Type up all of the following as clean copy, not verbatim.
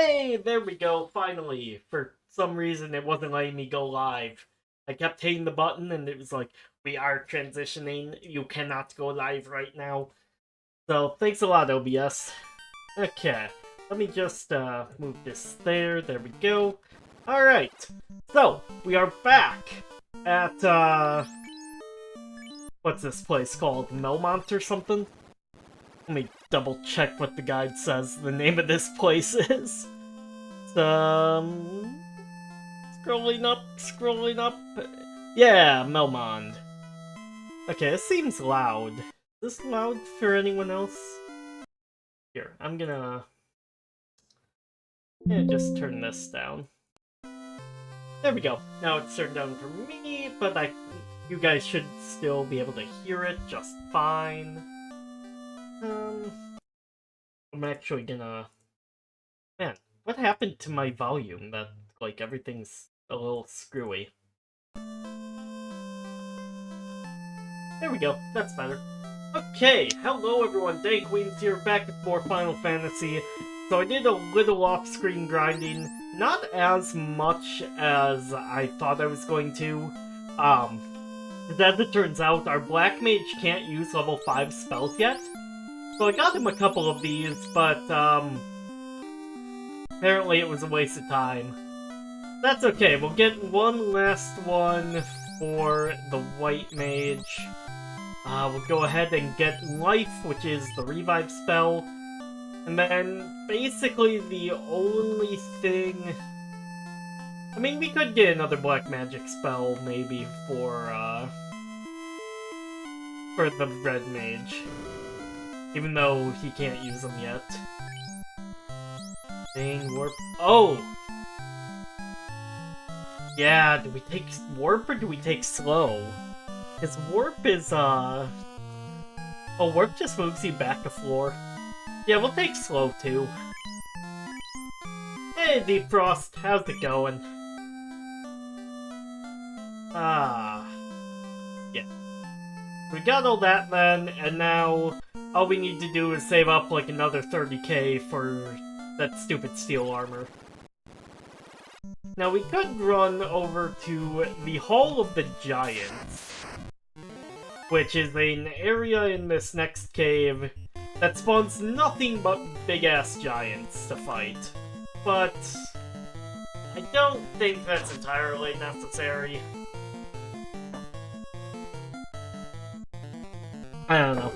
Hey, there we go, finally. For some reason, it wasn't letting me go live. I kept hitting the button and it was like, we are transitioning. You cannot go live right now. So, thanks a lot, OBS. Okay, let me just move this there. There we go. Alright, so, we are back at, what's this place called? Melmont or something? Let me double check what the guide says the name of this place is. Scrolling up. Yeah, Melmond. Okay, this seems loud. Is this loud for anyone else? Here, I'm gonna... Yeah, just turn this down. There we go. Now it's turned down for me, but you guys should still be able to hear it just fine. I'm actually gonna... Man, what happened to my volume that, like, everything's a little screwy? There we go, that's better. Okay, hello everyone, Dankwiems here, back with more Final Fantasy. So I did a little off-screen grinding, not as much as I thought I was going to. As it turns out, our Black Mage can't use level 5 spells yet. So I got him a couple of these, but, apparently it was a waste of time. That's okay, we'll get one last one for the White Mage. We'll go ahead and get Life, which is the revive spell. And then, basically the only thing... I mean, we could get another Black Magic spell, maybe, for the Red Mage. Even though he can't use them yet. Dang, warp. Oh! Yeah, do we take warp or do we take slow? Because warp is, Oh, warp just moves you back a floor. Yeah, we'll take slow too. Hey, Deep Frost, how's it going? Yeah. We got all that then, and now all we need to do is save up like another 30k for that stupid steel armor. Now we could run over to the Hall of the Giants, which is an area in this next cave that spawns nothing but big-ass giants to fight. But I don't think that's entirely necessary. I don't know.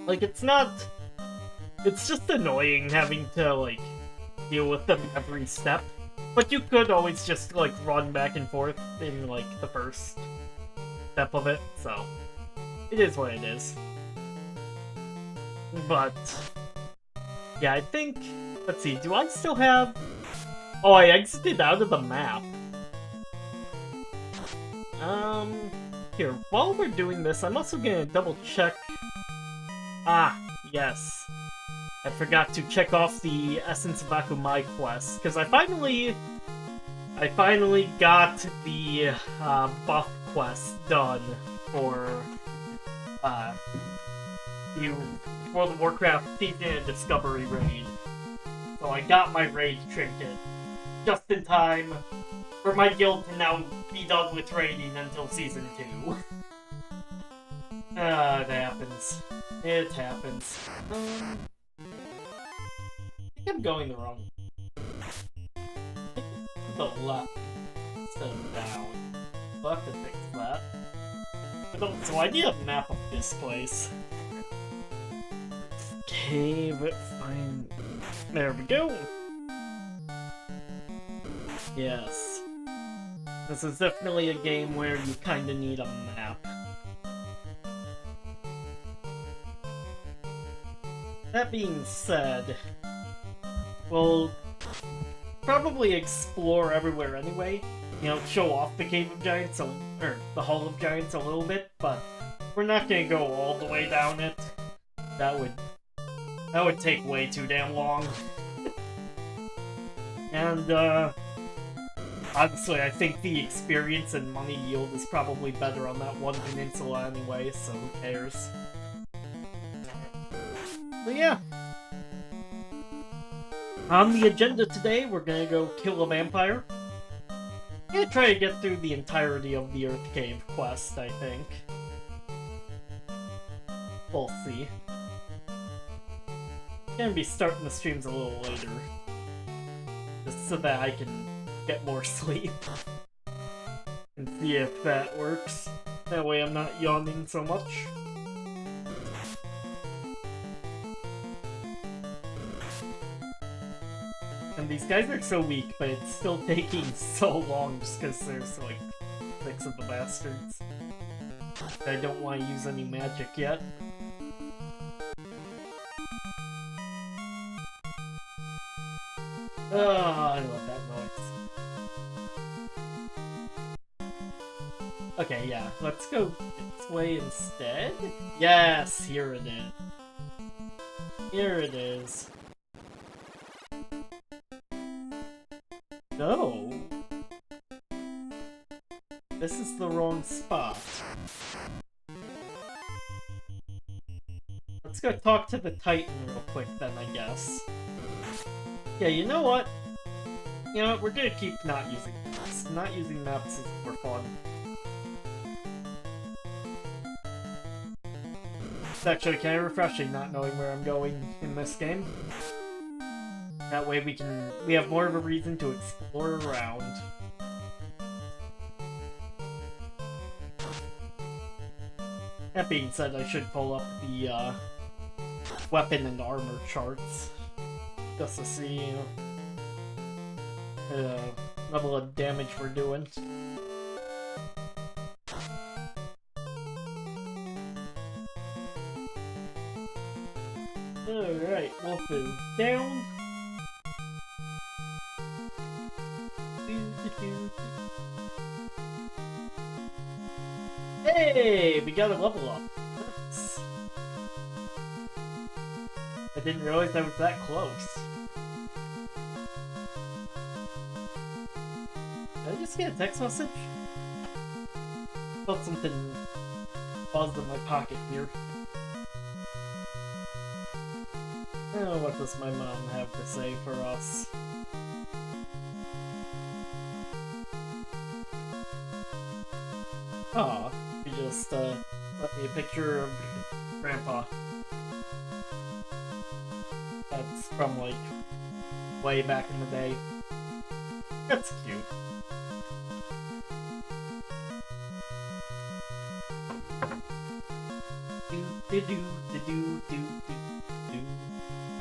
Like, it's not... It's just annoying having to, like, deal with them every step. But you could always just, like, run back and forth in, like, the first step of it, so... It is what it is. But... Yeah, I think... Let's see, do I still have... Oh, I exited out of the map. Here, while we're doing this, I'm also gonna double check... Ah, yes. I forgot to check off the Essence of Akumai quest, because I finally got the buff quest done for the World of Warcraft Season Discovery raid. So I got my raid trinket just in time for my guild to now be done with raiding until Season 2. It happens. It happens. I think I'm going the wrong... the left instead of down. I'll have to fix that. So I need a map of this place. Cave, fine. There we go. Yes. This is definitely a game where you kinda need a map. That being said, we'll probably explore everywhere anyway. You know, show off the Cave of Giants, or the Hall of Giants a little bit, but we're not gonna go all the way down it. That would take way too damn long. And, honestly, I think the experience and money yield is probably better on that one peninsula anyway, so who cares? So yeah. On the agenda today, we're gonna go kill a vampire. I'm gonna try to get through the entirety of the Earth Cave quest, I think. We'll see. Gonna be starting the streams a little later. Just so that I can get more sleep. And see if that works. That way I'm not yawning so much. And these guys are so weak, but it's still taking so long just because there's like 6 of the bastards. I don't want to use any magic yet. Oh, I love that noise. Okay, yeah, let's go this way instead. Yes, here it is. Here it is. No. This is the wrong spot. Let's go talk to the Titan real quick then, I guess. Yeah, you know what? You know what, we're gonna keep not using maps. Not using maps is more fun. It's actually kind of refreshing not knowing where I'm going in this game. That way we have more of a reason to explore around. That being said, I should pull up the weapon and armor charts. Just to see, you know, level of damage we're doing. Alright, Wolf is down. Hey, we got a level up. Nice. I didn't realize I was that close. Did I just get a text message? Felt something buzzed in my pocket here. Oh, what does my mom have to say for us? Aw, she just sent me a picture of Grandpa. That's from like way back in the day. That's cute.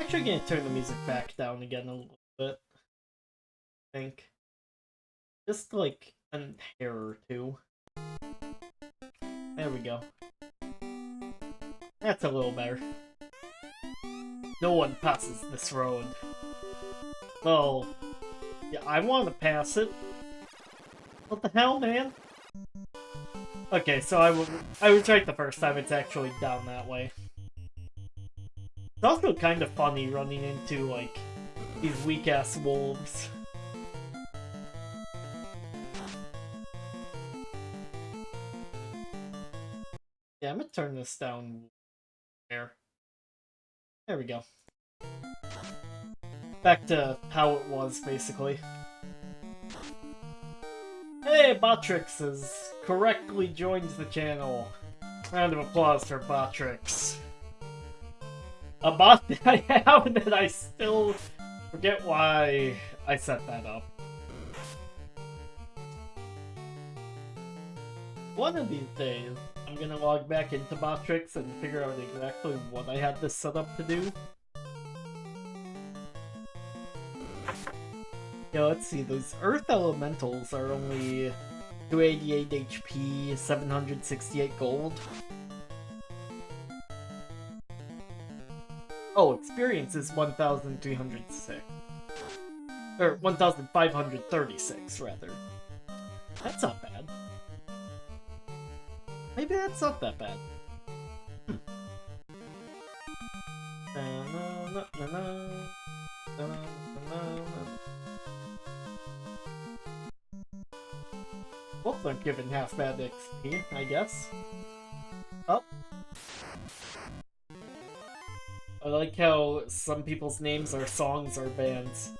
Actually gonna turn the music back down again a little bit. I think. Just like a hair or two. There we go. That's a little better. No one passes this road. Well, yeah, I want to pass it. What the hell, man? Okay, so I was right the first time. It's actually down that way. It's also kind of funny running into, like, these weak-ass wolves. Yeah, I'm gonna turn this down there. There we go. Back to how it was, basically. Hey, Botrix has correctly joined the channel. Round of applause for Botrix. A bot that I have that I still forget why I set that up. One of these days, I'm gonna log back into Botrix and figure out exactly what I had this set up to do. Yeah, let's see, those Earth Elementals are only 288 HP, 768 gold. Oh, experience is 1,306. Or 1,536, rather. That's not bad. Maybe that's not that bad. Both aren't given half bad XP, I guess. Oh. I like how some people's names are songs or bands.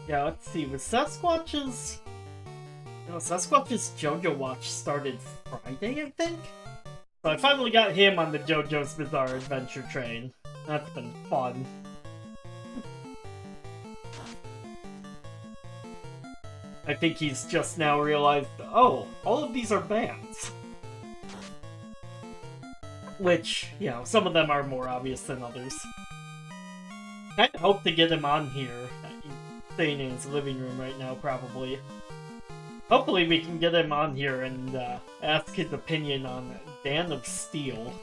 Yeah, let's see. Was Sasquatch's... No, Sasquatch's JoJo Watch started Friday, I think? So I finally got him on the JoJo's Bizarre Adventure train. That's been fun. I think he's just now realized, oh, all of these are bands. Which, you know, some of them are more obvious than others. I hope to get him on here. He's staying in his living room right now, probably. Hopefully we can get him on here and ask his opinion on Dan of Steel.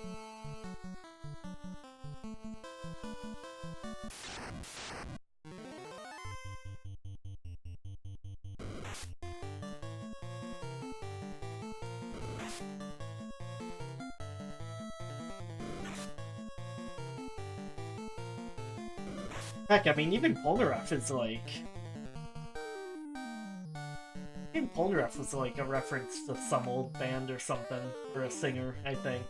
Heck, I mean, even Polnareff is like... Even Polnareff was like a reference to some old band or something, or a singer, I think.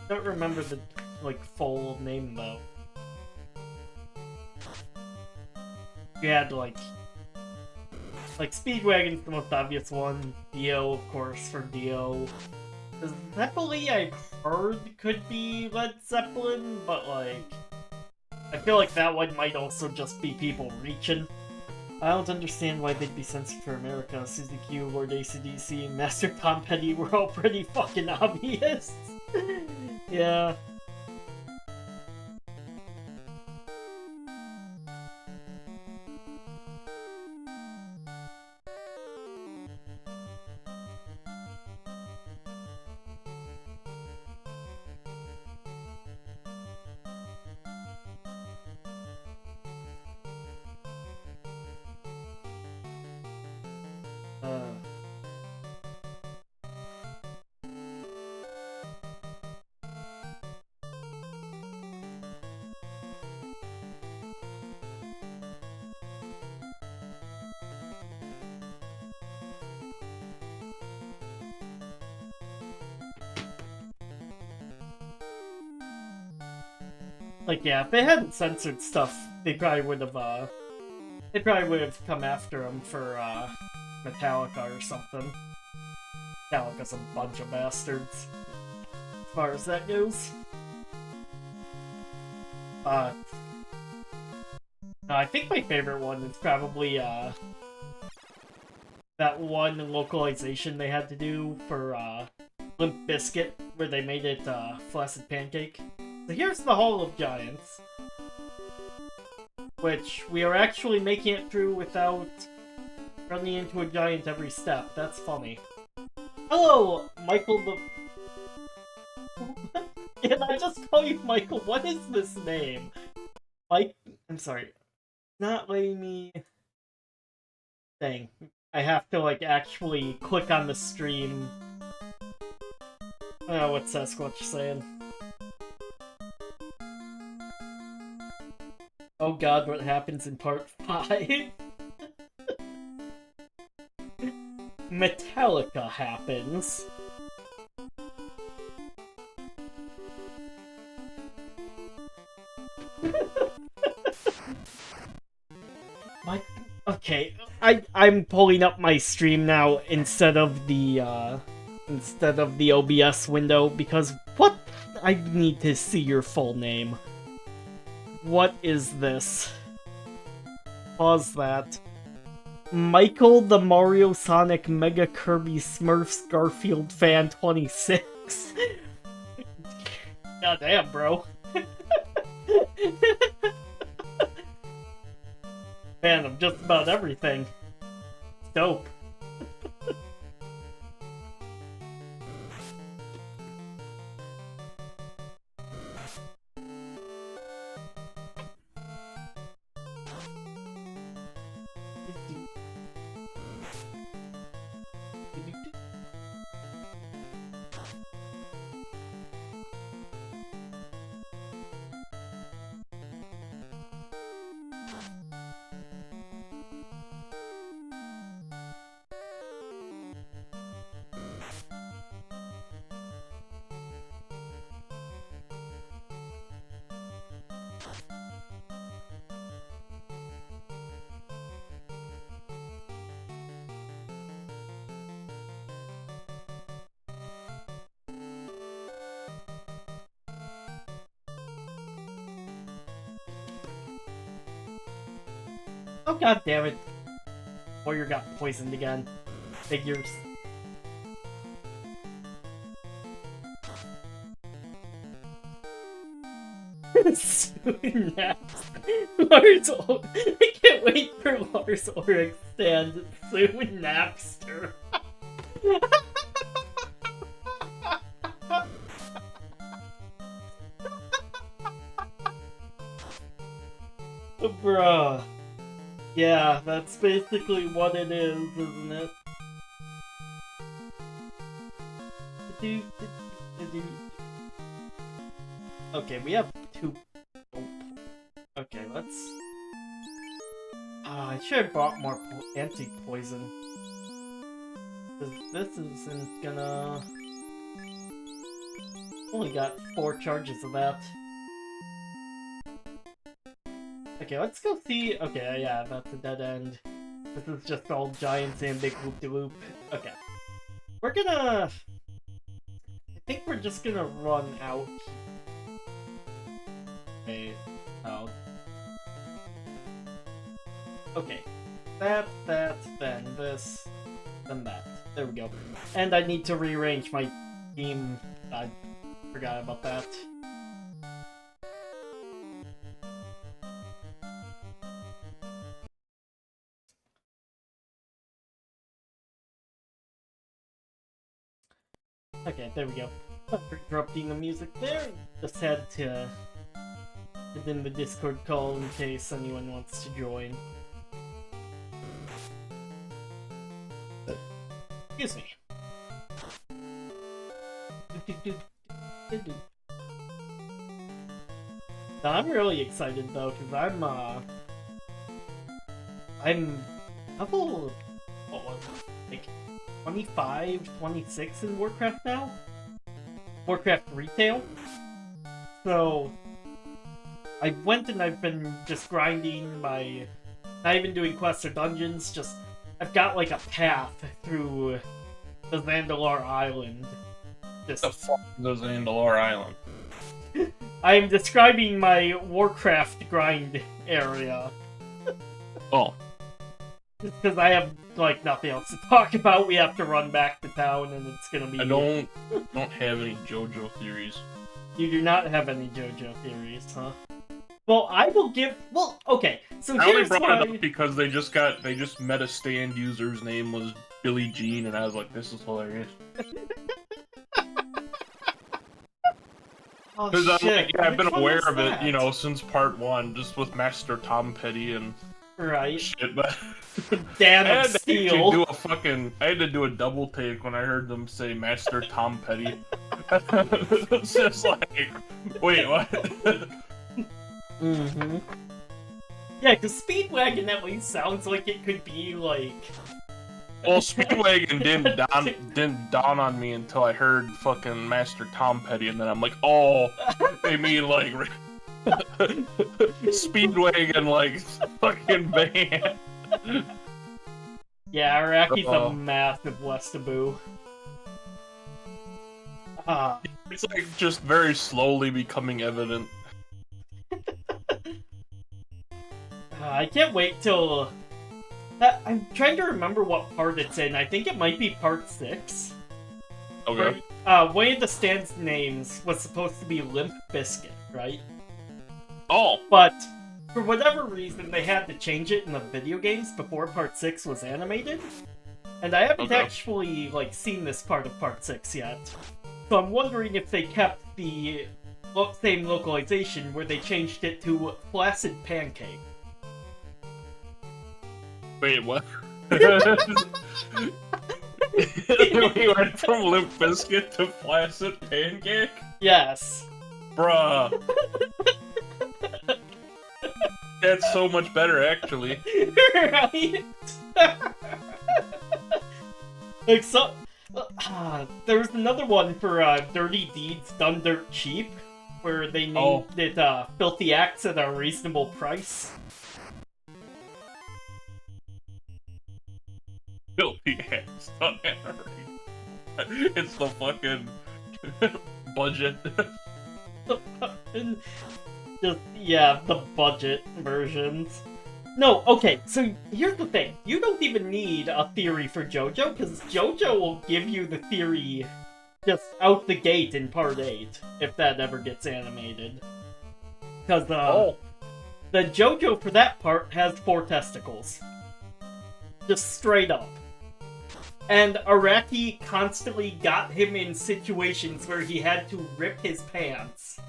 Don't remember the, like, full name, though. You had, like, Speedwagon's the most obvious one. Dio, of course, for Dio. Zeppeli, I've heard could be Led Zeppelin, but, like... I feel like that one might also just be people reaching. I don't understand why they'd be censored for America. Suzy Q, Lord AC/DC, and Master Tom Petty were all pretty fucking obvious. Yeah. Like, yeah, if they hadn't censored stuff, they probably would have come after him for, Metallica or something. Metallica's a bunch of bastards, as far as that goes. No, I think my favorite one is probably, that one localization they had to do for, Limp Bizkit, where they made it, Flaccid Pancake. So here's the Hall of Giants, which we are actually making it through without running into a giant every step. That's funny. Hello, Michael the... Can I just call you Michael? What is this name? Mike... I'm sorry. Not letting me... Dang. I have to, like, actually click on the stream. Oh, what's Sasquatch saying? Oh god, what happens in part 5? Metallica happens. Okay, I'm pulling up my stream now instead of the OBS window because what? I need to see your full name. What is this? Pause that. Michael the Mario Sonic Mega Kirby Smurfs Garfield fan 26. God damn, bro. Fan of just about everything. Dope. Oh god damn it. Warrior got poisoned again. Figures. Soon next. I can't wait for Lars Ulrich stand soon Napster. Bruh. Yeah, that's basically what it is, isn't it? Okay, we have two. Oh. Okay, let's. I should have bought more anti-poison. This isn't gonna. Only got 4 charges of that. Okay, let's go see. Okay, yeah, that's a dead end. This is just all giants and big loop-de-loop. Okay. We're gonna. I think we're just gonna run out. Okay. Out. Okay. That, then this, then that. There we go. And I need to rearrange my team. I forgot about that. Okay, there we go. Interrupting the music there. Just had to put in the Discord call in case anyone wants to join. Excuse me. Now, I'm really excited though, because I'm a couple, what was it, like 25, 26 in Warcraft now? Warcraft Retail. So, I went and I've been just grinding my, not even doing quests or dungeons, just, I've got like a path through the Zandalar Island. Just, the fuck is the Zandalar Island? I'm describing my Warcraft grind area. Oh. Just because I have, like, nothing else to talk about, we have to run back to town, and it's gonna be... I don't have any JoJo theories. You do not have any JoJo theories, huh? Well, I will give... Well, okay, so I only here's brought why... it up because they just met a stand user's name was Billie Jean, and I was like, this is hilarious. Oh, Because shit. I've been aware of that? it, you know, since part 1, just with Master Tom Petty and right. shit, but... Dan I of had to Steel. I had to do a double take when I heard them say Master Tom Petty. It's just like, wait, what? Mm-hmm. Yeah, because Speedwagon at least sounds like it could be, like... Well, Speedwagon didn't dawn on me until I heard fucking Master Tom Petty, and then I'm like, oh, they mean, like, Speedwagon, like, fucking band. Yeah, Araki's a massive Westaboo. It's like just very slowly becoming evident. I can't wait till... I'm trying to remember what part it's in. I think it might be part 6. Okay. Where, one of the stand's names was supposed to be Limp Bizkit, right? Oh! But, for whatever reason, they had to change it in the video games before part 6 was animated. And I haven't actually, like, seen this part of part 6 yet. So I'm wondering if they kept the same localization where they changed it to Flaccid Pancake. Wait, what? We went from Limp Bizkit to Flaccid Pancake? Yes. Bruh. That's so much better, actually. Right? Like, so... there was another one for Dirty Deeds Done Dirt Cheap, where they named it Filthy Acts at a Reasonable Price. Filthy ass. It's the fucking budget. Just, yeah, the budget versions. No, okay, so here's the thing. You don't even need a theory for JoJo, because JoJo will give you the theory just out the gate in Part 8, if that ever gets animated. Because, the JoJo for that part has 4 testicles. Just straight up. And Araki constantly got him in situations where he had to rip his pants.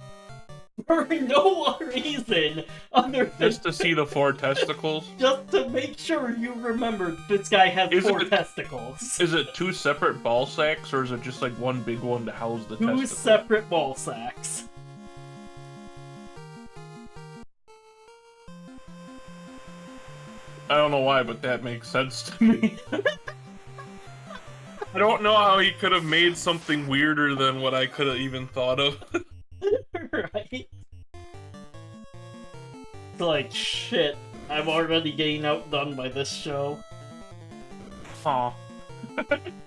For no reason other than Just to see the 4 testicles? just to make sure you remember this guy has 4 testicles. Is it 2 separate ball sacks, or is it just like one big one to house the 2 testicles? separate ball sacks. I don't know why, but that makes sense to me. I don't know how he could have made something weirder than what I could have even thought of. Right? It's like, shit, I'm already getting outdone by this show. Aw.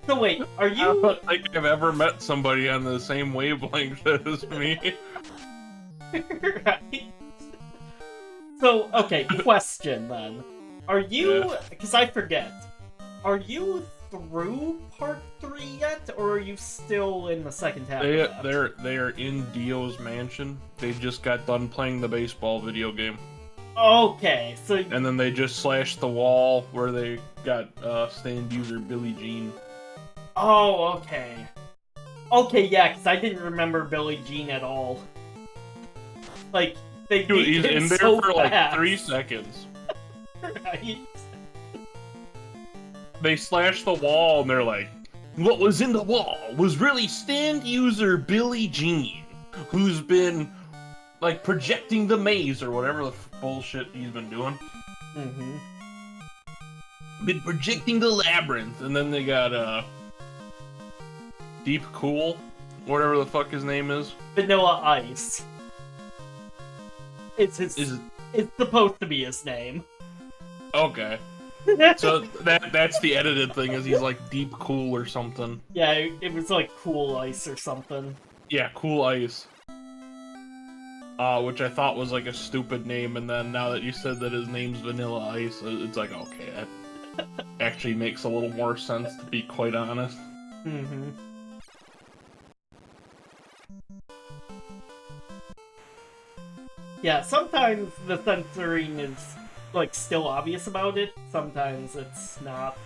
So wait, are I you... don't think I've ever met somebody on the same wavelength as me. Right? So, okay, question then. Are you... Because I forget. Are you through Part 3 yet, or are you still in the second half of that? They are in Dio's mansion. They just got done playing the baseball video game. Okay, so... And then they just slashed the wall where they got stand user Billie Jean. Oh, okay. Okay, yeah, because I didn't remember Billie Jean at all. Like, they Dude, beat he's him in there so for like fast. 3 seconds. Right? They slash the wall and they're like, what was in the wall was really stand user Billie Jean, who's been like projecting the maze or whatever the bullshit he's been doing. Mm-hmm. Been projecting the labyrinth. And then they got Deep Cool, whatever the fuck his name is. Vanilla Ice. It's his... Is it... It's supposed to be his name. Okay. So that's the edited thing, is he's like Deep Cool or something. Yeah, it was like Cool Ice or something. Yeah, Cool Ice. Which I thought was like a stupid name, and then now that you said that his name's Vanilla Ice, it's like, okay, that actually makes a little more sense, to be quite honest. Mm-hmm. Yeah, sometimes the censoring is, like, still obvious about it. Sometimes it's not.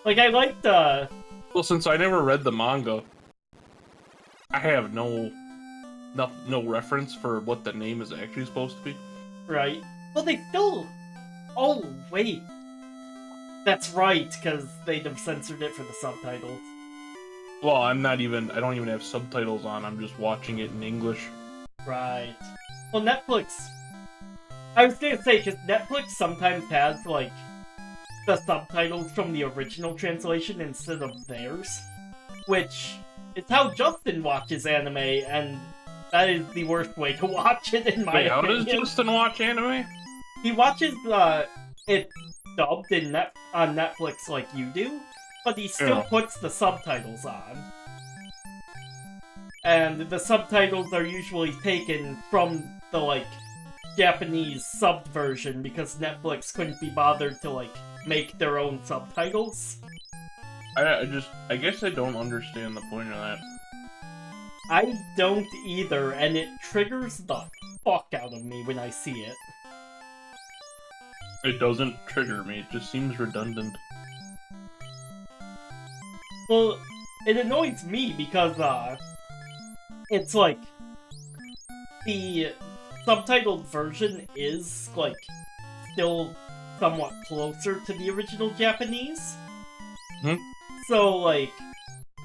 Like, I liked, Well, since I never read the manga, I have no reference for what the name is actually supposed to be. Right. Well, they still... Oh, wait. That's right, because they'd have censored it for the subtitles. Well, I don't even have subtitles on, I'm just watching it in English. Right. Well, Netflix... I was gonna say, because Netflix sometimes has, like, the subtitles from the original translation instead of theirs. Which is how Justin watches anime, and that is the worst way to watch it, in my opinion. How does Justin watch anime? He watches, it dubbed on Netflix like you do, but he still puts the subtitles on. And the subtitles are usually taken from the, like, Japanese subbed version, because Netflix couldn't be bothered to, like, make their own subtitles. I guess I don't understand the point of that. I don't either, and it triggers the fuck out of me when I see it. It doesn't trigger me, it just seems redundant. Well, it annoys me because, it's like, the subtitled version is, like, still somewhat closer to the original Japanese. Hmm? So, like,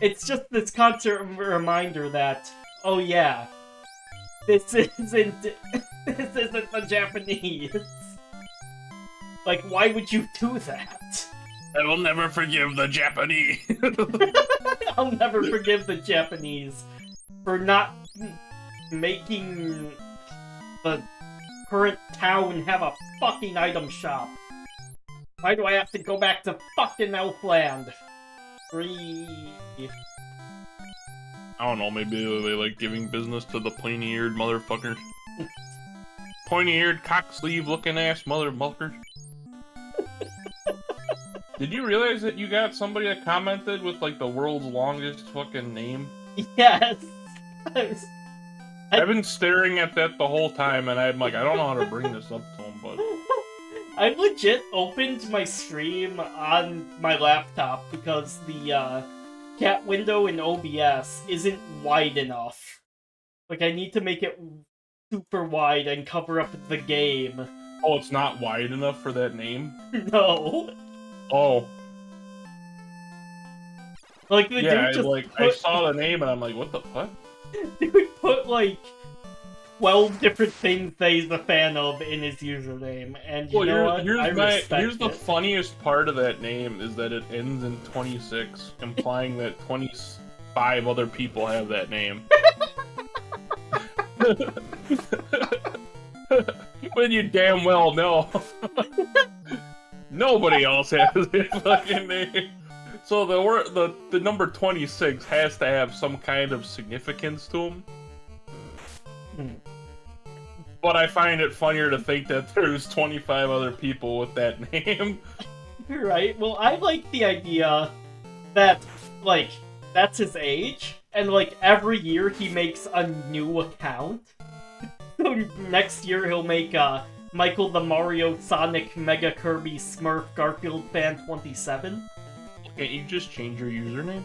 it's just this constant reminder that, oh yeah, this isn't the Japanese. Like, why would you do that? I will never forgive the Japanese. I'll never forgive the Japanese for not making the current town have a fucking item shop. Why do I have to go back to fucking Elfland? Free. I don't know, maybe they like giving business to the pointy-eared motherfuckers. pointy-eared, cock-sleeve-looking ass motherfucker. Did you realize that you got somebody that commented with, like, the world's longest fucking name? Yes. I've been staring at that the whole time, and I'm like, I don't know how to bring this up to him, but... I legit opened my stream on my laptop because the cat window in OBS isn't wide enough. Like, I need to make it super wide and cover up the game. Oh, it's not wide enough for that name? No. Oh. Like, the dude just I saw the name and I'm like, what the fuck? Dude put, like, 12 different things that he's a fan of in his username, and you know what? Here's the funniest part of that name is that it ends in 26, implying that 25 other people have that name. When you damn well know. Nobody else has his fucking name. So the number 26 has to have some kind of significance to him. But I find it funnier to think that there's 25 other people with that name. Right, well, I like the idea that, like, that's his age, and, like, every year he makes a new account. So next year he'll make, Michael the Mario Sonic Mega Kirby Smurf Garfield Fan 27. Can't you just change your username?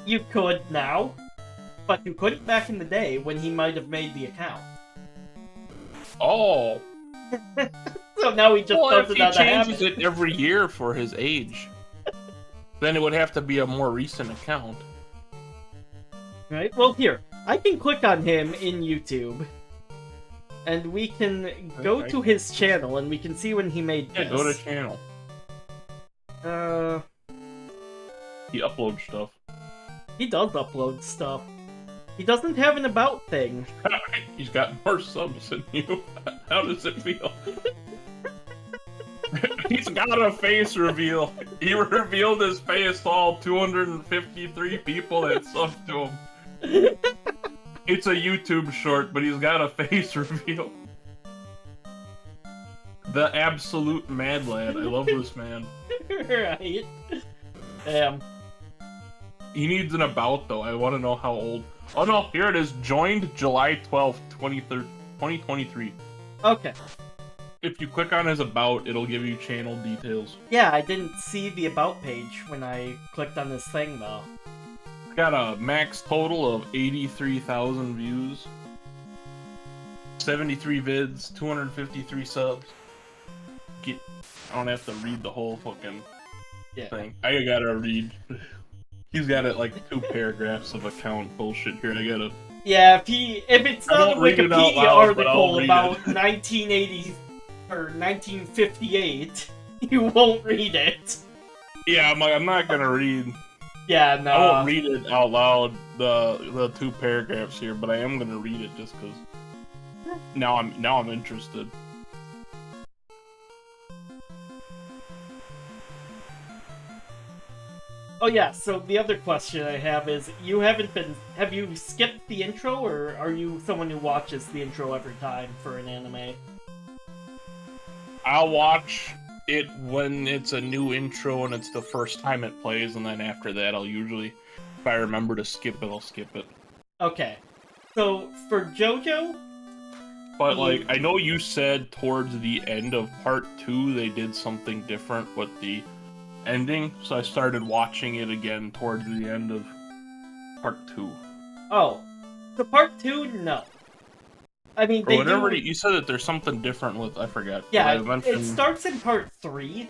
You could now, but you couldn't back in the day when he might have made the account. Oh. So now he just does it out of habit. If he changes it every year for his age, then it would have to be a more recent account. Right, well here, I can click on him in YouTube. And we can go to his channel, and we can see when he made this. Yeah, go to channel. He uploads stuff. He does upload stuff. He doesn't have an about thing. He's got more subs than you. How does it feel? He's got a face reveal. He revealed his face to all 253 people that subbed to him. It's a YouTube short, but he's got a face reveal. The absolute mad lad. I love this man. Right. Damn. He needs an about, though. I want to know how old. Oh, no. Here it is. Joined July 12th, 2023. Okay. If you click on his about, it'll give you channel details. Yeah, I didn't see the about page when I clicked on this thing, though. Got a max total of 83,000 views, 73 vids, 253 subs. I don't have to read the whole fucking thing. I gotta read. He's got it like 2 paragraphs of account bullshit here. I gotta. Yeah, if it's not a Wikipedia article about 1980 or 1958, you won't read it. Yeah, I'm not gonna read. Yeah, no. I won't read it out loud, the 2 paragraphs here, but I am gonna read it just because now I'm interested. Oh yeah, so the other question I have is, have you skipped the intro, or are you someone who watches the intro every time for an anime? I'll watch it when it's a new intro and it's the first time it plays, and then after that I'll usually, if I remember to skip it, I'll skip it. Okay. So, for JoJo... But, like, I know you said towards the end of part 2 they did something different with the ending, so I started watching it again towards the end of part 2. Oh. So part 2, no. I mean, or whatever you said that there's something different with, I forgot. Yeah, it starts in part 3.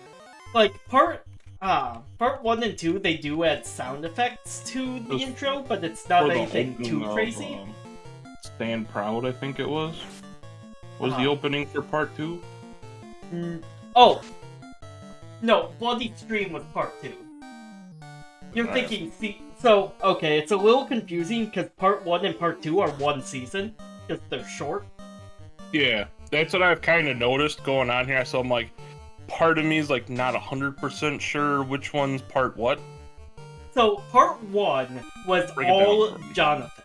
Like, part 1 and 2, they do add sound effects to the intro, but it's not anything too crazy. Stand Proud, I think it was. Was the opening for part 2? Oh! No, Bloody Stream was part 2. You're thinking, so, okay, it's a little confusing because part 1 and part 2 are one season, because they're short. Yeah, that's what I've kind of noticed going on here, so I'm like, part of me is like not 100% sure which one's part what. So, part 1 was all Jonathan.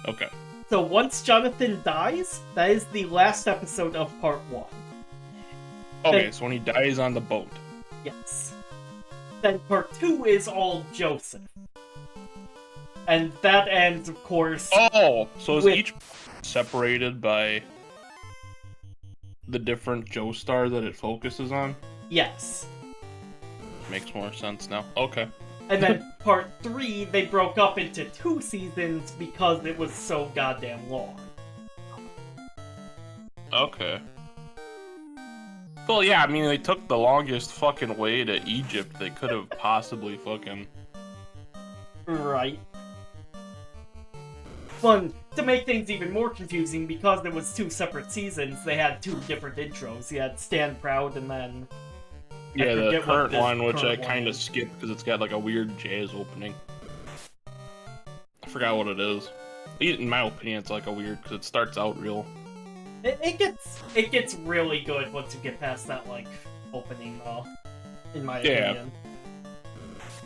Okay. So once Jonathan dies, that is the last episode of part 1. Okay, so when he dies on the boat. Yes. Then part 2 is all Joseph. And that ends, of course... Oh, so is each separated by the different Joestar that it focuses on? Yes. Makes more sense now. Okay. And then part 3, they broke up into 2 seasons because it was so goddamn long. Okay. Well, yeah, I mean, they took the longest fucking way to Egypt they could have possibly fucking... Right. Well, to make things even more confusing, because there was 2 separate seasons, they had 2 different intros. You had Stand Proud and then... Yeah, the current one, which I kind kind of skipped because it's got like a weird jazz opening. I forgot what it is. In my opinion, it's like a weird, because it starts out real... It gets really good once you get past that, like, opening, though. In my opinion.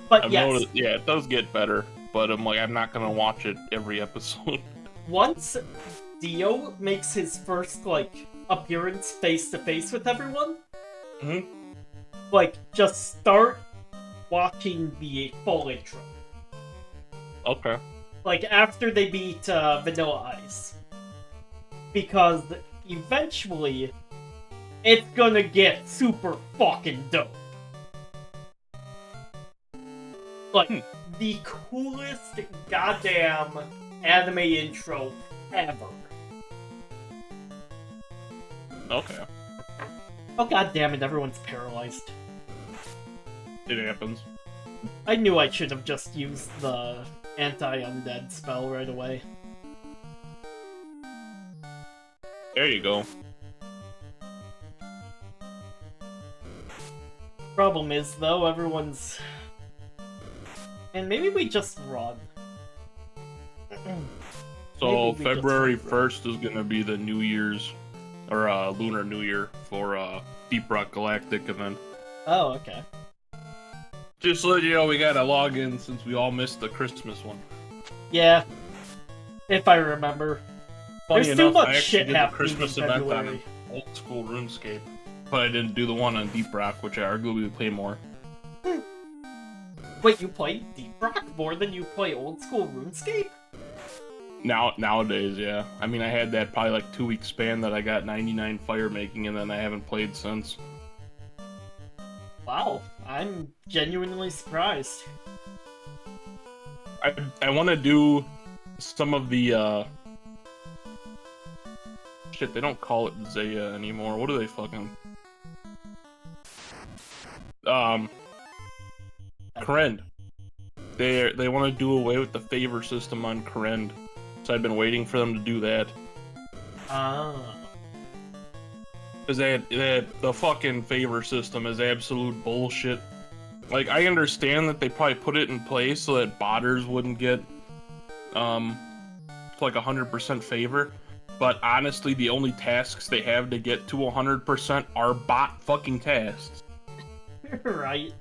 But yes. Yeah, it does get better, but I'm like, I'm not gonna watch it every episode. Once Dio makes his first, like, appearance face-to-face with everyone, like, just start watching the full intro. Okay. Like, after they beat Vanilla Ice. Because eventually, it's gonna get super fucking dope. Like, the coolest goddamn anime intro ever. Okay. Oh god damn it, everyone's paralyzed. It happens. I knew I should have just used the anti-undead spell right away. There you go. Problem is, though, everyone's... And maybe we just run. So, February 1st is gonna be the New Year's, or Lunar New Year for Deep Rock Galactic event. Oh, okay. Just so you know, we gotta log in since we all missed the Christmas one. Yeah. If I remember. Funny There's enough, too much I actually shit did the happening Christmas in event February. on Old School RuneScape, but I didn't do the one on Deep Rock, which I arguably play more. Wait, you play Deep Rock more than you play Old School RuneScape? Nowadays, yeah. I mean, I had that probably like 2-week span that I got 99 fire making, and then I haven't played since. Wow, I'm genuinely surprised. I want to do some of the shit. They don't call it Zaya anymore. What do they fucking Krend. They want to do away with the favor system on Krend, so I've been waiting for them to do that. Ah. Because the fucking favor system is absolute bullshit. Like, I understand that they probably put it in place so that botters wouldn't get like 100% favor, but honestly, the only tasks they have to get to 100% are bot fucking tasks. Right.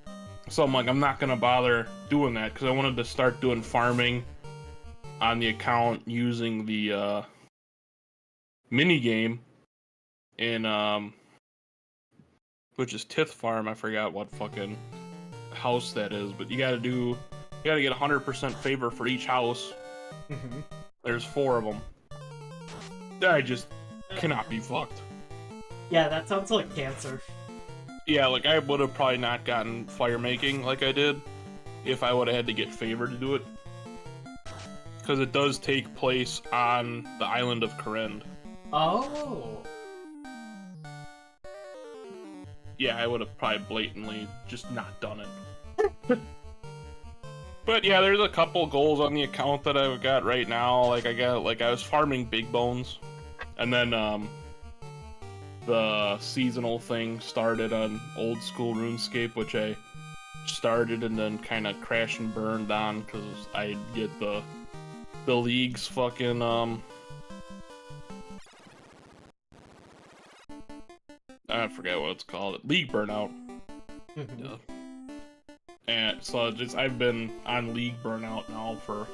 So I'm like, I'm not gonna bother doing that because I wanted to start doing farming on the account using the mini game in which is Tith Farm. I forgot what fucking house that is, but you gotta get 100% favor for each house. Mm-hmm. There's 4 of them. I just cannot be fucked. Yeah, that sounds like cancer. Yeah, like I would have probably not gotten fire making like I did if I would have had to get favor to do it. Because it does take place on the island of Krend. Oh. Yeah, I would have probably blatantly just not done it. But yeah, there's a couple goals on the account that I've got right now. Like I was farming big bones, and then the seasonal thing started on Old School RuneScape, which I started and then kind of crashed and burned on because I get the league's fucking I forget what it's called. League burnout. Mm-hmm. Yeah. And so I've been on League burnout now for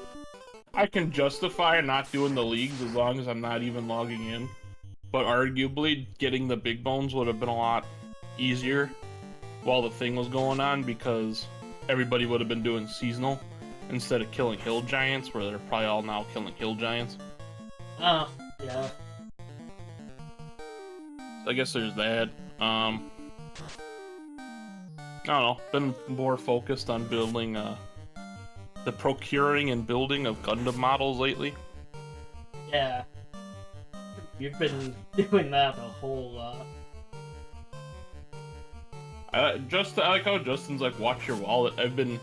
I can justify not doing the leagues as long as I'm not even logging in. But arguably, getting the big bones would have been a lot easier while the thing was going on, because everybody would have been doing seasonal instead of killing hill giants, where they're probably all now killing hill giants. Yeah. So I guess there's that. I don't know, been more focused on building, the procuring and building of Gundam models lately. Yeah. You've been doing that a whole lot. I like how Justin's like, watch your wallet. I've been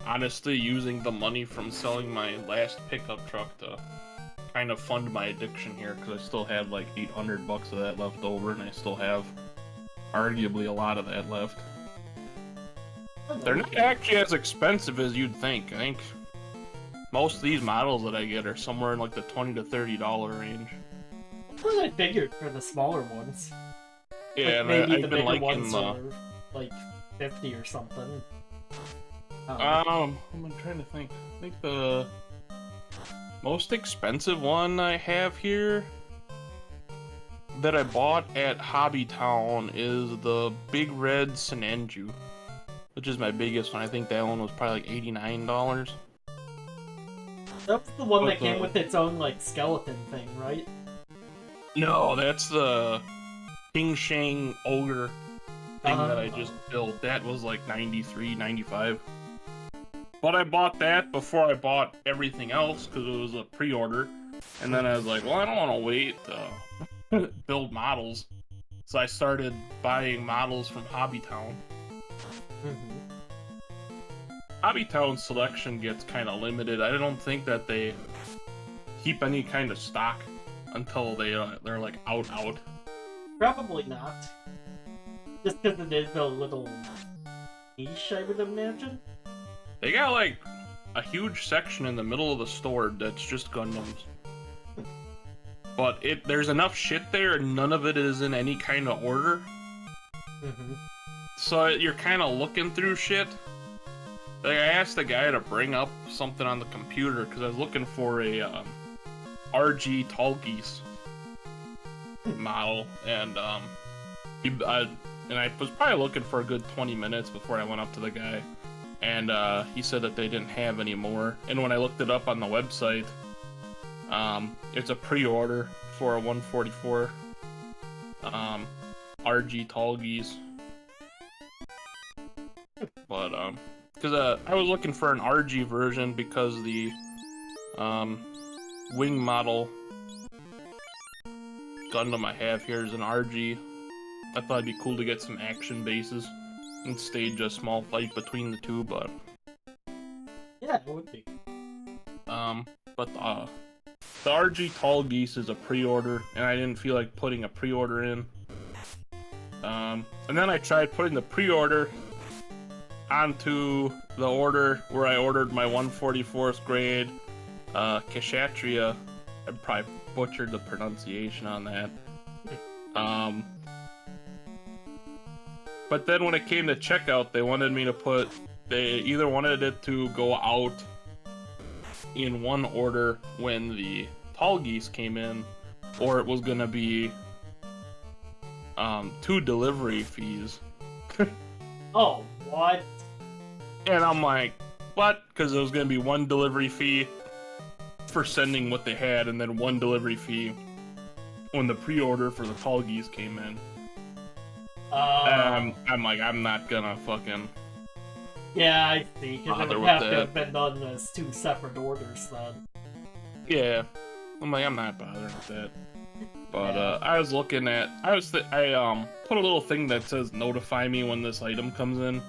honestly using the money from selling my last pickup truck to kind of fund my addiction here, because I still had like $800 of that left over, and I still have arguably a lot of that left. They're not actually as expensive as you'd think. I think most of these models that I get are somewhere in like the $20 to $30 range. That's what I figured for the smaller ones. Yeah, like and maybe I've the been bigger liking ones are like 50 or something. I'm trying to think. I think the most expensive one I have here that I bought at Hobby Town is the Big Red Senenju, which is my biggest one. I think that one was probably like $89. That's the one that came with its own like skeleton thing, right? No, that's the King Shang Ogre thing that I just built. That was like $93, $95. But I bought that before I bought everything else because it was a pre-order. And then I was like, well, I don't want to wait to build models. So I started buying models from Hobby Town. Hobby Town's selection gets kind of limited. I don't think that they keep any kind of stock until they're like out. Probably not. Just because it is a little niche, I would imagine. They got like a huge section in the middle of the store that's just Gundams. But there's enough shit there, and none of it is in any kind of order. So you're kind of looking through shit. Like, I asked the guy to bring up something on the computer because I was looking for a RG Tall Geese model, and I was probably looking for a good 20 minutes before I went up to the guy, and he said that they didn't have any more. And when I looked it up on the website, it's a pre-order for a 144 RG Tall Geese. But because I was looking for an RG version because the wing model Gundam I have here is an RG. I thought it'd be cool to get some action bases and stage a small fight between the two, but yeah, it would be. But the RG Tall Geese is a pre-order, and I didn't feel like putting a pre-order in. And then I tried putting the pre-order onto the order where I ordered my 144th grade Kshatriya. I probably butchered the pronunciation on that. But then when it came to checkout, they wanted me to they either wanted it to go out in one order when the Tall Geese came in, or it was gonna be 2 delivery fees. Oh, what? And I'm like, what? Because it was going to be 1 delivery fee for sending what they had, and then 1 delivery fee when the pre-order for the Tall Geese came in. I'm like, I'm not gonna fucking... Yeah, I see, because it bother would with have to that. have been done as 2 separate orders then. Yeah. I'm like, I'm not bothering with that. But, Yeah. I was looking at... I put a little thing that says notify me when this item comes in.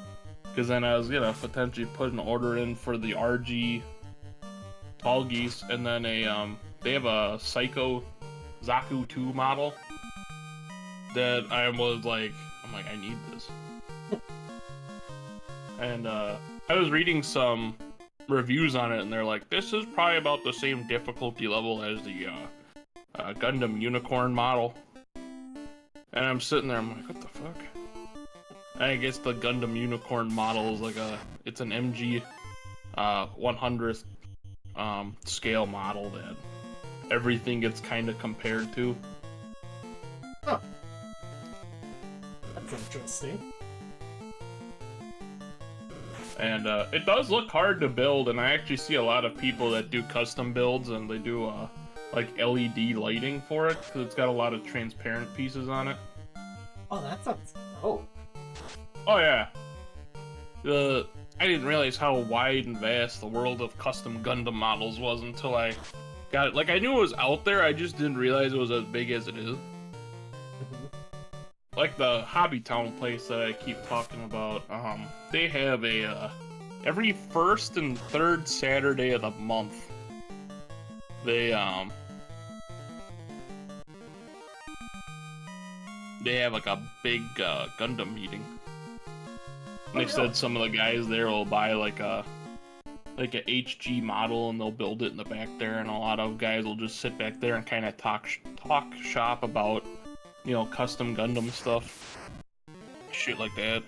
Because then I was gonna potentially put an order in for the RG Tall Geese, and then they have a Psycho Zaku 2 model that I'm like, I need this. And I was reading some reviews on it, and they're like, this is probably about the same difficulty level as the Gundam Unicorn model. And I'm sitting there, I'm like, what the fuck? I guess the Gundam Unicorn model is like it's an MG 100th scale model that everything gets kind of compared to. Huh. That's interesting. And it does look hard to build, and I actually see a lot of people that do custom builds, and they do like LED lighting for it, because it's got a lot of transparent pieces on it. Oh, that sounds dope. Oh yeah. I didn't realize how wide and vast the world of custom Gundam models was until I got it. Like, I knew it was out there, I just didn't realize it was as big as it is. Like the Hobby Town place that I keep talking about, they have a, every first and third Saturday of the month, they have like a big Gundam meeting. And they said some of the guys there will buy like a HG model and they'll build it in the back there, and a lot of guys will just sit back there and kind of talk shop about, you know, custom Gundam stuff, shit like that.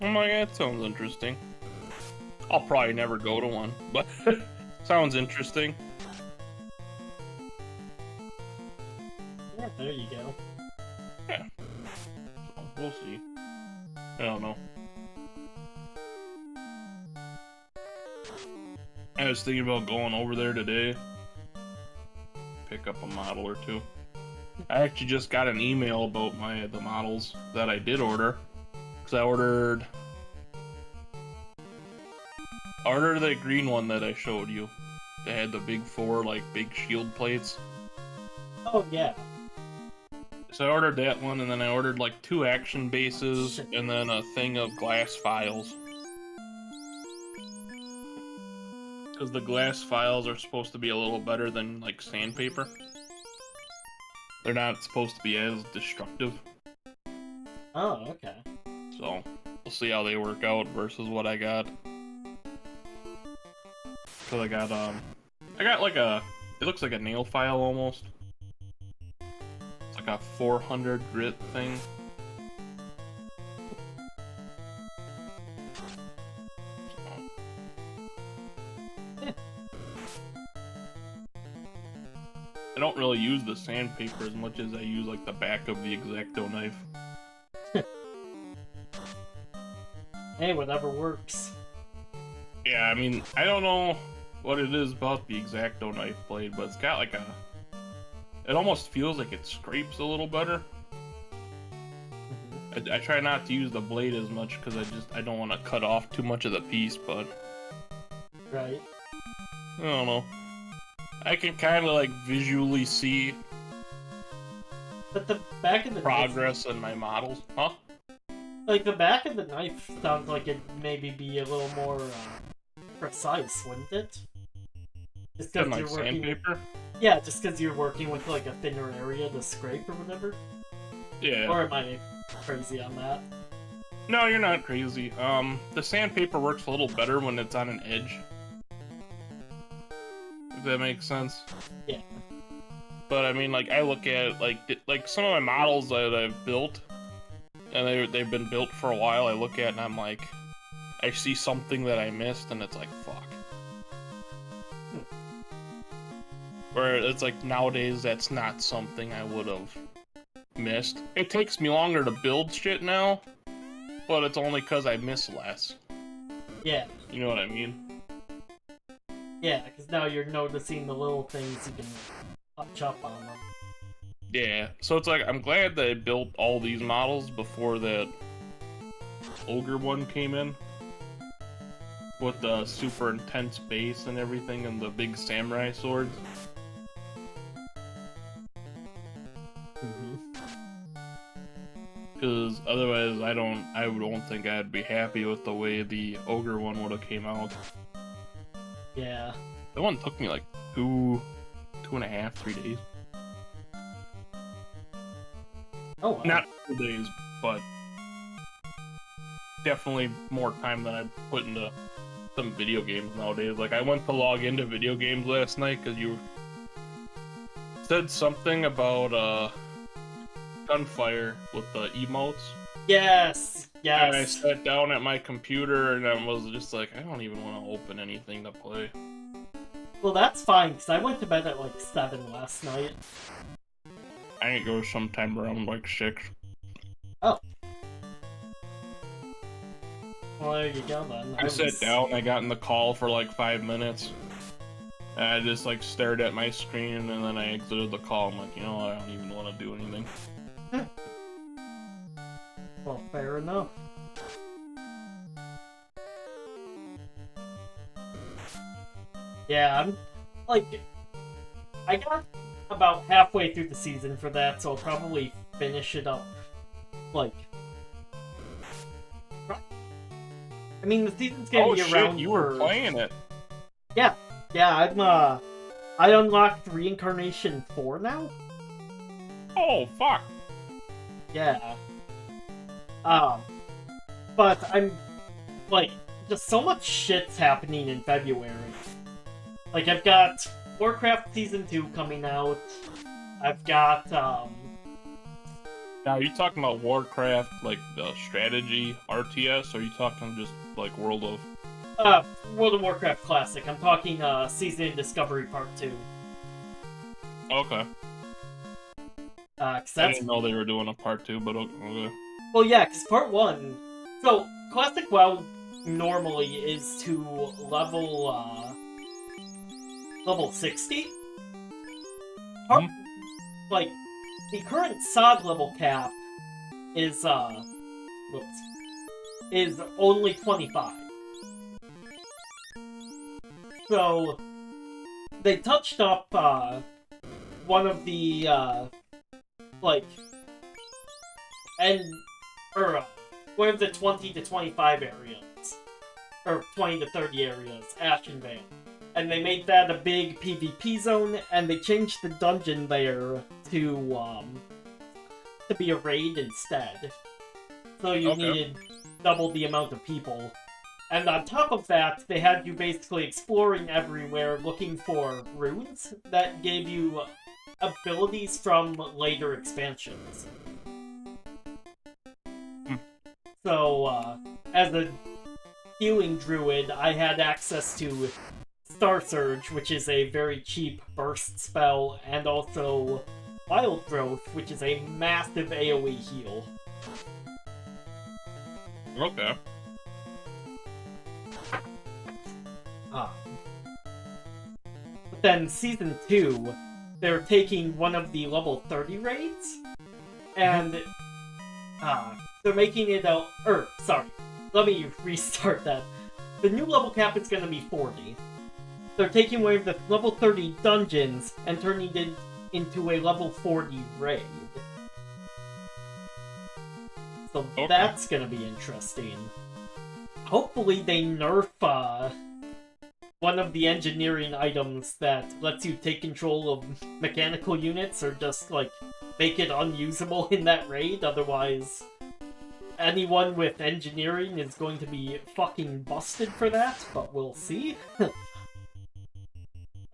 I'm like, that sounds interesting. I'll probably never go to one, but sounds interesting. Yeah, there you go. Yeah. So, we'll see. I don't know. I was thinking about going over there today. Pick up a model or two. I actually just got an email about the models that I did order. Because I ordered the green one that I showed you. They had the big four, like, big shield plates. Oh, yeah. So I ordered that one, and then I ordered, like, 2 action bases, and then a thing of glass files. Because the glass files are supposed to be a little better than, like, sandpaper. They're not supposed to be as destructive. Oh, okay. So, we'll see how they work out versus what I got. Cause I got like it looks like a nail file almost. It's like a 400 grit thing. I don't really use the sandpaper as much as I use like the back of the X-Acto knife. Hey, whatever works. Yeah, I mean, I don't know what it is about the X-Acto knife blade, but it's got like a... It almost feels like it scrapes a little better. I try not to use the blade as much because I don't want to cut off too much of the piece, but... Right. I don't know. I can kind of like visually see But the back of the progress in my models. Huh? Like, the back of the knife sounds like it'd maybe be a little more precise, wouldn't it? Just because like you're working sandpaper? Yeah, just because you're working with, like, a thinner area to scrape or whatever. Yeah. Or am I crazy on that? No, you're not crazy. The sandpaper works a little better when it's on an edge. If that makes sense. Yeah. But I mean, like, I look at like some of my models that I've built, and they've been built for a while. I look at and I'm like, I see something that I missed, and it's like, fuck. Where it's like nowadays, that's not something I would have missed. It takes me longer to build shit now, but it's only because I miss less. Yeah. You know what I mean? Yeah, because now you're noticing the little things you can chop on them. Yeah, so it's like, I'm glad that I built all these models before that Ogre one came in. With the super intense base and everything and the big samurai swords. Because otherwise I don't think I'd be happy with the way the Ogre one would have came out. Yeah. That one took me like 2.5, 3 days. Oh, wow. Not 2 days, but definitely more time than I put into some video games nowadays. Like, I went to log into video games last night because you said something about gunfire with the emotes. Yes, And I yes. sat down at my computer and I was just like, I don't even want to open anything to play. Well, that's fine, because I went to bed at like 7 last night. I ain't go sometime around like 6. Oh. Well, there you go then. I sat down, I got in the call for like 5 minutes. And I just like stared at my screen and then I exited the call. I'm like, you know what, I don't even want to do anything. Well, fair enough. Yeah, I'm like, I got about halfway through the season for that, so I'll probably finish it up. Like, I mean, the season's gonna be around. You were playing it. Yeah, I unlocked Reincarnation 4 now. Oh fuck. Yeah. But I'm like, just so much shit's happening in February. Like, I've got Warcraft Season 2 coming out. I've got, Now, are you talking about Warcraft, like the strategy RTS, or are you talking just like World of Warcraft Classic. I'm talking, Season and Discovery Part 2. Okay. 'Cause I that's... didn't know they were doing a part 2, but okay. Well, yeah, because Part 1... So, Classic WoW normally is to level 60? Like, the current SOD level cap is, is only 25. So, they touched up, one of the, one of the 20 to 25 areas. Or 20 to 30 areas, Ashen Vale. And they made that a big PvP zone, and they changed the dungeon there to be a raid instead. So you needed double the amount of people. And on top of that, they had you basically exploring everywhere looking for runes that gave you abilities from later expansions. So, as a healing druid, I had access to Star Surge, which is a very cheap burst spell, and also Wild Growth, which is a massive AoE heal. Okay. But then Season 2, they're taking one of the level 30 raids, and they're making it sorry, let me restart that. The new level cap is going to be 40. They're taking one of the level 30 dungeons and turning it into a level 40 raid. So that's going to be interesting. Hopefully they nerf one of the engineering items that lets you take control of mechanical units, or just, like, make it unusable in that raid. Otherwise, anyone with engineering is going to be fucking busted for that, but we'll see.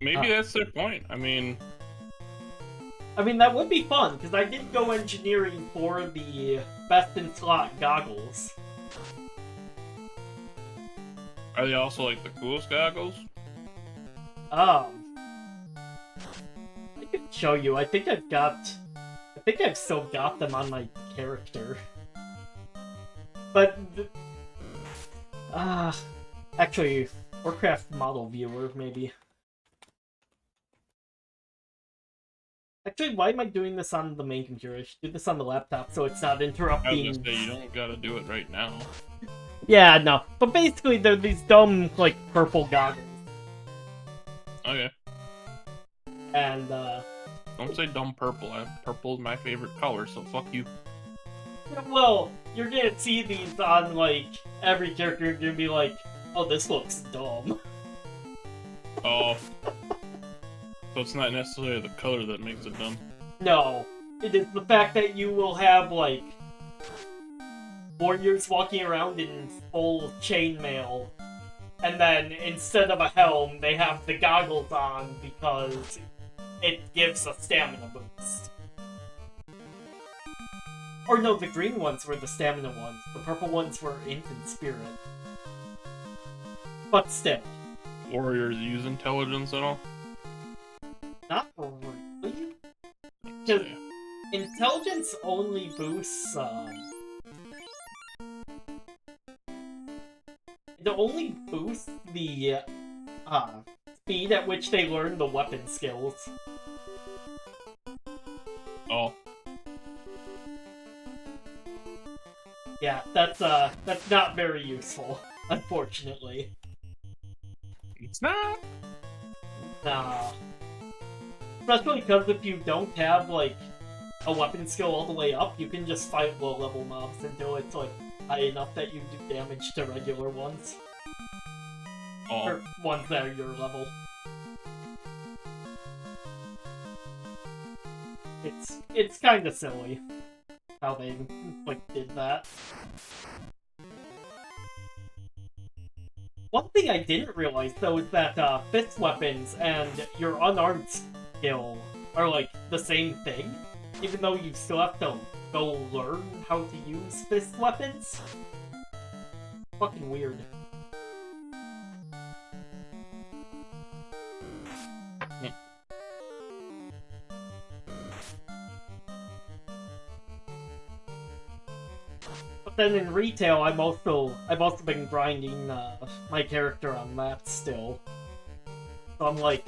Maybe that's their point. I mean, that would be fun, because I did go engineering for the best-in-slot goggles. are they also like the coolest goggles? I could show you. I think I've still got them on my character. But, actually, Warcraft model viewer, maybe. Actually, why am I doing this on the main computer? I should do this on the laptop so it's not interrupting. I was gonna say, you don't gotta do it right now. Yeah, no. But basically, they're these dumb, like, purple goggles. Okay. And, Don't say dumb purple. Purple is my favorite color, so fuck you. well, you're gonna see these on, like, every character. You're gonna be like, oh, this looks dumb. Oh. So it's not necessarily the color that makes it dumb. No. It is the fact that you will have, like, warriors walking around in full chainmail, and then instead of a helm, they have the goggles on because it gives a stamina boost. Or no, the green ones were the stamina ones. The purple ones were int and spirit. But still. Warriors use intelligence at all? Not really. Because intelligence only boosts, it only boosts the, speed at which they learn the weapon skills. Oh. Yeah, that's not very useful, unfortunately. It's not? Nah. Especially because if you don't have, like, a weapon skill all the way up, you can just fight low-level mobs until it's, like, high enough that you do damage to regular ones. Oh. Or ones that are your level. It's kinda silly how they, like, did that. One thing I didn't realize, though, is that fist weapons and your unarmed skill are, like, the same thing, even though you still have to go learn how to use fist weapons. Fucking weird. Yeah. But then in retail, I've also been grinding my character on that still. So I'm like,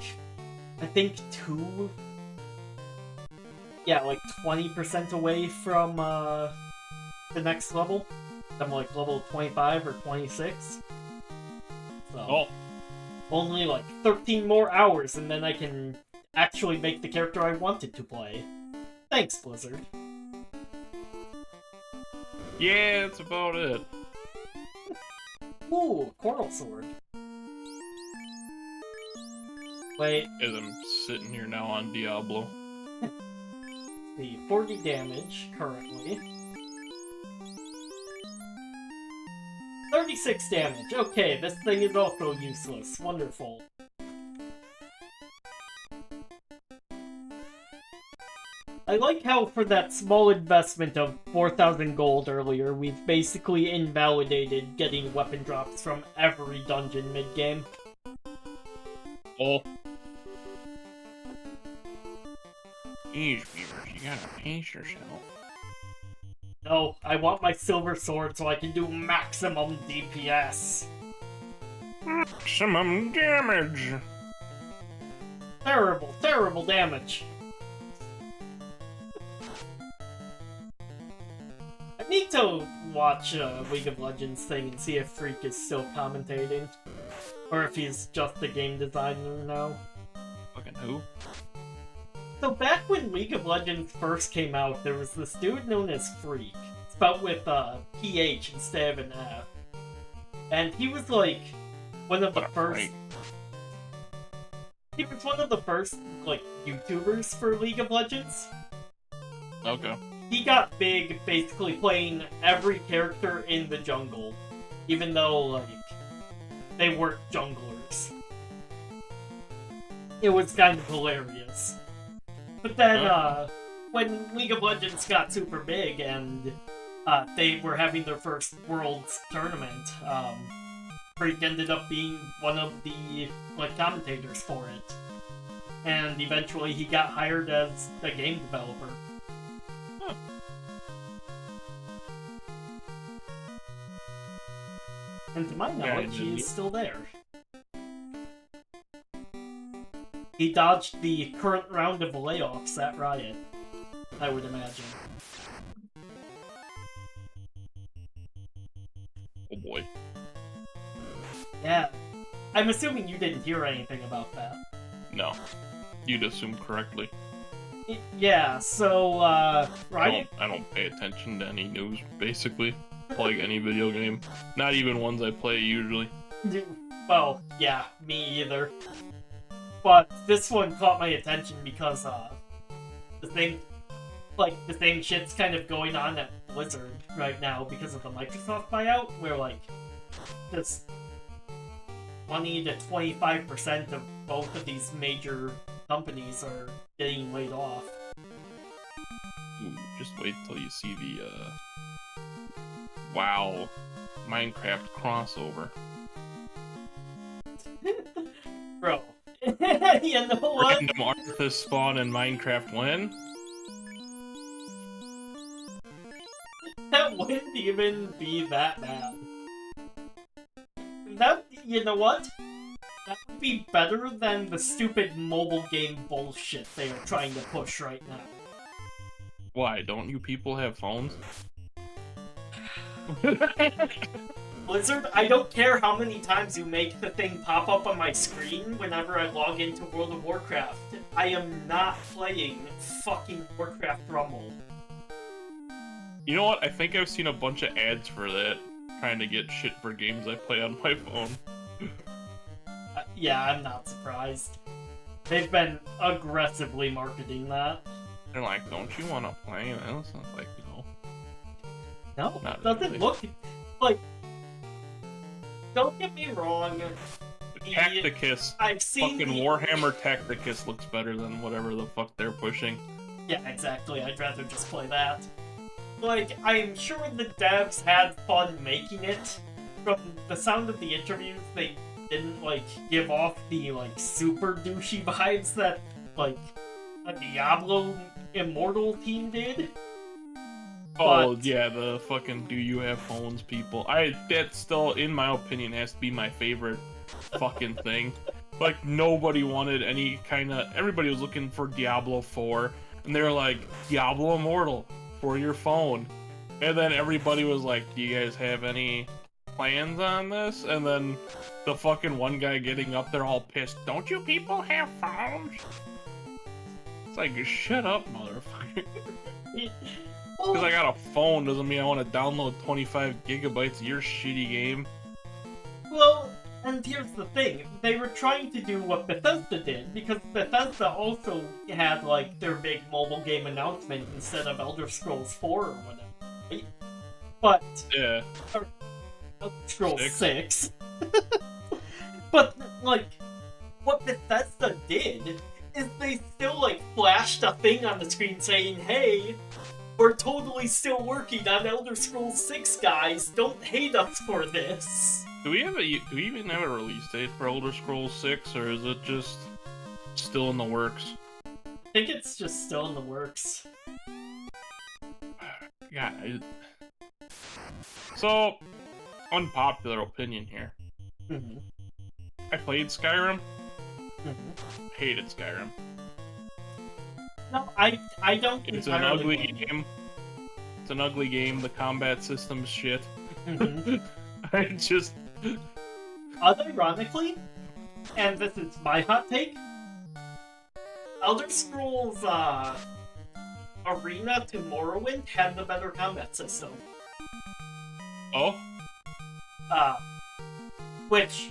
I think like 20% away from the next level. I'm like level 25 or 26. So only like 13 more hours and then I can actually make the character I wanted to play. Thanks, Blizzard. Yeah, that's about it. Ooh, Coral Sword. Wait. As I'm sitting here now on Diablo. The 40 damage currently. 36 damage. Okay, this thing is also useless. Wonderful. I like how for that small investment of 4,000 gold earlier, we've basically invalidated getting weapon drops from every dungeon mid-game. Oh. Jeez, Beavers, you gotta pace yourself. No, I want my silver sword so I can do maximum DPS. Maximum damage! Terrible, terrible damage. I need to watch League of Legends thing and see if Freak is still commentating. Or if he's just a game designer now. Fucking who? So back when League of Legends first came out, there was this dude known as Freak. Spelled with PH instead of an F. And he was like one of the first... He was one of the first, like, YouTubers for League of Legends. Okay. He got big basically playing every character in the jungle. Even though, like, they weren't junglers. It was kind of hilarious. But then, when League of Legends got super big and they were having their first Worlds tournament, Freak ended up being one of the, like, commentators for it. And eventually he got hired as a game developer. Huh. And to my knowledge, he is still there. He dodged the current round of layoffs at Riot, I would imagine. Oh boy. Yeah. I'm assuming you didn't hear anything about that. No. You'd assume correctly. Yeah, so, Riot... I don't pay attention to any news, basically. Like any video game. Not even ones I play usually. Well, yeah, me either. But this one caught my attention because, the same shit's kind of going on at Blizzard right now because of the Microsoft buyout, where, like, just 20 to 25% of both of these major companies are getting laid off. Ooh, Just wait till you see the WoW Minecraft crossover. Bro, you know what? Random Arthas spawn in Minecraft when? That wouldn't even be that bad. That, you know what? That would be better than the stupid mobile game bullshit they are trying to push right now. Why? Don't you people have phones? Blizzard, I don't care how many times you make the thing pop up on my screen whenever I log into World of Warcraft. I am not playing fucking Warcraft Rumble. You know what? I think I've seen a bunch of ads for that, trying to get shit for games I play on my phone. Yeah, I'm not surprised. They've been aggressively marketing that. They're like, don't you want to play? And I was like, no. No, Not it doesn't really. look like. Don't get me wrong. Tacticus, I've seen fucking Warhammer Tacticus looks better than whatever the fuck they're pushing. Yeah, exactly. I'd rather just play that. Like, I'm sure the devs had fun making it. From the sound of the interviews, they didn't, like, give off the, like, super douchey vibes that, like, a Diablo Immortal team did. Oh, But- yeah, the fucking do you have phones people. That still, in my opinion, has to be my favorite fucking thing. Like, nobody wanted any kind of... Everybody was looking for Diablo 4, and they were like, Diablo Immortal for your phone. And then everybody was like, do you guys have any plans on this? And then the fucking one guy getting up there all pissed, don't you people have phones? It's like, shut up, motherfucker. Because I got a phone doesn't mean I want to download 25 gigabytes of your shitty game. Well, and here's the thing. They were trying to do what Bethesda did, because Bethesda also had, like, their big mobile game announcement instead of Elder Scrolls 4 or whatever, right? But... Yeah. Elder Scrolls 6. 6. But, like, what Bethesda did is they still, like, flashed a thing on the screen saying, hey, we're totally still working on Elder Scrolls 6, guys. Don't hate us for this. Do we even have a release date for Elder Scrolls 6, or is it just still in the works? I think it's just still in the works. God. So, unpopular opinion here. Mm-hmm. I played Skyrim. Mm-hmm. Hated Skyrim. No, I don't. It's an entirely ugly blame you. game. It's an ugly game. The combat system's shit. Mhm. I just... Unironically, and this is my hot take, Elder Scrolls Arena to Morrowind had the better combat system. Oh? Which,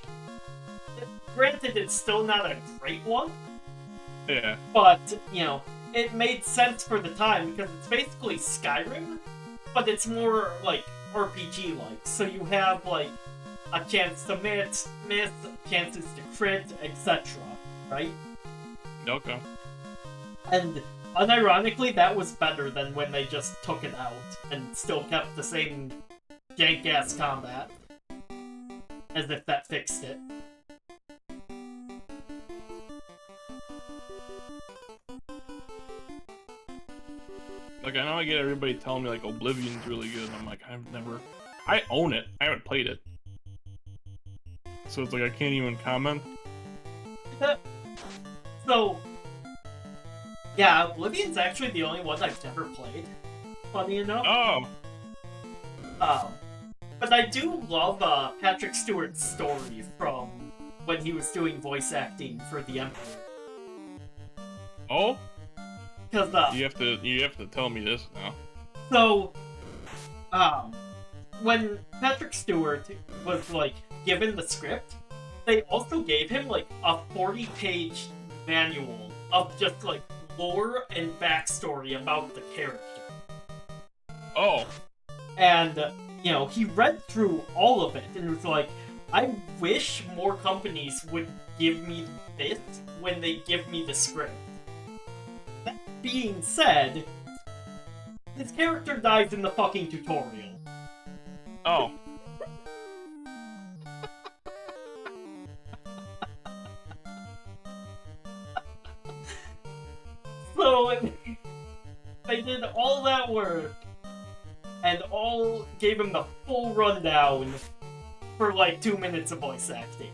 granted, it's still not a great one, Yeah. but, you know, it made sense for the time because it's basically Skyrim, but it's more, like, RPG-like. So you have, like, a chance to miss, chances to crit, etc., right? Okay. And unironically, that was better than when they just took it out and still kept the same jank-ass combat. As if that fixed it. Like, I know I get everybody telling me, like, Oblivion's really good, and I'm like, I own it. I haven't played it. So it's like, I can't even comment. So, yeah, Oblivion's actually the only one I've never played. Funny enough. Oh! But I do love Patrick Stewart's story from when he was doing voice acting for the Emperor. Oh? Because You have to tell me this now. so, when Patrick Stewart was like given the script, they also gave him like a 40-page manual of just like lore and backstory about the character. Oh. And, you know, he read through all of it and was like, I wish more companies would give me this when they give me the script. That being said, His character dies in the fucking tutorial. Oh. So they did all that work and all gave him the full rundown for like 2 minutes of voice acting.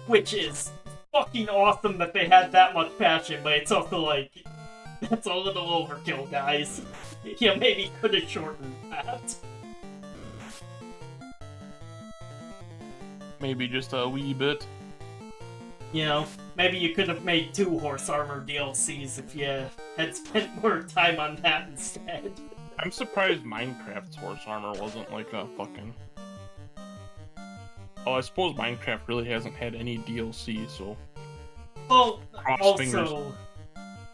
Which is fucking awesome that they had that much passion, but it's also like, that's a little overkill, guys. Yeah, maybe could have shortened that. Maybe just a wee bit. You know, maybe you could have made 2 horse armor DLCs if you had spent more time on that instead. I'm surprised Minecraft's horse armor wasn't like a fucking... Oh, I suppose Minecraft really hasn't had any DLC, so... Well, Cross fingers.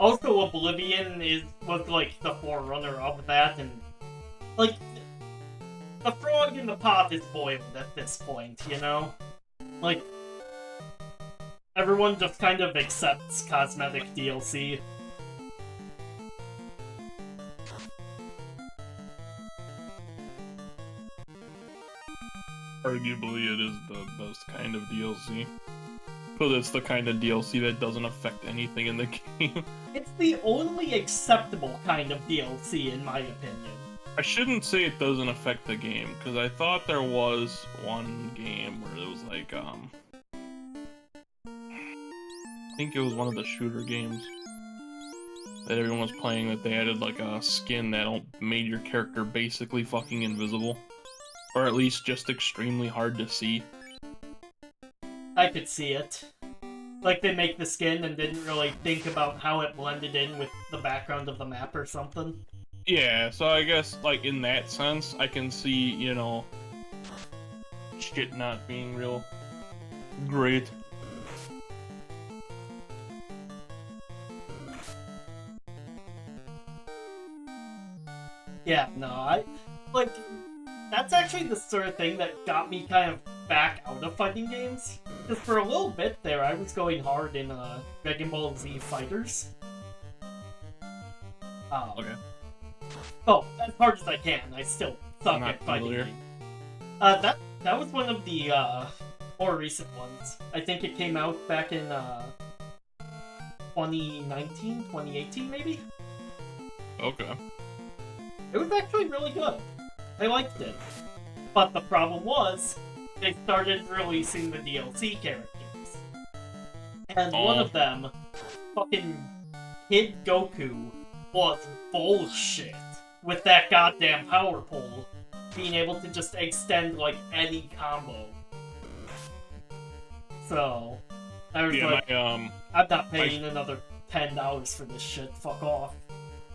also Oblivion was like the forerunner of that, and like the frog in the pot is boiled at this point, you know? Like, everyone just kind of accepts cosmetic DLC. Arguably, it is the best kind of DLC. Because it's the kind of DLC that doesn't affect anything in the game. It's the only acceptable kind of DLC, in my opinion. I shouldn't say it doesn't affect the game, because I thought there was one game where it was like, I think it was one of the shooter games that everyone was playing that they added like a skin that made your character basically fucking invisible. Or at least just extremely hard to see. I could see it. Like they make the skin and didn't really think about how it blended in with the background of the map or something. Yeah, so I guess, like, in that sense, I can see, you know, shit not being real great. Yeah, no, that's actually the sort of thing that got me kind of back out of fighting games. Because for a little bit there, I was going hard in Dragon Ball Z Fighters. Okay. Oh, as hard as I can. I still suck Not at fighting familiar. games. That was one of the more recent ones. I think it came out back in 2019, 2018 maybe? Okay. It was actually really good. I liked it. But the problem was, they started releasing the DLC characters. And one of them, fucking Kid Goku, was bullshit with that goddamn power pole being able to just extend, like, any combo. So, I was like, I'm not paying another $10 for this shit, fuck off.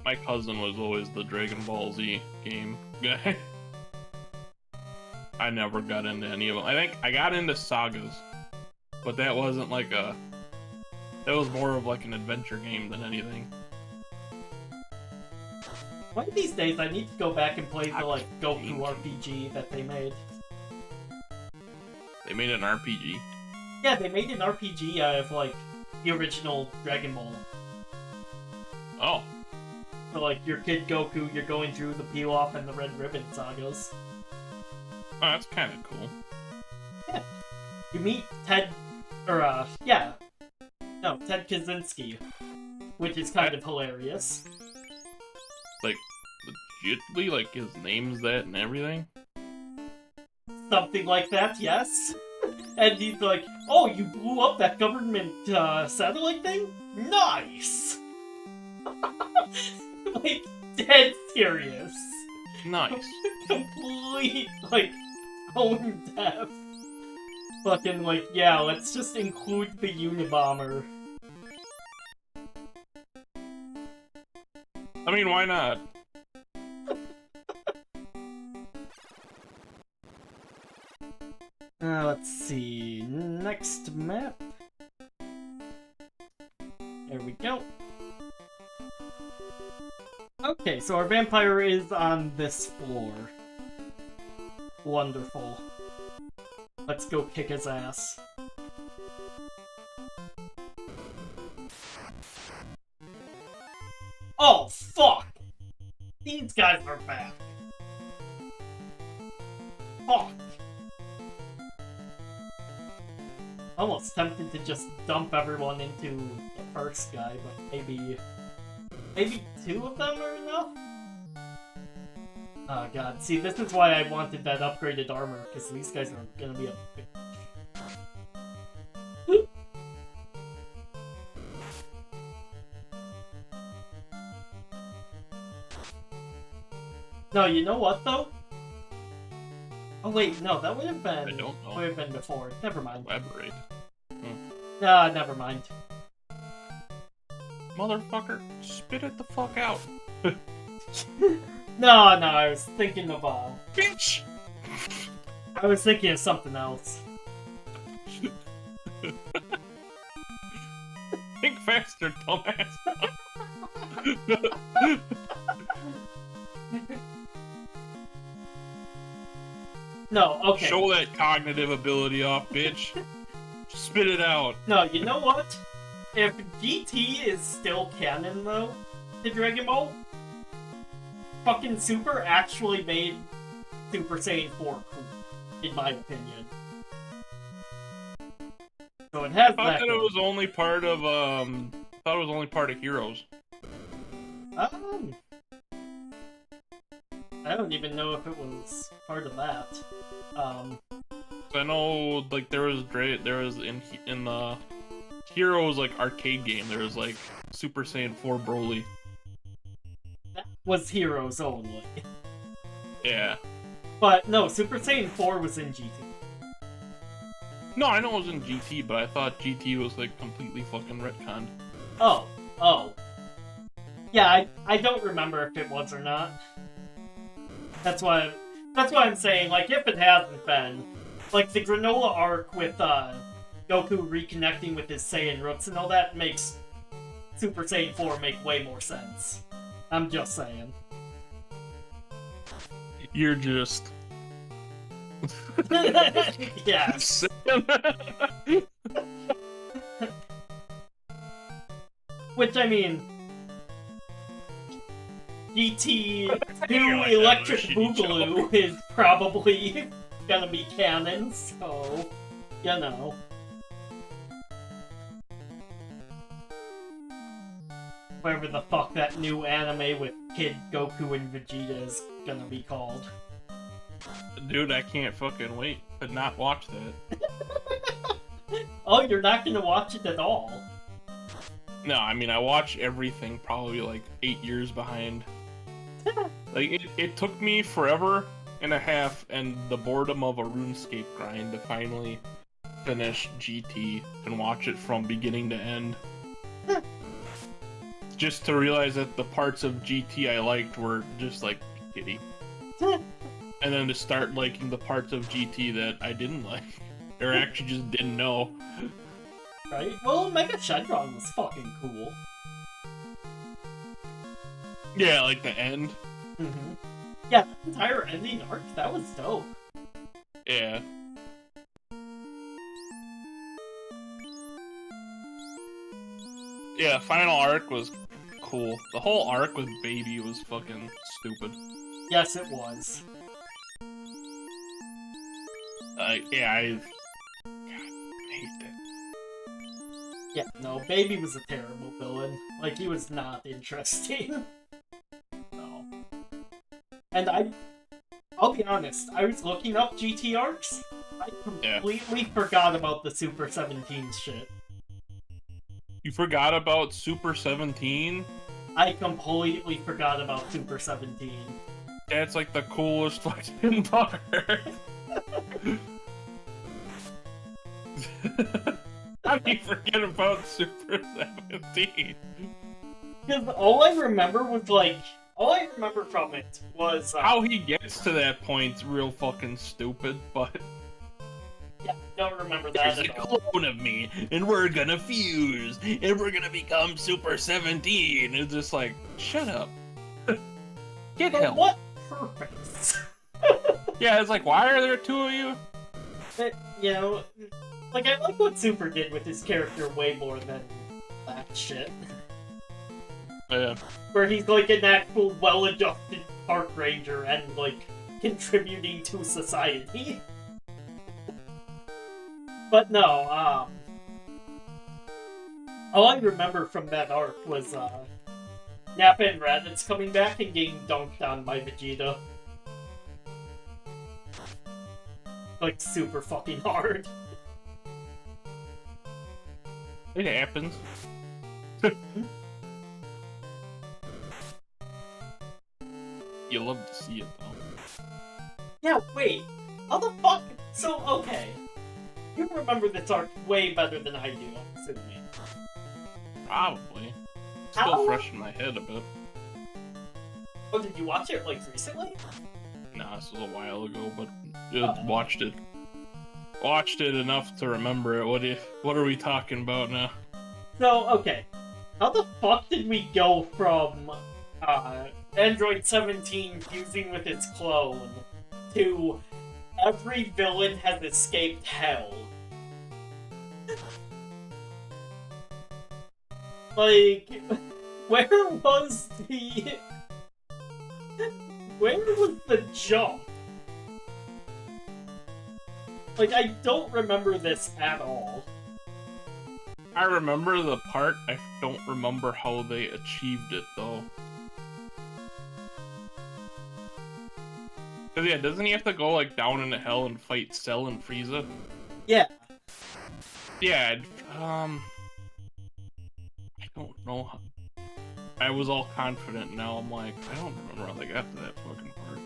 My cousin was always the Dragon Ball Z game guy. I never got into any of them. I think I got into Sagas, but that wasn't like that was more of like an adventure game than anything. One of these days, I need to go back and play the, like, Goku RPG that they made. They made an RPG? Yeah, they made an RPG out of, like, the original Dragon Ball. Oh. So, like, your Kid Goku, you're going through the Pilaf and the Red Ribbon sagas. Oh, that's kind of cool. Yeah. You meet Ted Kaczynski, which is kind of hilarious. Like, legitly? Like, his name's that and everything? Something like that, yes. And he's like, oh, you blew up that government satellite thing? Nice! Like, dead serious. Nice. Complete, like, tone deaf. Fucking, like, yeah, let's just include the Unabomber. I mean, why not? Let's see. Next map. There we go. Okay, so our vampire is on this floor. Wonderful. Let's go kick his ass. Oh, fuck! These guys are back. Fuck. Almost tempted to just dump everyone into the first guy, but maybe two of them are enough? Oh god, see, this is why I wanted that upgraded armor, because these guys are gonna be a bit... No, you know what, though? Oh wait, no, that would have been... I don't know. Would have been before. Never mind. Elaborate. Nah, never mind. Motherfucker, spit it the fuck out. No, I was thinking of, Bitch! I was thinking of something else. Think faster, dumbass. No, okay. Show that cognitive ability off, bitch. Spit it out. No, you know what? If GT is still canon, though, to Dragon Ball, fucking Super actually made Super Saiyan 4 cool, in my opinion. So it has I thought that it was only part of, Heroes. I don't even know if it was part of that. I know, like, there was in the Heroes, like, arcade game, there was, like, Super Saiyan 4 Broly. That was Heroes only. Yeah. But no, Super Saiyan 4 was in GT. No, I know it was in GT, but I thought GT was, like, completely fucking retconned. Oh. Yeah, I don't remember if it was or not. That's why I'm saying, like, if it hasn't been, like, the Granola arc with, Goku reconnecting with his Saiyan roots and all that makes Super Saiyan 4 make way more sense. I'm just saying. You're just... Yes. Which, I mean... GT New Electric Boogaloo is probably gonna be canon, so... You know. Whatever the fuck that new anime with Kid Goku and Vegeta is gonna be called. Dude, I can't fucking wait to not watch that. Oh, you're not gonna watch it at all? No, I mean, I watch everything probably like 8 years behind. Like, it took me forever and a half and the boredom of a RuneScape grind to finally finish GT and watch it from beginning to end. Just to realize that the parts of GT I liked were just like kitty. And then to start liking the parts of GT that I didn't like. Or actually just didn't know. Right? Well, Mega Shenron was fucking cool. Yeah, like the end. Mm-hmm. Yeah, the entire ending arc, that was dope. Yeah. Yeah, final arc was cool. The whole arc with Baby was fucking stupid. Yes, it was. Yeah, I hate that. Yeah, no, Baby was a terrible villain. Like, he was not interesting. No. And I'll be honest, I was looking up GT arcs. I completely forgot about the Super 17 shit. You forgot about Super 17? I completely forgot about Super 17. That's like the coolest fucking part. How do you forget about Super 17? Because all I remember from it was... How he gets to that point's real fucking stupid, but... Yeah, don't remember that There's at a all. clone of me, and we're gonna fuse, and we're gonna become Super 17. It's just like, shut up. Get For help. what purpose? Yeah, it's like, why are there two of you? But, you know, like, I like what Super did with his character way more than that shit. Yeah. Where he's like an actual well-adjusted park ranger and like contributing to society. But no, all I remember from that arc was Nappa and Raditz coming back and getting dunked on by Vegeta. Like super fucking hard. It happens. You love to see it, though. Yeah, wait. How the fuck? So, okay. You remember this arc way better than I do, I'm assuming. Probably. Still How? fresh in my head a bit. Oh, did you watch it, like, recently? Nah, this was a while ago, but watched it. Watched it enough to remember it. What are we talking about now? So, okay. How the fuck did we go from, Android 17 fusing with its clone to every villain has escaped hell? Like, where was the jump? Like, I don't remember this at all. I remember the part, I don't remember how they achieved it, though. Cause yeah, doesn't he have to go, like, down into hell and fight Cell and Frieza? Yeah. Yeah, I don't know how... I was all confident, now I'm like, I don't remember how they got to that fucking part.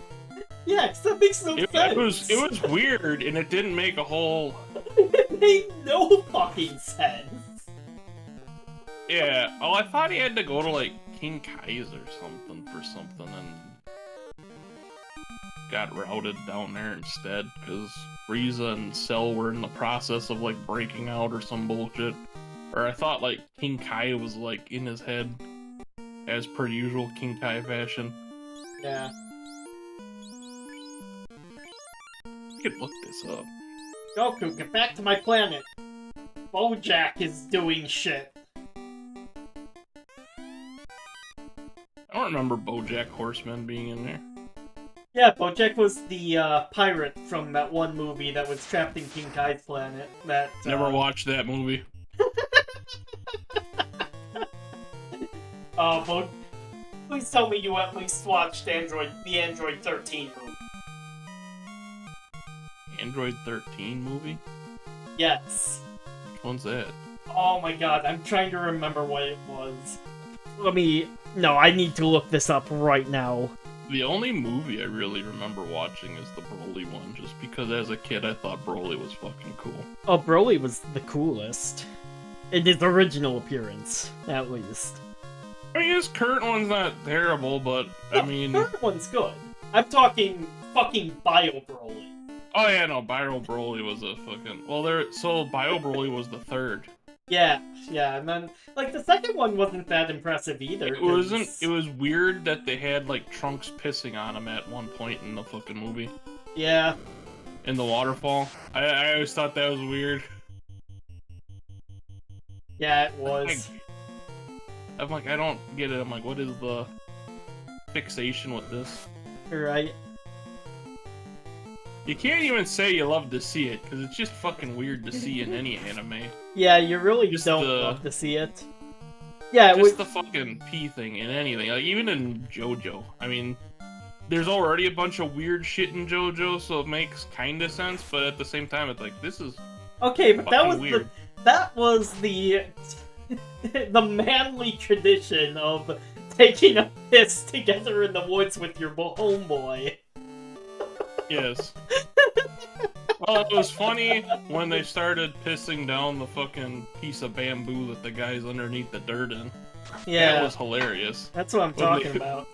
Yeah, 'cause that makes no sense. It was weird, and it didn't make a whole... It made no fucking sense. Yeah, oh, I thought he had to go to, like, King Kai's or something for something, and got routed down there instead, because Frieza and Cell were in the process of, like, breaking out or some bullshit. Or I thought, like, King Kai was, like, in his head, as per usual King Kai fashion. Yeah. I could look this up. Goku, get back to my planet. Bojack is doing shit. I don't remember BoJack Horseman being in there. Yeah, Bojack was the pirate from that one movie that was trapped in King Kai's planet. That Never watched that movie. Please tell me you at least watched the Android 13 movie. Android 13 movie? Yes. Which one's that? Oh my god, I'm trying to remember what it was. No, I need to look this up right now. The only movie I really remember watching is the Broly one, just because as a kid I thought Broly was fucking cool. Oh, Broly was the coolest. In his original appearance, at least. I mean, his current one's not terrible, but, I mean... The current one's good. I'm talking fucking Bio Broly. Oh yeah, no, Bio Broly was a fucking... Well, so Bio Broly was the third. Yeah, and then, like, the second one wasn't that impressive either. It was weird that they had, like, Trunks pissing on him at one point in the fucking movie. Yeah. In the waterfall. I always thought that was weird. Yeah, it was. I'm like, I don't get it. I'm like, what is the fixation with this? Right. You can't even say you love to see it, because it's just fucking weird to see in any anime. Yeah, you really Just don't love to see it. Yeah, just the fucking P thing in anything. Like, even in JoJo. I mean, there's already a bunch of weird shit in JoJo, so it makes kinda sense, but at the same time, it's like, this is okay, but that was weird. That was the manly tradition of taking a piss together in the woods with your homeboy. Yes. Well, it was funny when they started pissing down the fucking piece of bamboo that the guy's underneath the dirt in. Yeah. That was hilarious. That's what I'm talking about.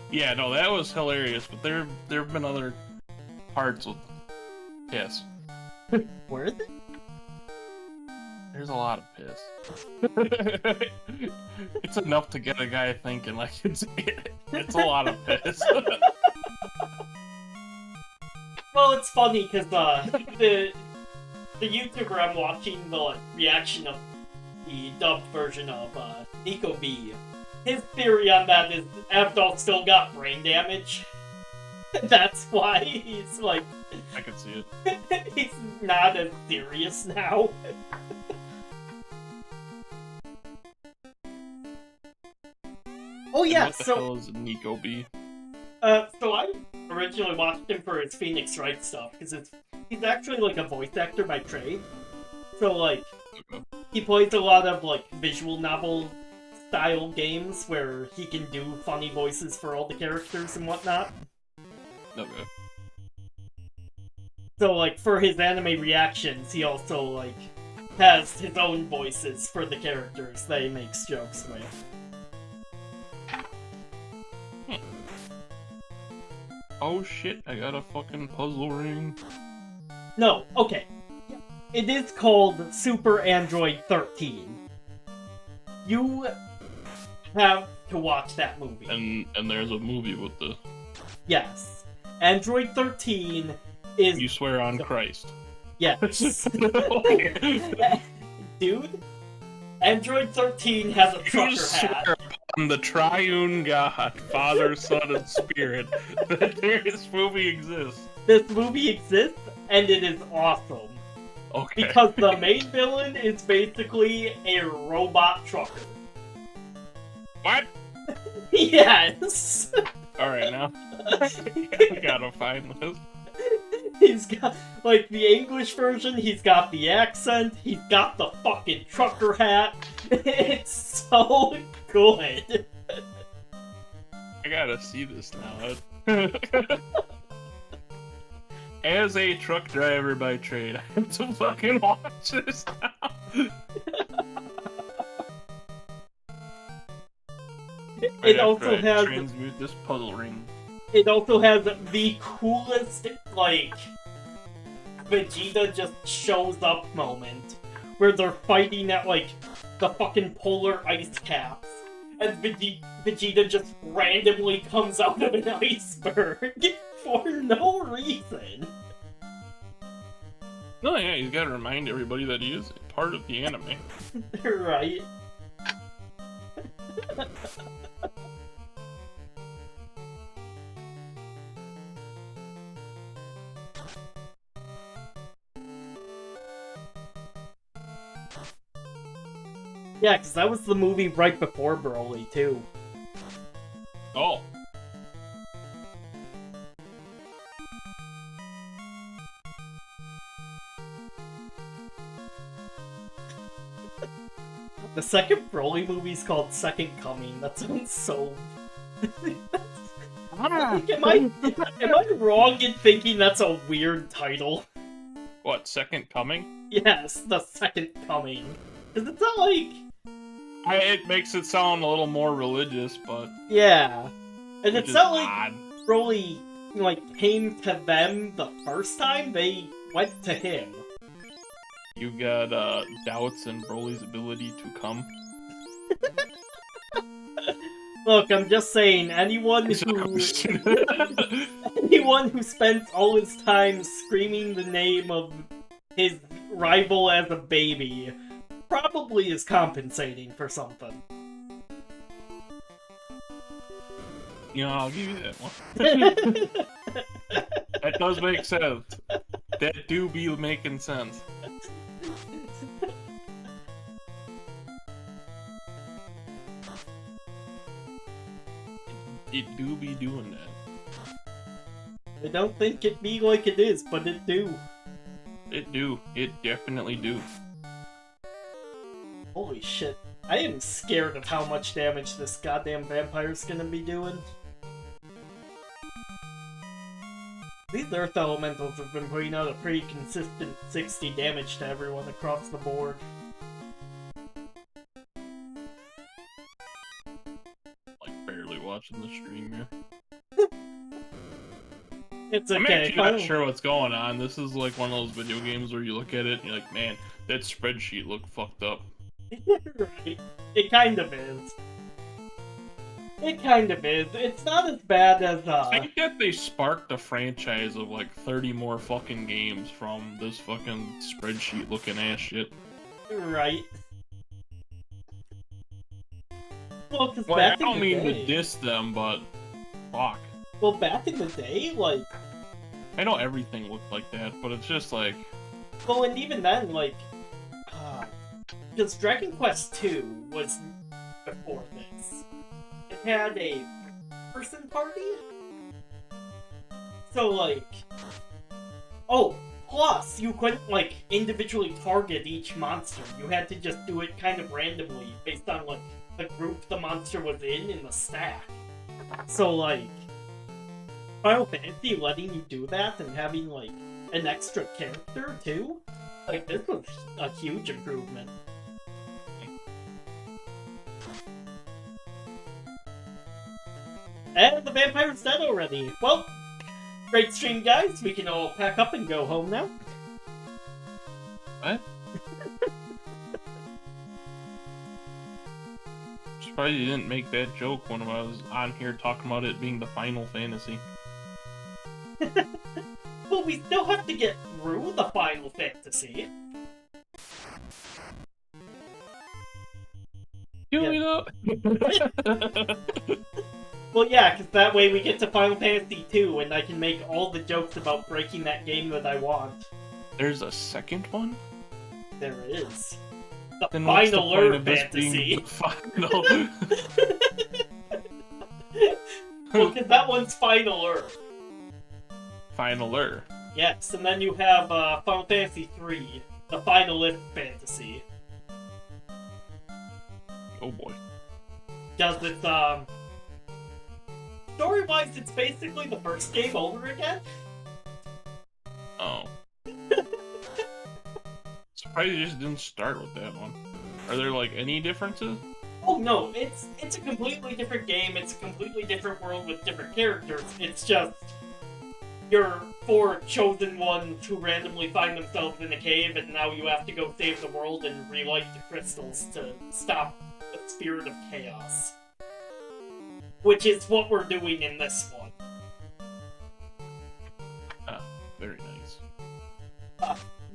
Yeah, no, that was hilarious, but there have been other parts with piss. Were there? There's a lot of piss. It's enough to get a guy thinking, like, it's a lot of piss. Well, it's funny because the YouTuber I'm watching the reaction of the dubbed version of Nico B his theory on that is Abdul still got brain damage. That's why he's like... I can see it. He's not as serious now. Oh yeah, What the hell is Nico B? So I originally watched him for his Phoenix Wright stuff, because he's actually like a voice actor by trade. So like, he plays a lot of like visual novel style games where he can do funny voices for all the characters and whatnot. Okay. So like, for his anime reactions, he also like has his own voices for the characters that he makes jokes with. Oh shit, I got a fucking puzzle ring. No, okay. It is called Super Android 13. You have to watch that movie. And there's a movie with the... Yes. Android 13 is... You swear on Christ. Yes. Dude, Android 13 has a trucker You hat. swear upon the triune God, Father, Son, and Spirit, that this movie exists. This movie exists, and it is awesome. Okay. Because the main villain is basically a robot trucker. What? Yes! Alright, now. I gotta find this. He's got, like, the English version, he's got the accent, he's got the fucking trucker hat. It's so good. I gotta see this now. As a truck driver by trade, I have to fucking watch this now. It also has... transmute this puzzle ring. It also has the coolest, like, Vegeta just shows up moment. Where they're fighting at, like, the fucking polar ice caps. And Vegeta just randomly comes out of an iceberg for no reason. No, yeah, he's gotta remind everybody that he is part of the anime. Right. Yeah, because that was the movie right before Broly, too. Oh. The second Broly movie's called Second Coming. That sounds so... Like, am I wrong in thinking that's a weird title? What, Second Coming? Yes, the Second Coming. Because it's not like... It makes it sound a little more religious, but... Yeah. And which it's is not like odd. Broly, like, came to them the first time, they went to him. You got, doubts in Broly's ability to come? Look, I'm just saying, anyone who spends all his time screaming the name of his rival as a baby probably is compensating for something. Yeah, I'll give you that one. That does make sense. That do be making sense. It do be doing that. I don't think it be like it is, but it do. It do. It definitely do. Holy shit. I am scared of how much damage this goddamn vampire's gonna be doing. These Earth Elementals have been putting out a pretty consistent 60 damage to everyone across the board. Like, barely watching the stream here. It's I'm okay. actually not sure what's going on. This is like one of those video games where you look at it and you're like, man, that spreadsheet looked fucked up. Right. It kind of is. It kind of is. It's not as bad as, I think that they sparked a franchise of like 30 more fucking games from this fucking spreadsheet looking ass shit. Right. Well, because Well, I back in don't the mean to day... diss them, but fuck. Well, back in the day, like... I know everything looked like that, but it's just like... Well, and even then, like... Because Dragon Quest II was before this. It had a person party? So, like... Oh, plus, you couldn't, like, individually target each monster. You had to just do it kind of randomly, based on, like, the group the monster was in the stack. So, like... Final Fantasy letting you do that and having, like, an extra character, too? Like, this was a huge improvement. And the vampire's dead already. Well, great stream, guys. We can all pack up and go home now. What? Surprised you didn't make that joke when I was on here talking about it being the Final Fantasy. Well, we still have to get through the Final Fantasy. Kill me though. Well, yeah, because that way we get to Final Fantasy 2 and I can make all the jokes about breaking that game that I want. There's a second one? There is. The Then what's the Final point of this Fantasy. being the final? Well, because that one's Final Earth. Finaler. Yes, and then you have Final Fantasy 3, the Final Fantasy. Oh boy. Because it's, story-wise, it's basically the first game over again. Oh. Surprised you just didn't start with that one. Are there, like, any differences? Oh no, it's a completely different game, it's a completely different world with different characters. It's just your 4 chosen ones who randomly find themselves in a cave and now you have to go save the world and relight the crystals to stop the spirit of chaos. Which is what we're doing in this one. Ah, very nice.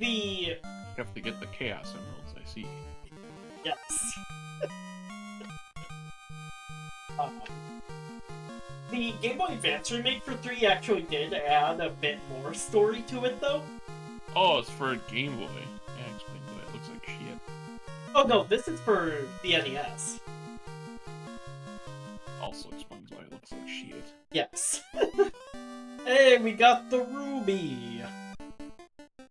You have to get the Chaos Emeralds, I see. Yes. The Game Boy Advance remake for 3 actually did add a bit more story to it, though. Oh, it's for Game Boy. Yeah, explains why it looks like shit. Oh no, this is for the NES. Also explains why it looks like shit. Yes. Hey, we got the ruby!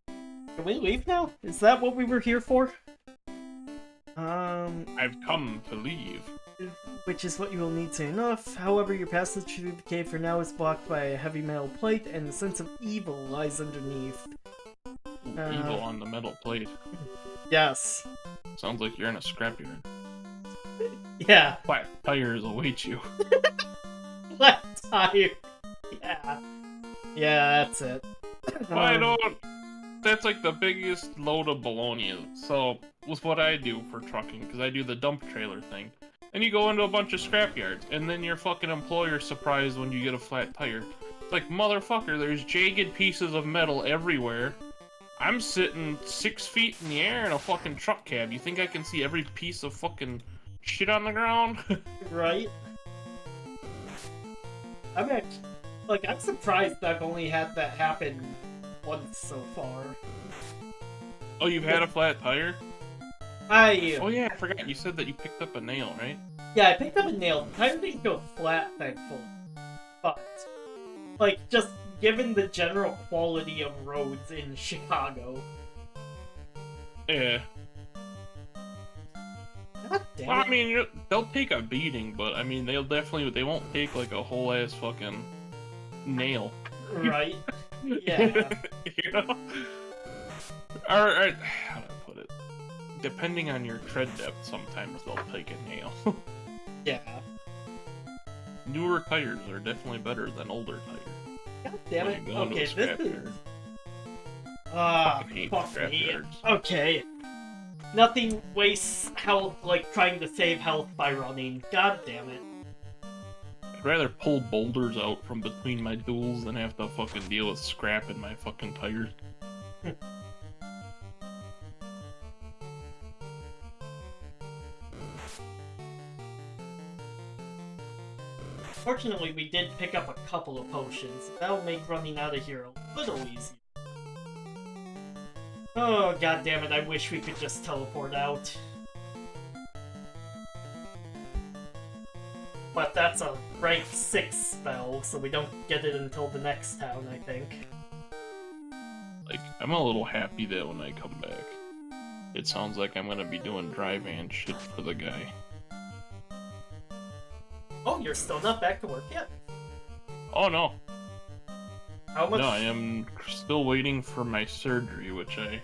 Can we leave now? Is that what we were here for? I've come to leave. Which is what you will need soon enough. However, your passage through the cave for now is blocked by a heavy metal plate, and the sense of evil lies underneath. Evil on the metal plate. Yes. Sounds like you're in a scrapyard. Yeah. Flat tires await you. Flat tire. Yeah. Yeah, that's it. I don't. That's like the biggest load of baloney. So, with what I do for trucking, because I do the dump trailer thing, and you go into a bunch of scrapyards, and then your fucking employer's surprised when you get a flat tire. It's like, motherfucker, there's jagged pieces of metal everywhere. I'm sitting 6 feet in the air in a fucking truck cab. You think I can see every piece of fucking shit on the ground? Right? I'm surprised I've only had that happen once so far. Oh, you've had a flat tire? Oh yeah, I forgot. You said that you picked up a nail, right? Yeah, I picked up a nail. The tire didn't go flat, thankfully. But, like, just given the general quality of roads in Chicago. Yeah. God damn Well, it. I mean, they'll take a beating, but I mean, they won't take like a whole ass fucking nail. Right? Yeah. You know? Or, how do I put it? Depending on your tread depth, sometimes they'll take a nail. Yeah. Newer tires are definitely better than older tires. God damn When it. you go into Okay, a this scrapyard. is... Fucking hate fuck me. scrapyards. Okay. Nothing wastes health like trying to save health by running. God damn it. I'd rather pull boulders out from between my duels than have to fucking deal with scrap in my fucking tires. Fortunately, we did pick up a couple of potions. That'll make running out of here a little easier. Oh, god damn it, I wish we could just teleport out. But that's a rank 6 spell, so we don't get it until the next town, I think. Like, I'm a little happy that when I come back, it sounds like I'm gonna be doing dry van shit for the guy. Oh, you're still not back to work yet? Oh no. How much? No, I am still waiting for my surgery, which I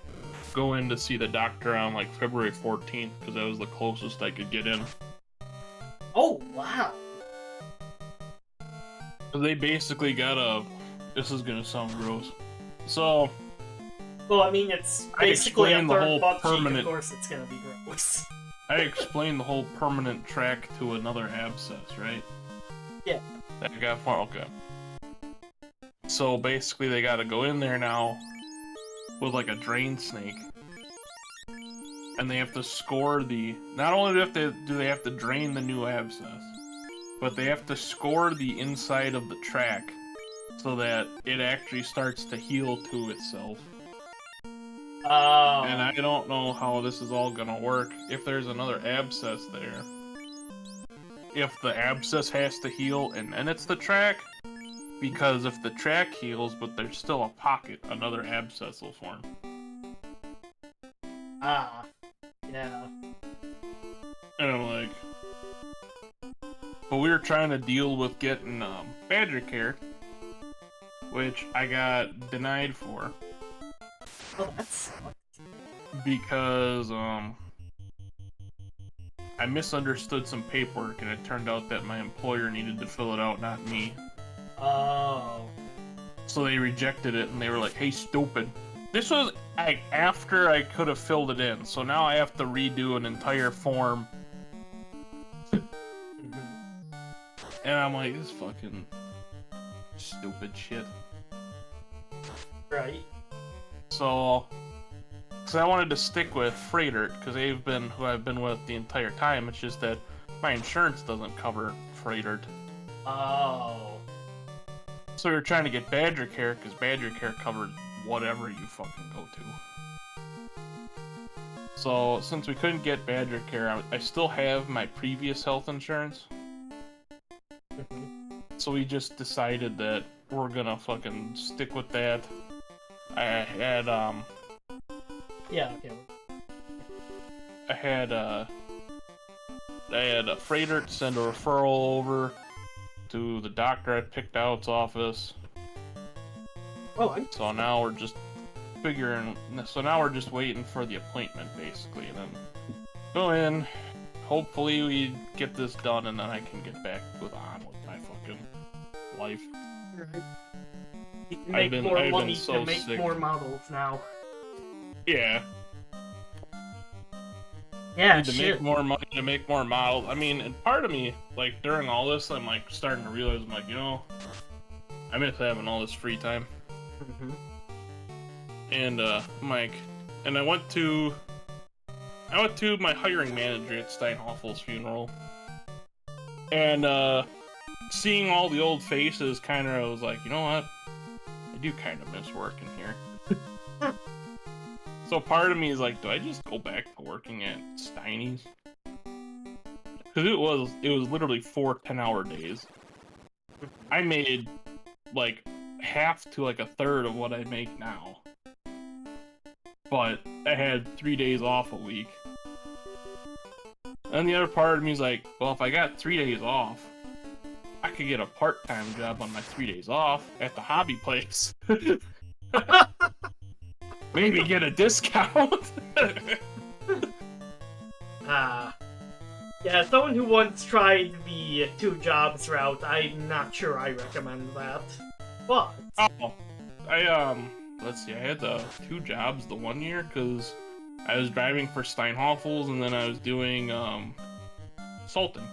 go in to see the doctor on like February 14th, because that was the closest I could get in. Oh, wow. They basically got a... This is gonna sound gross. So... Well, I mean, it's I basically a explained the whole third butt cheek, permanent- of course it's gonna be gross. I explained the whole permanent track to another abscess, right? Yeah. That got far. Okay. So basically, they gotta go in there now with like a drain snake, and they have to score the. Not only do they have to drain the new abscess, but they have to score the inside of the track so that it actually starts to heal to itself. Oh. And I don't know how this is all gonna work. If there's another abscess there, if the abscess has to heal and then it's the track, because if the track heals but there's still a pocket, another abscess will form. Ah. Yeah. And I'm like, but we were trying to deal with getting Badger care, which I got denied for. Oh, that's... Because I misunderstood some paperwork and it turned out that my employer needed to fill it out, not me. Oh. So they rejected it and they were like, hey, stupid. This was after I could have filled it in, so now I have to redo an entire form. And I'm like, this fucking stupid shit. Right. So, because I wanted to stick with Freighter, because they've been who I've been with the entire time. It's just that my insurance doesn't cover Freighter. Oh. So we were trying to get Badger Care, because Badger Care covered whatever you fucking go to. So, since we couldn't get Badger Care, I still have my previous health insurance. So we just decided that we're gonna fucking stick with that. I had Yeah, okay. I had a freighter to send a referral over to the doctor I picked out's office. Oh, So now we're just now we're just waiting for the appointment, basically, and then go in. Hopefully we get this done, and then I can get back with my fucking life. You can make more I've money been so to make sick. more models now. Yeah. Yeah, To make more money, to make more models. I mean, and part of me, like, during all this, I'm, like, starting to realize, I'm like, you know, I miss having all this free time. And, I'm like, and I went to my hiring manager at Steinhoffel's funeral. And, seeing all the old faces, kind of, I was like, you know what? I do kind of miss working here. So part of me is like, do I just go back to working at Steiny's? Because it was literally 4 10-hour days. I made like half to like a third of what I make now. But I had 3 days off a week. And the other part of me is like, well, if I got 3 days off, I could get a part-time job on my 3 days off at the hobby place. Maybe get a discount. Yeah, someone who once tried the 2 jobs route, I'm not sure I recommend that. But... Oh, let's see, I had the 2 jobs the 1 year, because I was driving for Steinhoffel's, and then I was doing, salting.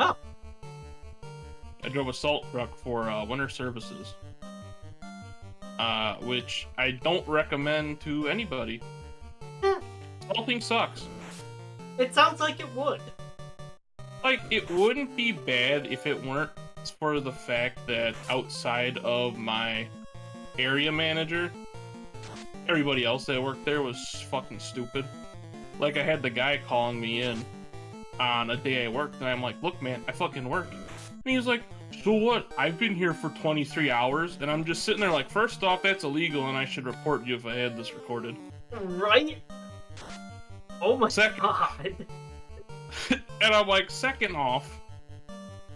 Oh. I drove a salt truck for, Winter Services. Which I don't recommend to anybody. Salting sucks. It sounds like it would. Like, it wouldn't be bad if it weren't for the fact that outside of my area manager, everybody else that worked there was fucking stupid. Like, I had the guy calling me in on a day I worked, and I'm like, look, man, I fucking work. And he was like, so what? I've been here for 23 hours, and I'm just sitting there like, first off, that's illegal, and I should report you if I had this recorded. Right? Oh my god. And I'm like, second off,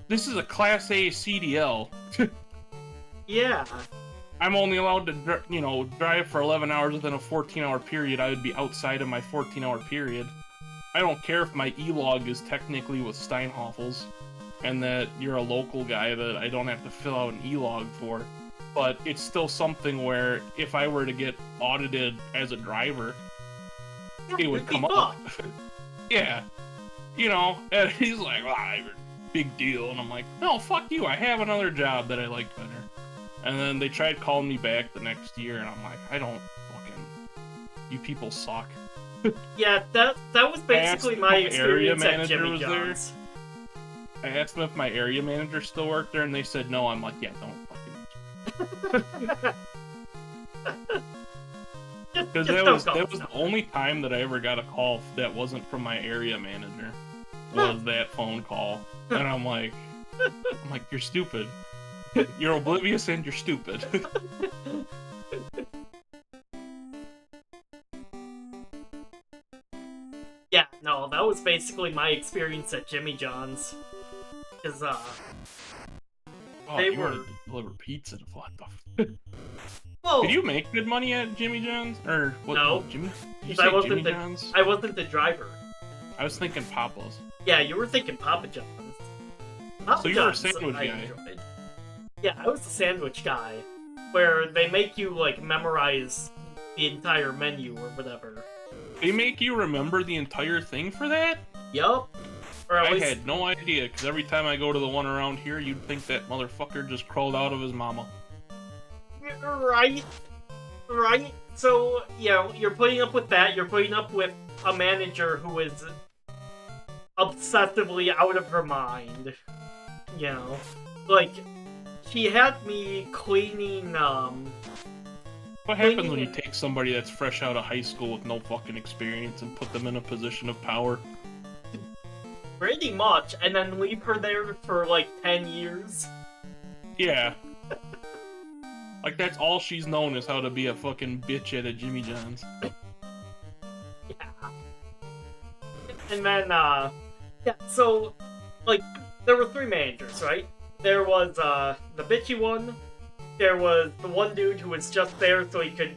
this is a Class A CDL. Yeah. I'm only allowed to, drive for 11 hours within a 14-hour period. I would be outside of my 14-hour period. I don't care if my E-log is technically with Steinhoffels, and that you're a local guy that I don't have to fill out an E-log for. But it's still something where if I were to get audited as a driver, it would come up. Yeah. And he's like, big deal. And I'm like, no, fuck you. I have another job that I like better. And then they tried calling me back the next year, and I'm like, I don't you people suck. Yeah, that was basically my experience at Jimmy John's. I asked them if my area manager still worked there, and they said no. I'm like, yeah, don't fucking. Because that was the only time that I ever got a call that wasn't from my area manager. Was that phone call, and I'm like, you're stupid. You're oblivious and you're stupid. Yeah, no, that was basically my experience at Jimmy John's. Cause they were to deliver pizza. What the? Well, did you make good money at Jimmy John's or what? No, Jimmy. Did I you say wasn't Jimmy John's? I wasn't the driver. I was thinking Papa's. Yeah, you were thinking Papa John's. Papa you John's, were a sandwich guy. Enjoyed. Yeah, I was the sandwich guy, where they make you like memorize the entire menu or whatever. They make you remember the entire thing for that? Yup. I had no idea, because every time I go to the one around here, you'd think that motherfucker just crawled out of his mama. Right. So, you're putting up with that. You're putting up with a manager who is obsessively out of her mind. Like, she had me cleaning, What happens when you take somebody that's fresh out of high school with no fucking experience and put them in a position of power? Pretty much, and then leave her there for like 10 years? Yeah. Like, that's all she's known is how to be a fucking bitch at a Jimmy John's. Yeah. And then, so, like, there were 3 managers, right? There was, the bitchy one, there was the one dude who was just there so he could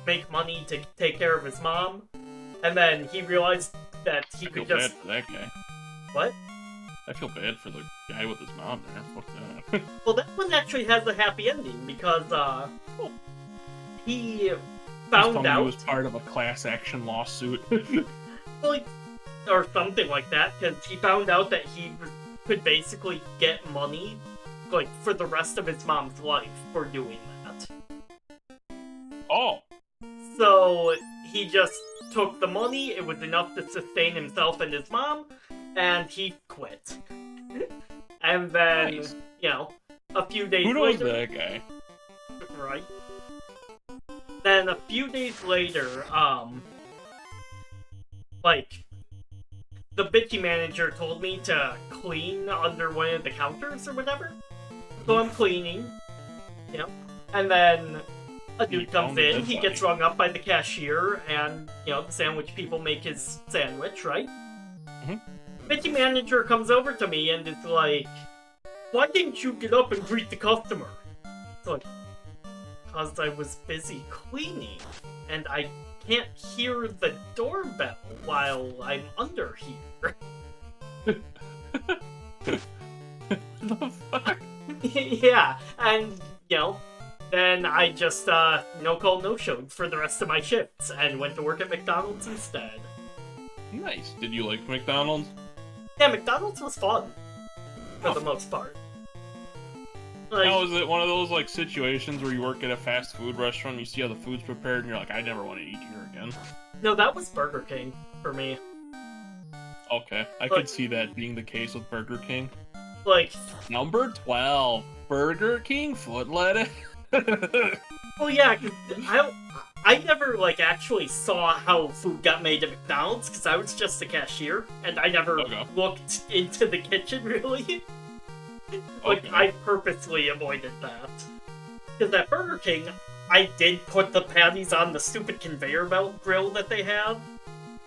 make money to take care of his mom, and then he realized that he could just... I feel bad for that guy. What? I feel bad for the guy with his mom there. Fuck that. Well, that one actually has a happy ending, because, he found out... he was part of a class action lawsuit. Like, or something like that, because he found out that he could basically get money, like, for the rest of his mom's life for doing that. Oh. So, he just took the money, it was enough to sustain himself and his mom, and he quit. And then, nice. A few days later... Who knows that guy? Right. Then a few days later, like, the bitchy manager told me to clean under one of the counters or whatever. So I'm cleaning, and then a dude comes in, he gets rung up by the cashier, and, the sandwich people make his sandwich, right? Mm-hmm. Bitchy manager comes over to me and is like, why didn't you get up and greet the customer? It's like, because I was busy cleaning, and I can't hear the doorbell while I'm under here. The fuck? Yeah, and, then I just, no call, no showed for the rest of my shifts, and went to work at McDonald's instead. Nice. Did you like McDonald's? Yeah, McDonald's was fun. For the most part. Like, now, is it one of those, like, situations where you work at a fast food restaurant, you see how the food's prepared, and you're like, I never want to eat here again? No, that was Burger King, for me. Okay, I could see that being the case with Burger King. Like, Number 12, Burger King foot lettuce. oh yeah, 'cause I never like actually saw how food got made at McDonald's because I was just a cashier and I never Okay. looked into the kitchen really. Like, Okay. I purposely avoided that. Because at Burger King, I did put the patties on the stupid conveyor belt grill that they have.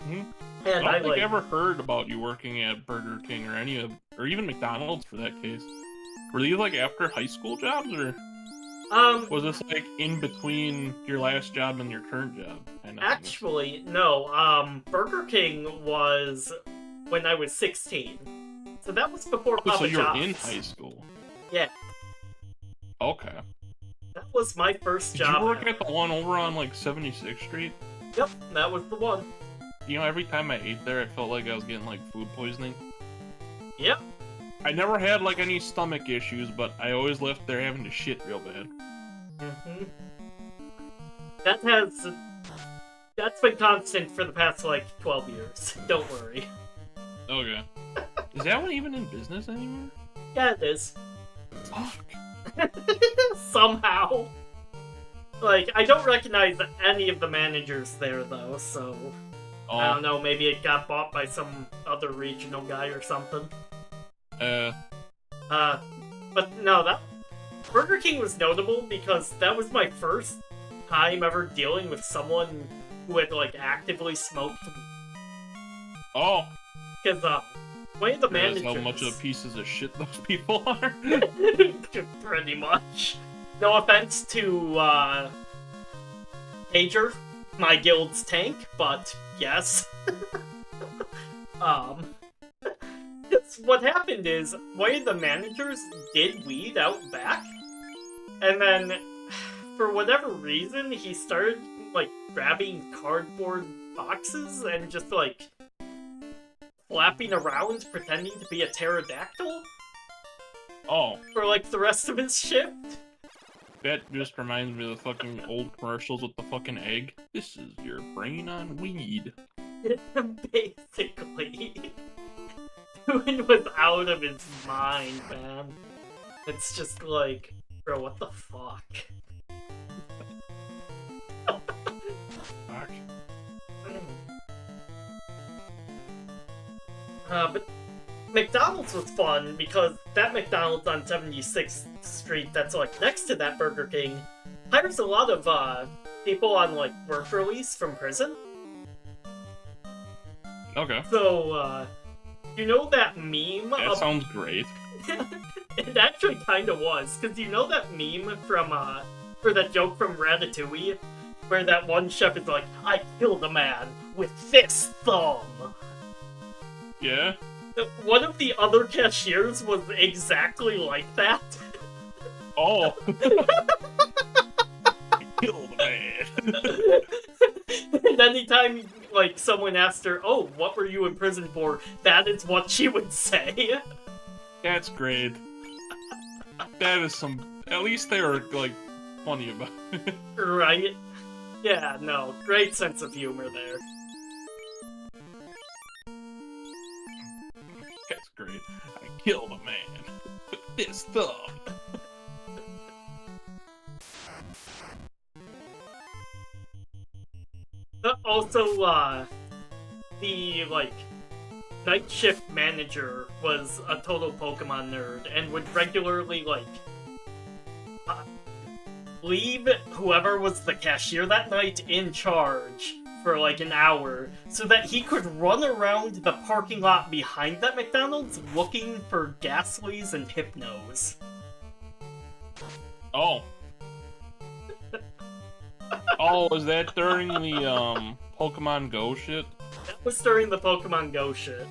Mhm. And I I don't think like. I ever heard about you working at Burger King or or even McDonald's for that case. Were these like after high school jobs, or was this like in between your last job and your current job? Kind of Actually, no. Burger King was when I was 16. So that was before Oh, Papa so you were John's. in high school. Yeah. Okay. That was my first Did job. you work at the one over on like 76th Street? Yep, that was the one. You know, every time I ate there, I felt like I was getting like food poisoning. Yep. I never had like any stomach issues, but I always left there having to shit real bad. Mm-hmm. That's been constant for the past like 12 years. Don't worry. Okay. Is that one even in business anymore? Yeah, it is. Fuck. Somehow. Like, I don't recognize any of the managers there though, so Oh. I don't know, maybe it got bought by some other regional guy or something. But no, that Burger King was notable because that was my first time ever dealing with someone who had like actively smoked. Oh. Because one of the Realize managers. how much of pieces of shit those people are. Pretty much. No offense to Pager, my guild's tank, but yes. What happened is one of the managers did weed out back, and then for whatever reason he started like grabbing cardboard boxes and just like flapping around pretending to be a pterodactyl Oh. for like the rest of his shift. That just reminds me of the fucking old commercials with the fucking egg. This is your brain on weed. Basically. Dude was out of his mind, man. It's just like, bro, what the fuck? Fuck. But McDonald's was fun because that McDonald's on 76th Street that's like next to that Burger King hires a lot of people on like work release from prison. Okay. So, you know that meme? That sounds great. It actually kind of was, because you know that meme from, or that joke from Ratatouille, where that one chef is like, I killed a man with this thumb. Yeah? One of the other cashiers was exactly like that. Oh. Kill the man. And anytime, like, someone asked her, oh, what were you in prison for? That is what she would say. That's great. That is some... At least they were, like, funny about it. Right? Yeah, no, great sense of humor there. That's great. I killed a man with this thumb. Also, the, like, night shift manager was a total Pokemon nerd and would regularly, like, leave whoever was the cashier that night in charge for, like, an hour so that he could run around the parking lot behind that McDonald's looking for Ghastlies and Hypnos. Oh. Oh, was that during the, Pokemon Go shit? That was during the Pokemon Go shit.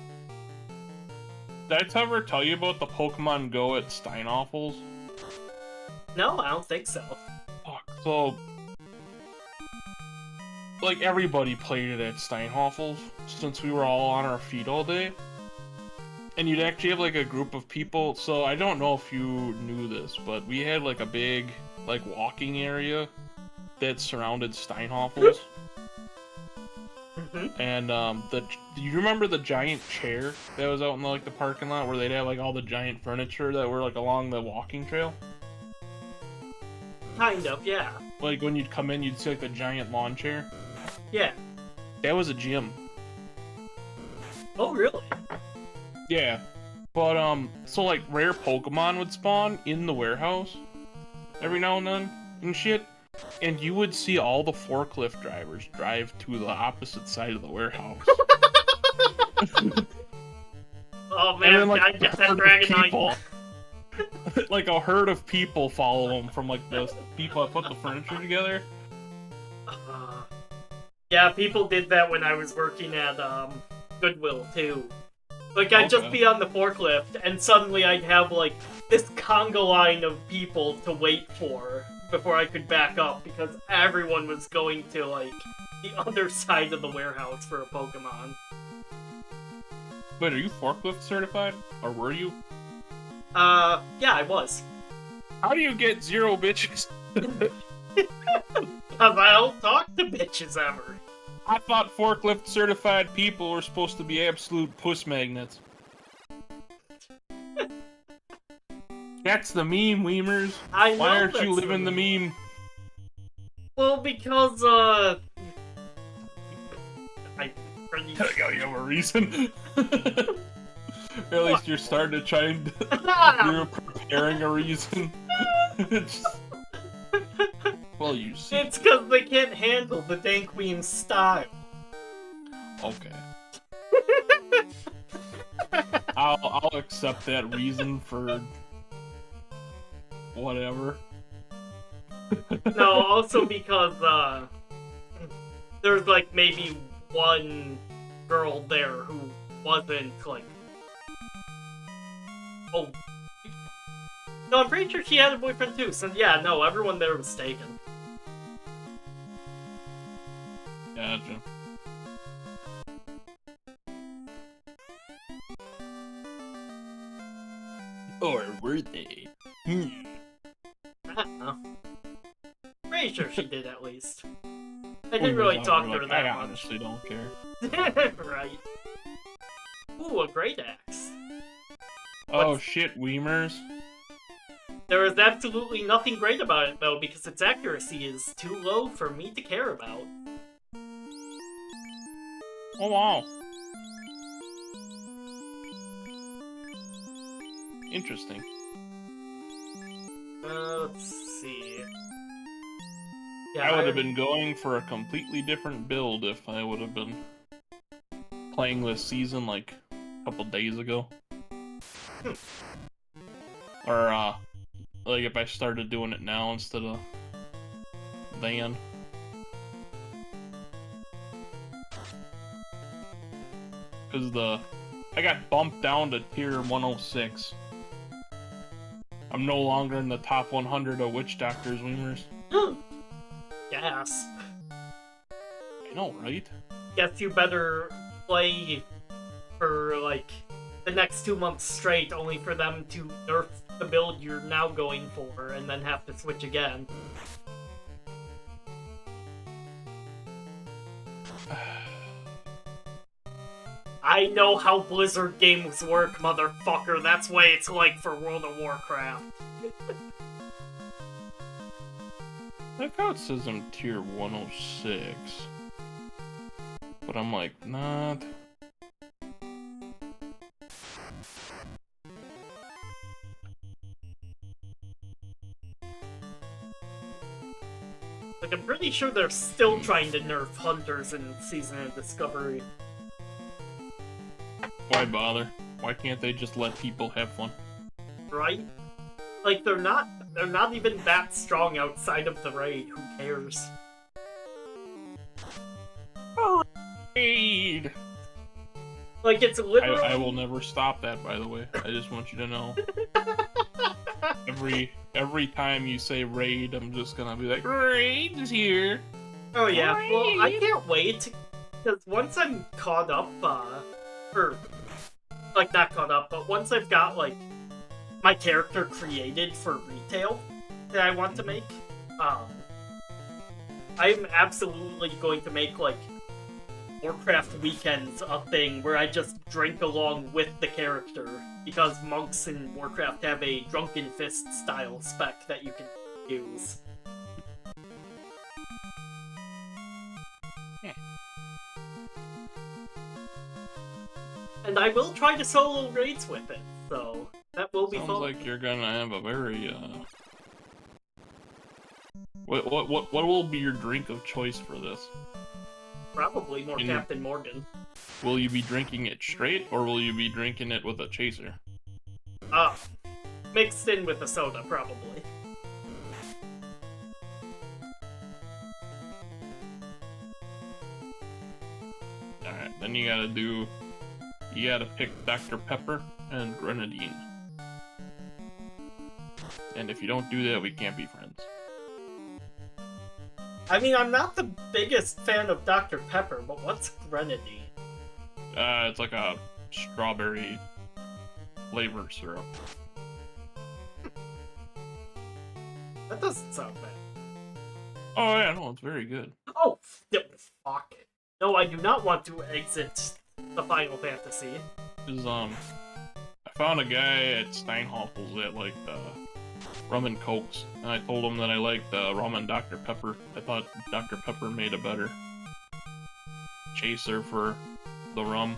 Did I ever tell you about the Pokemon Go at Steinhoffels? No, I don't think so. Fuck, so... Like, everybody played it at Steinhoffels, since we were all on our feet all day. And you'd actually have, like, a group of people, so I don't know if you knew this, but we had, like, a big, like, walking area that surrounded Steinhoffels. And do you remember the giant chair that was out in the parking lot where they'd have like all the giant furniture that were like along the walking trail? Kind of, yeah. Like when you'd come in, you'd see like the giant lawn chair. Yeah. That was a gym. Oh, really? Yeah, but so like rare Pokemon would spawn in the warehouse every now and then and shit, and you would see all the forklift drivers drive to the opposite side of the warehouse. Oh man, then, like, I get that Dragonite. Like a herd of people follow them from like the people that put the furniture together. Yeah, people did that when I was working at Goodwill too. Like, I'd just be on the forklift, and suddenly I'd have, like, this conga line of people to wait for before I could back up, because everyone was going to, like, the other side of the warehouse for a Pokemon. Wait, are you forklift certified? Or were you? Yeah, I was. How do you get 0 bitches? Because I don't talk to bitches ever. I thought forklift certified people were supposed to be absolute puss magnets. That's the meme, Weemers. I know. Why aren't you living the meme? Well, because, I pretty You have a reason. At least you're starting to try and... You're preparing a reason. Well, you see. It's because they can't handle the Dankwiems style. Okay. I'll accept that reason for whatever. No, also because there's like maybe one girl there who wasn't like. Oh. No, I'm pretty sure she had a boyfriend too. So yeah, no, everyone there was taken. Gotcha. Or were they? I don't know. Pretty sure she did at least. I didn't really talk to her that I much. honestly don't care. Right. Ooh, a great axe. Oh shit, Weemers. There is absolutely nothing great about it though, because its accuracy is too low for me to care about. Oh wow. Interesting. Let's see. Yeah, I would have been going for a completely different build if I would have been playing this season like a couple days ago. Or like if I started doing it now instead of then. Because I got bumped down to tier 106. I'm no longer in the top 100 of witch doctors, Weemers. Yes. I know, right? Guess you better play for like the next 2 months straight, only for them to nerf the build you're now going for, and then have to switch again. I know how Blizzard games work, motherfucker. That's why it's like for World of Warcraft. That out says I'm tier 106. But I'm like, not. Like, I'm pretty sure they're still trying to nerf hunters in Season of Discovery. Why bother? Why can't they just let people have fun? Right? Like, they're not even that strong outside of the raid. Who cares? Raid! Like, it's literally... I will never stop that, by the way. I just want you to know. Every time you say raid, I'm just gonna be like, raid is here! Oh yeah, Raid. well, I can't wait, because once I'm caught up, or, like, not caught up, but once I've got, like, my character created for retail that I want to make, I'm absolutely going to make, like, Warcraft weekends a thing where I just drink along with the character, because monks in Warcraft have a Drunken Fist style spec that you can use. And I will try to solo raids with it, so that will be fun. Sounds like you're gonna have a very, What will be your drink of choice for this? Probably more Captain Morgan. Will you be drinking it straight, or will you be drinking it with a chaser? Mixed in with a soda, probably. Alright, then you gotta pick Dr. Pepper and Grenadine. And if you don't do that, we can't be friends. I mean, I'm not the biggest fan of Dr. Pepper, but what's Grenadine? It's like a strawberry flavor syrup. That doesn't sound bad. Oh yeah, no, it's very good. Oh, fuck. No, I do not want to exit the Final Fantasy. I found a guy at Steinhoppel's that liked rum and cokes, and I told him that I liked rum and Dr. Pepper. I thought Dr. Pepper made a better chaser for the rum.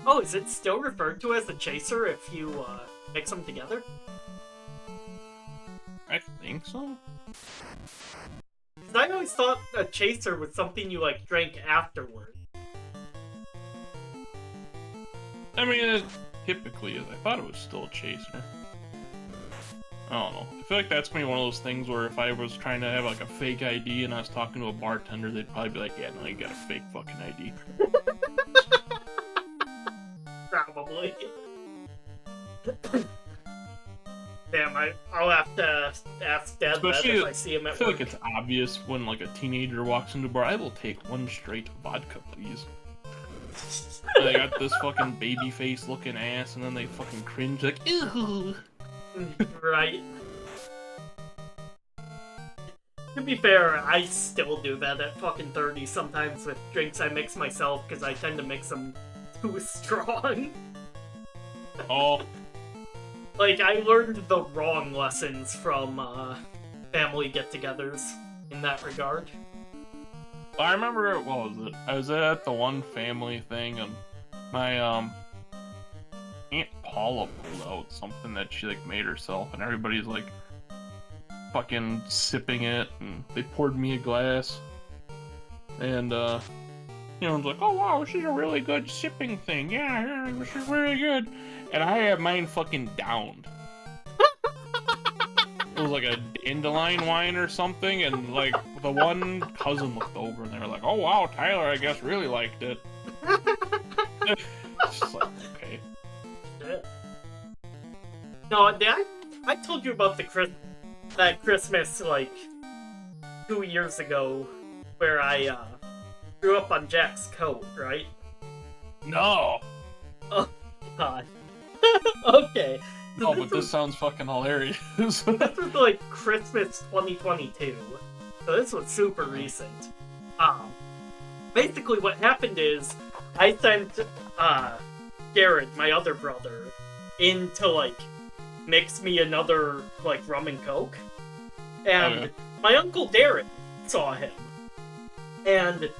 Oh, is it still referred to as a chaser if you mix them together? I think so. Because I always thought a chaser was something you, like, drank afterward. I mean, it typically is. I thought it was still a chaser. I don't know. I feel like that's gonna be one of those things where if I was trying to have, like, a fake ID and I was talking to a bartender, they'd probably be like, yeah, no, you got a fake fucking ID. Probably. Damn, I'll have to ask Dad that if I see him at I feel work. like it's obvious when, like, a teenager walks into a bar, I will take one straight vodka, please. And they got this fucking baby face looking ass, and then they fucking cringe like, ew. Right. To be fair, I still do that at fucking 30 sometimes with drinks I mix myself, because I tend to mix them too strong. Oh. Like, I learned the wrong lessons from family get-togethers in that regard. I remember, what was it? I was at the one family thing, and my, Aunt Paula pulled out something that she, like, made herself, and everybody's, like, fucking sipping it, and they poured me a glass, and, you know, it's like, oh, wow, this is a really good sipping thing, yeah, this is really good, and I had mine fucking downed. It was like a dandelion wine or something, and, like, the one cousin looked over, and they were like, oh, wow, Tyler, I guess, really liked it. It's just like, okay. No, I told you about that Christmas, like, 2 years ago, where I, grew up on Jack's coat, right? No! Oh, God. Okay. No, but this sounds fucking hilarious. This was, like, Christmas 2022. So this was super recent. Basically what happened is, I sent, Jared, my other brother, in to, like, mix me another, like, rum and coke. And my Uncle Darren saw him. And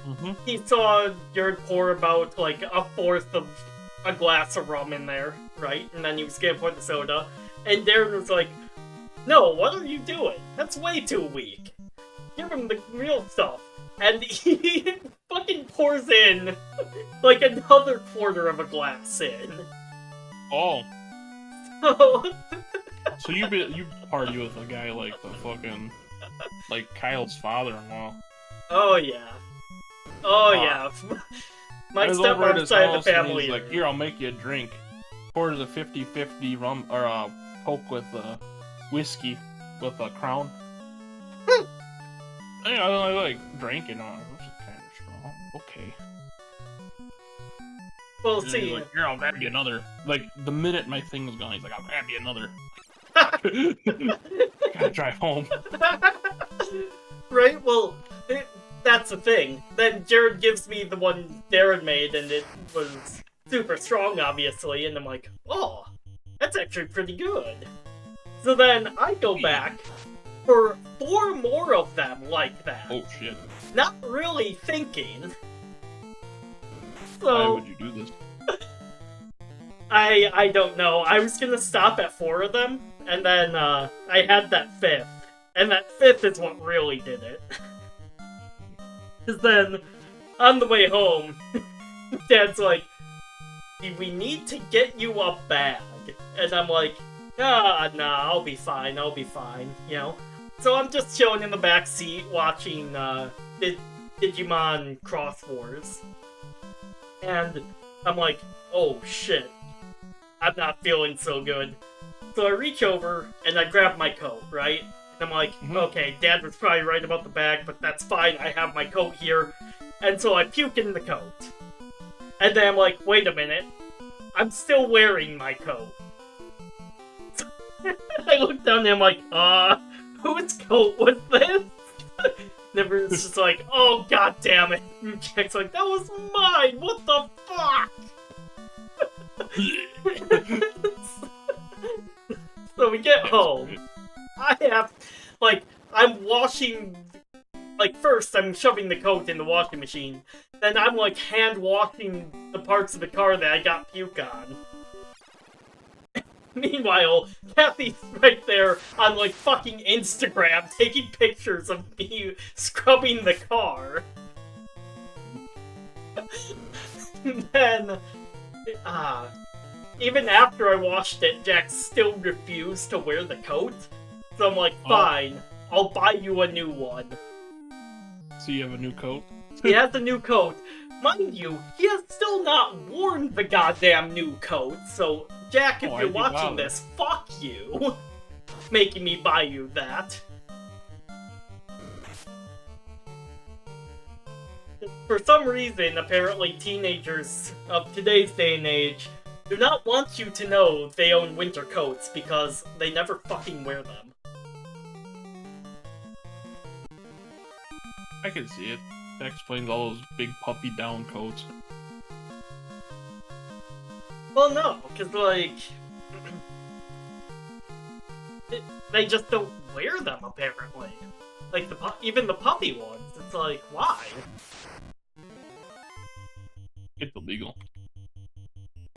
he saw Jared pour about, like, a fourth of a glass of rum in there, right? And then he was gonna pour the soda. And Darren was like, no, what are you doing? That's way too weak. Give him the real stuff. And he fucking pours in, like, another quarter of a glass in. Oh. So... So you party with a guy like the fucking, like, Kyle's father-in-law. Oh, yeah. Oh, yeah. My stepmom's side of the family. He's like, here, I'll make you a drink. Pours a 50-50 rum, or a Coke with whiskey with a Crown. I like drinking on it. This is kind of strong. Okay. Well, And see. he's like, here, I'll grab you another. Like, the minute my thing was gone, he's like, I'll grab you another. Gotta drive home. Right? Well, that's the thing. Then Jared gives me the one Darren made, and it was super strong, obviously, and I'm like, oh, that's actually pretty good. So then I go back for 4 more of them like that. Oh shit. Not really thinking. Why So would you do this? I don't know. I was gonna stop at 4 of them, and then I had that 5th. And that 5th is what really did it. Cause then, on the way home, Dad's like, we need to get you a bag. And I'm like, nah, I'll be fine, you know? So I'm just chilling in the back seat watching Digimon Cross Wars. And I'm like, oh shit, I'm not feeling so good. So I reach over and I grab my coat, right? And I'm like, okay, Dad was probably right about the bag, but that's fine, I have my coat here. And so I puke in the coat. And then I'm like, wait a minute, I'm still wearing my coat. So I look down and I'm like, whose coat was this? Never, it's just like, oh god damn it. And Jack's like, that was mine, what the fuck? So we get home. I have, like, I'm washing, like, first I'm shoving the coat in the washing machine. Then I'm, like, hand washing the parts of the car that I got puke on. Meanwhile, Kathy's right there on, like, fucking Instagram taking pictures of me scrubbing the car. And then, even after I washed it, Jack still refused to wear the coat. So I'm like, fine, I'll buy you a new one. So you have a new coat? He has a new coat. Mind you, he has still not worn the goddamn new coat, so Jack, if you're watching this, fuck you. Making me buy you that. For some reason, apparently teenagers of today's day and age do not want you to know they own winter coats because they never fucking wear them. I can see it. That explains all those big puppy down coats. Well, no, because, like, they just don't wear them, apparently. Like, even the puppy ones. It's like, why? It's illegal.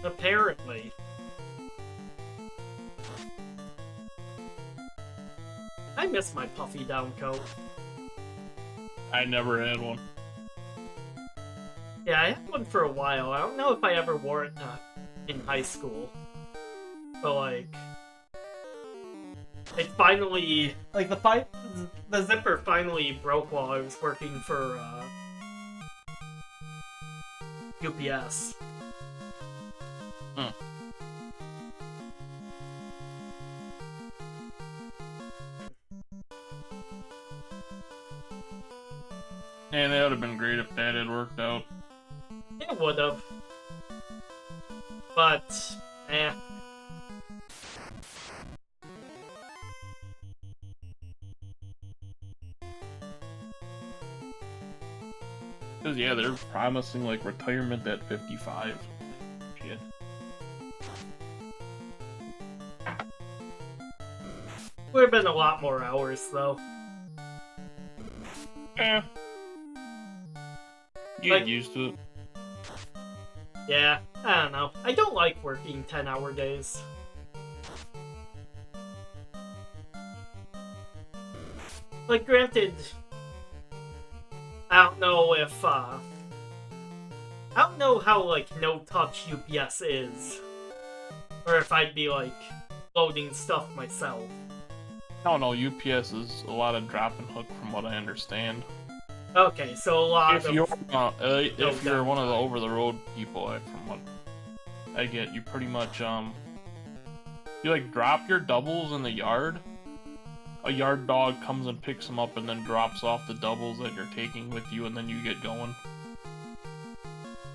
Apparently. I miss my puffy down coat. I never had one. Yeah, I had one for a while. I don't know if I ever wore it in high school. But, like, it finally, like, the zipper finally broke while I was working for, UPS. Hmm. And that would have been great if that had worked out. It would've. But, eh. Cause yeah, they're promising like retirement at 55. Shit. Would've been a lot more hours, though. Eh. You get used to it. Yeah, I don't know. I don't like working 10-hour days. Like, granted, I don't know if, I don't know how, like, no-touch UPS is. Or if I'd be, like, loading stuff myself. I don't know, UPS is a lot of drop and hook from what I understand. Okay, so a lot If of... you're one of the over-the-road people, from what I get, you pretty much, you, like, drop your doubles in the yard. A yard dog comes and picks them up and then drops off the doubles that you're taking with you, and then you get going.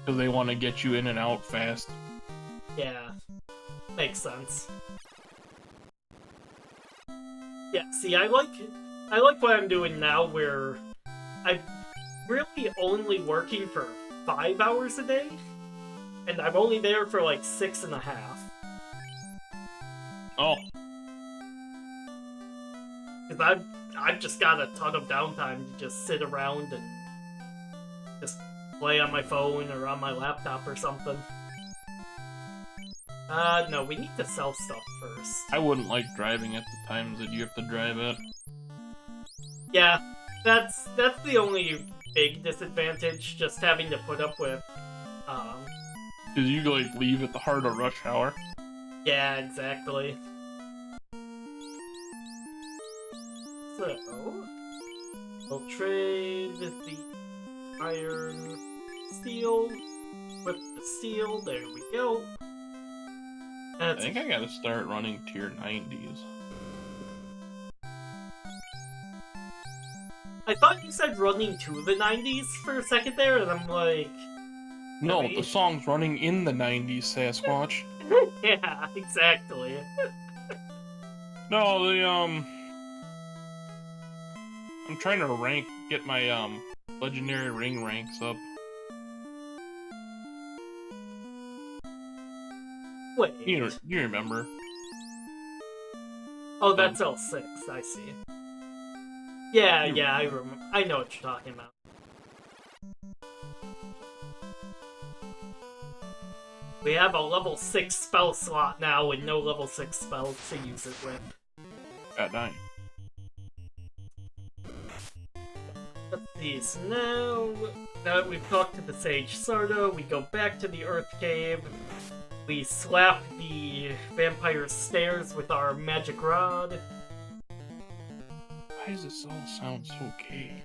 Because they want to get you in and out fast. Yeah, makes sense. Yeah, see, I like what I'm doing now, where really only working for 5 hours a day, and I'm only there for like 6.5. Oh, Because I've just got a ton of downtime to just sit around and just play on my phone or on my laptop or something. No, we need to sell stuff first. I wouldn't like driving at the times that you have to drive at. Yeah, that's the only big disadvantage, just having to put up with, Cause you like leave at the heart of rush hour. yeah, exactly. So, we'll trade the iron steel with the steel, there we go. I think I gotta start running tier 90s. I thought you said running to the 90s for a second there, and I'm like... No, really? the song's running in the 90s, Sasquatch. Yeah, exactly. No, I'm trying to get my, legendary ring ranks up. Wait. You remember. Oh, that's L6, I see. Yeah, yeah, I remember. I know what you're talking about. We have a level 6 spell slot now and no level 6 spells to use it with. At 9. Let's see, so now that we've talked to the Sage Sarda, we go back to the Earth Cave. We slap the Vampire's Stairs with our magic rod. Why does this all sound so gay?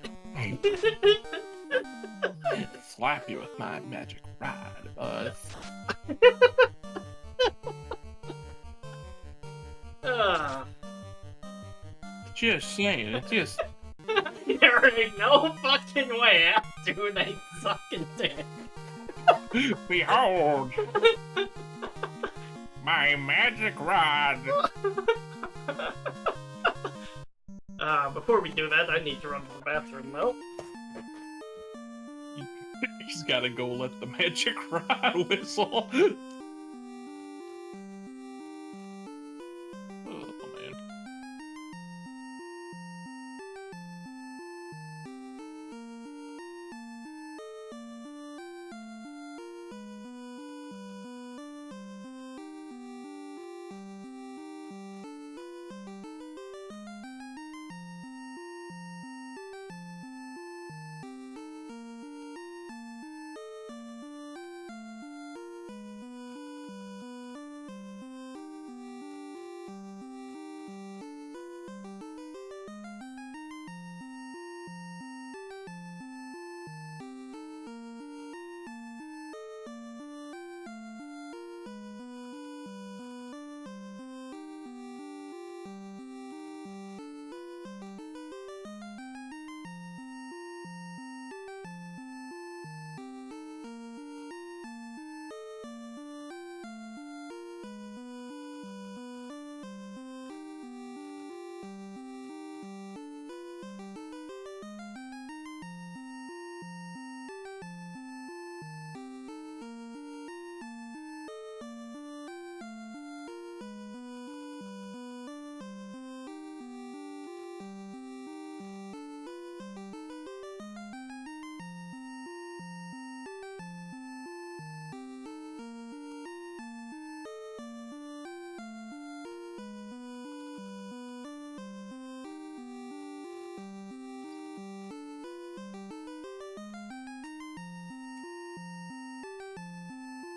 Slap you with my magic rod, bud. Just saying, it just... There ain't no fucking way I'm doing a fucking thing. Behold! My magic rod! Before we do that, I need to run to the bathroom, though. He's gotta go let the magic rod whistle. Oh, man.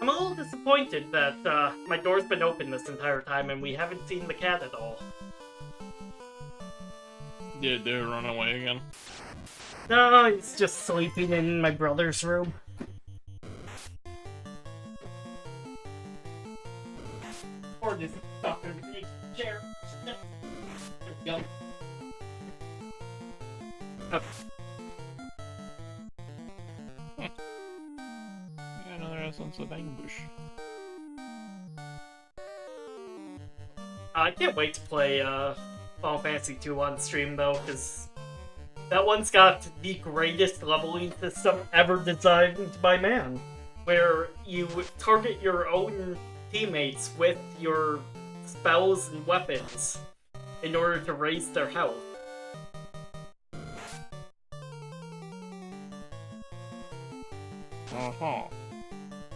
I'm a little disappointed that my door's been open this entire time and we haven't seen the cat at all. Did they run away again? No, he's just sleeping in my brother's room. Or this stuck underneath the chair. There we go. Okay. Another essence of ambush. I can't wait to play Final Fantasy 2 on stream though, because That one's got the greatest leveling system ever designed by man, where you target your own teammates with your spells and weapons in order to raise their health. Uh-huh.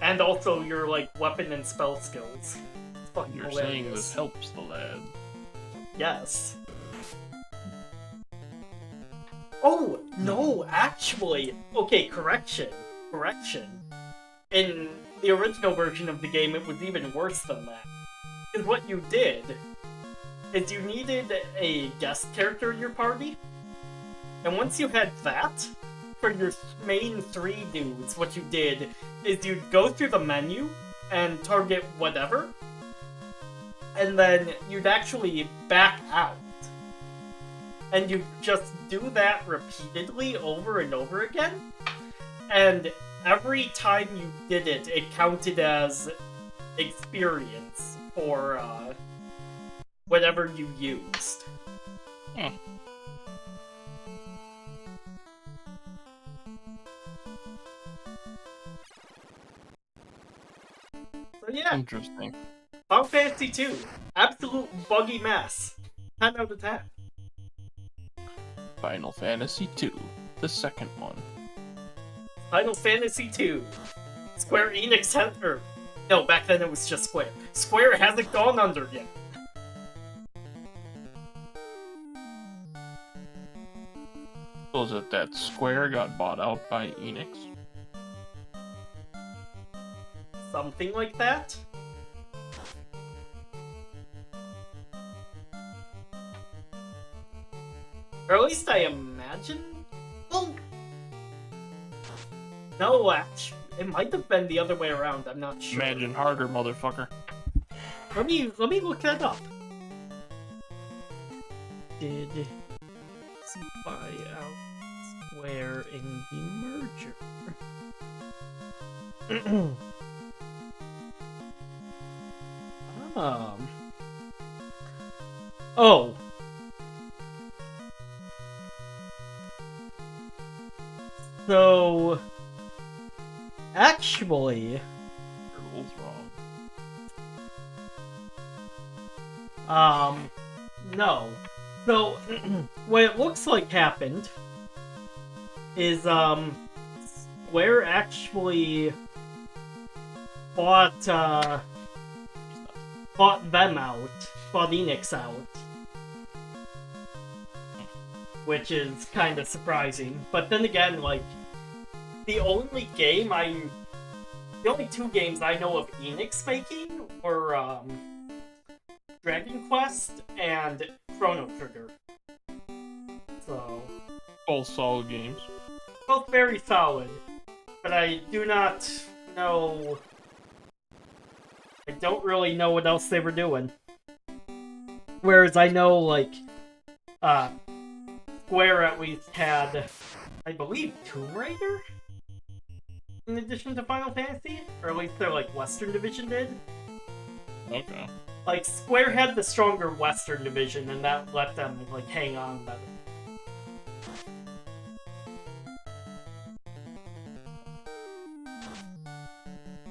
And also your, like, weapon and spell skills. It's fucking You're hilarious. saying this helps the lad. Yes. Oh, no, actually. Okay, correction. In the original version of the game, it was even worse than that. Because what you did is you needed a guest character in your party, and once you had that, for your main 3 dudes, what you did is you'd go through the menu and target whatever, and then you'd actually back out. And you just do that repeatedly over and over again, and every time you did it, it counted as experience for whatever you used. Hmm. So yeah, Interesting. Final Fantasy 2, absolute buggy mess. 10 out of 10. Final Fantasy 2, the second one. Final Fantasy 2. Square Enix has... no, back then it was just Square. Square hasn't gone under yet. Was it that Square got bought out by Enix? Something like that? Or at least I imagine? Well... no, actually, it might have been the other way around, I'm not sure. Imagine harder, motherfucker. Let me look that up. Did buy out Square in the merger? Oh. So, actually, Your rule's wrong. no. So, what it looks like happened is, Square actually bought them out, bought Enix out. Which is kind of surprising. But then again, like, the only 2 games I know of Enix making were, Dragon Quest and Chrono Trigger. So... all solid games. both very solid. But I do not know... I don't really know what else they were doing. Whereas I know, like, Square at least had, I believe, Tomb Raider? In addition to Final Fantasy? Or at least their, like, Western Division did? Okay. Like, Square had the stronger Western Division, and that let them, like, hang on better.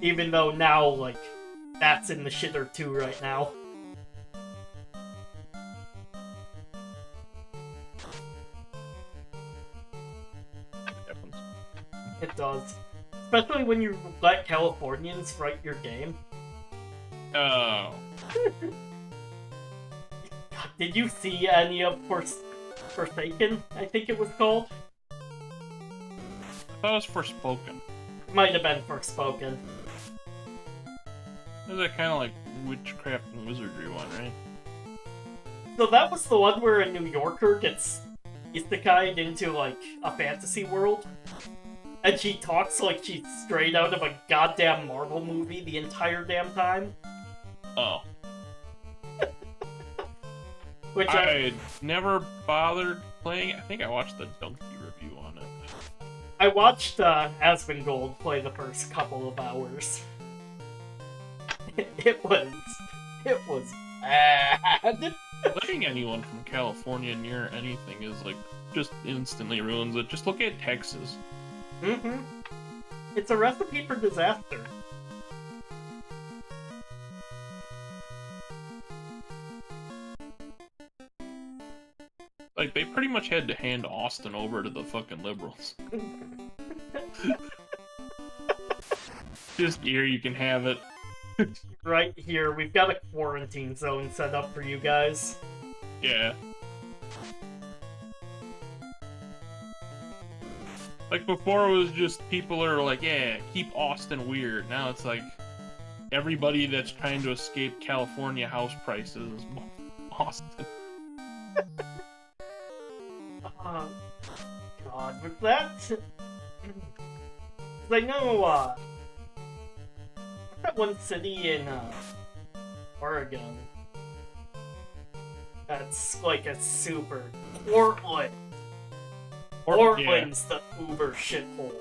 Even though now, like, that's in the shitter too right now. It does. Especially when you let Californians write your game. Oh. Did you see any of Forsaken, I think it was called? I thought it was Forspoken. Might have been Forspoken. Is that kind of like witchcraft and wizardry one, right? So that was the one where a New Yorker gets isekai'd into, like, a fantasy world. And she talks like she's straight out of a goddamn Marvel movie the entire damn time. Oh. Which I never bothered playing it. I think I watched the Donkey review on it. I watched Asmongold play the first couple of hours. It was bad. Like pushing anyone from California near anything is like just instantly ruins it. Just look at Texas. Mm-hmm. It's a recipe for disaster. Like, they pretty much had to hand Austin over to the fucking liberals. Just here, you can have it. Right here, we've got a quarantine zone set up for you guys. Yeah. Like, before it was just people are like, yeah, keep Austin weird. Now it's like, everybody that's trying to escape California house prices is Austin. Oh, God, with that... I know, that one city in, Oregon. That's like a super... Portland! Portland's the uber shithole.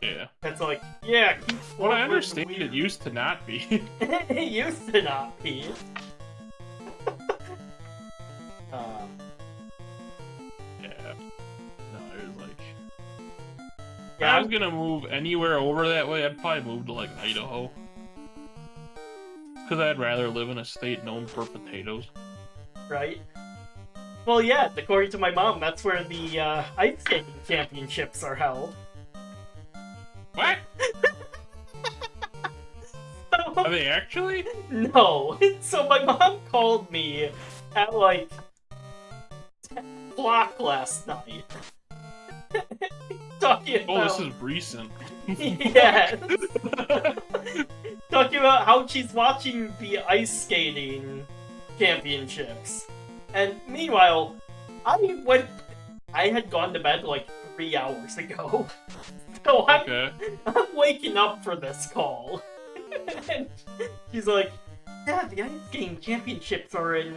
Yeah. That's like, yeah, keep Portland Well, I understand weird. it used to not be. It used to not be. Yeah. No, it was like... If Yeah, I was gonna move anywhere over that way, I'd probably move to, like, Idaho. Because I'd rather live in a state known for potatoes. right? Well, yeah, according to my mom, that's where the ice skating championships are held. What? Are they actually? No. So my mom called me at like 10 o'clock last night. Talking about... Oh, this is recent. Yes. Talking about how she's watching the ice skating championships. And meanwhile, I had gone to bed like 3 hours ago. So Okay. I'm waking up for this call. And she's like, yeah, the ice skating championships are in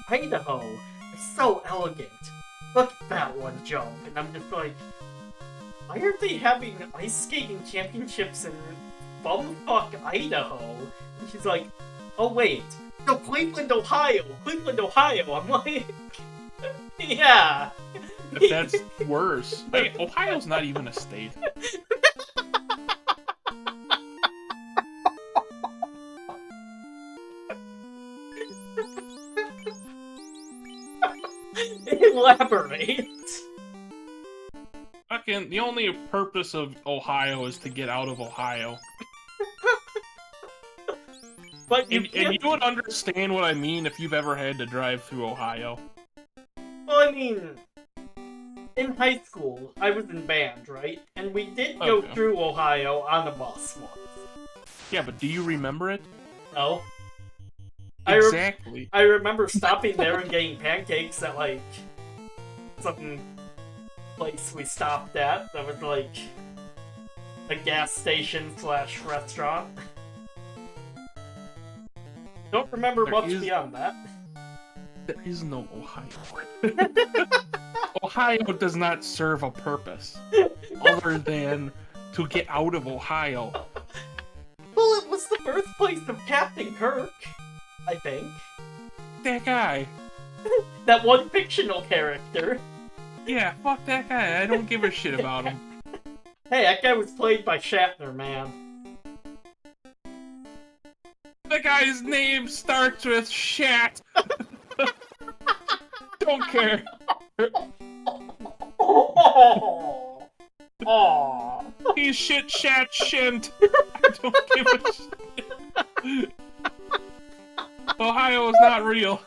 Idaho. They're so elegant. Look at that one jump. And I'm just like, why are they having ice skating championships in bumfuck Idaho? And she's like, oh wait, no, Cleveland, Ohio. Cleveland, Ohio. I'm like, yeah. If that's worse. Like, Ohio's not even a state. Elaborate. Fucking, the only purpose of Ohio is to get out of Ohio. But And you would understand what I mean if you've ever had to drive through Ohio. Well, I mean, in high school, I was in band, right? And we did go Okay. through Ohio on a bus once. Yeah, but do you remember it? No? Exactly. I remember stopping there and getting pancakes at, like, some place we stopped at that was, like, a gas station / restaurant. Don't remember There much is- beyond that. There is no Ohio. Ohio does not serve a purpose other than to get out of Ohio. Well, it was the birthplace of Captain Kirk, I think. That guy. That one fictional character. Yeah, fuck that guy. I don't give a shit about him. Hey, that guy was played by Shatner, man. The guy's name starts with Shat. Don't care. Aww. He's shit, shat, shint. I don't give a shit. Ohio is not real.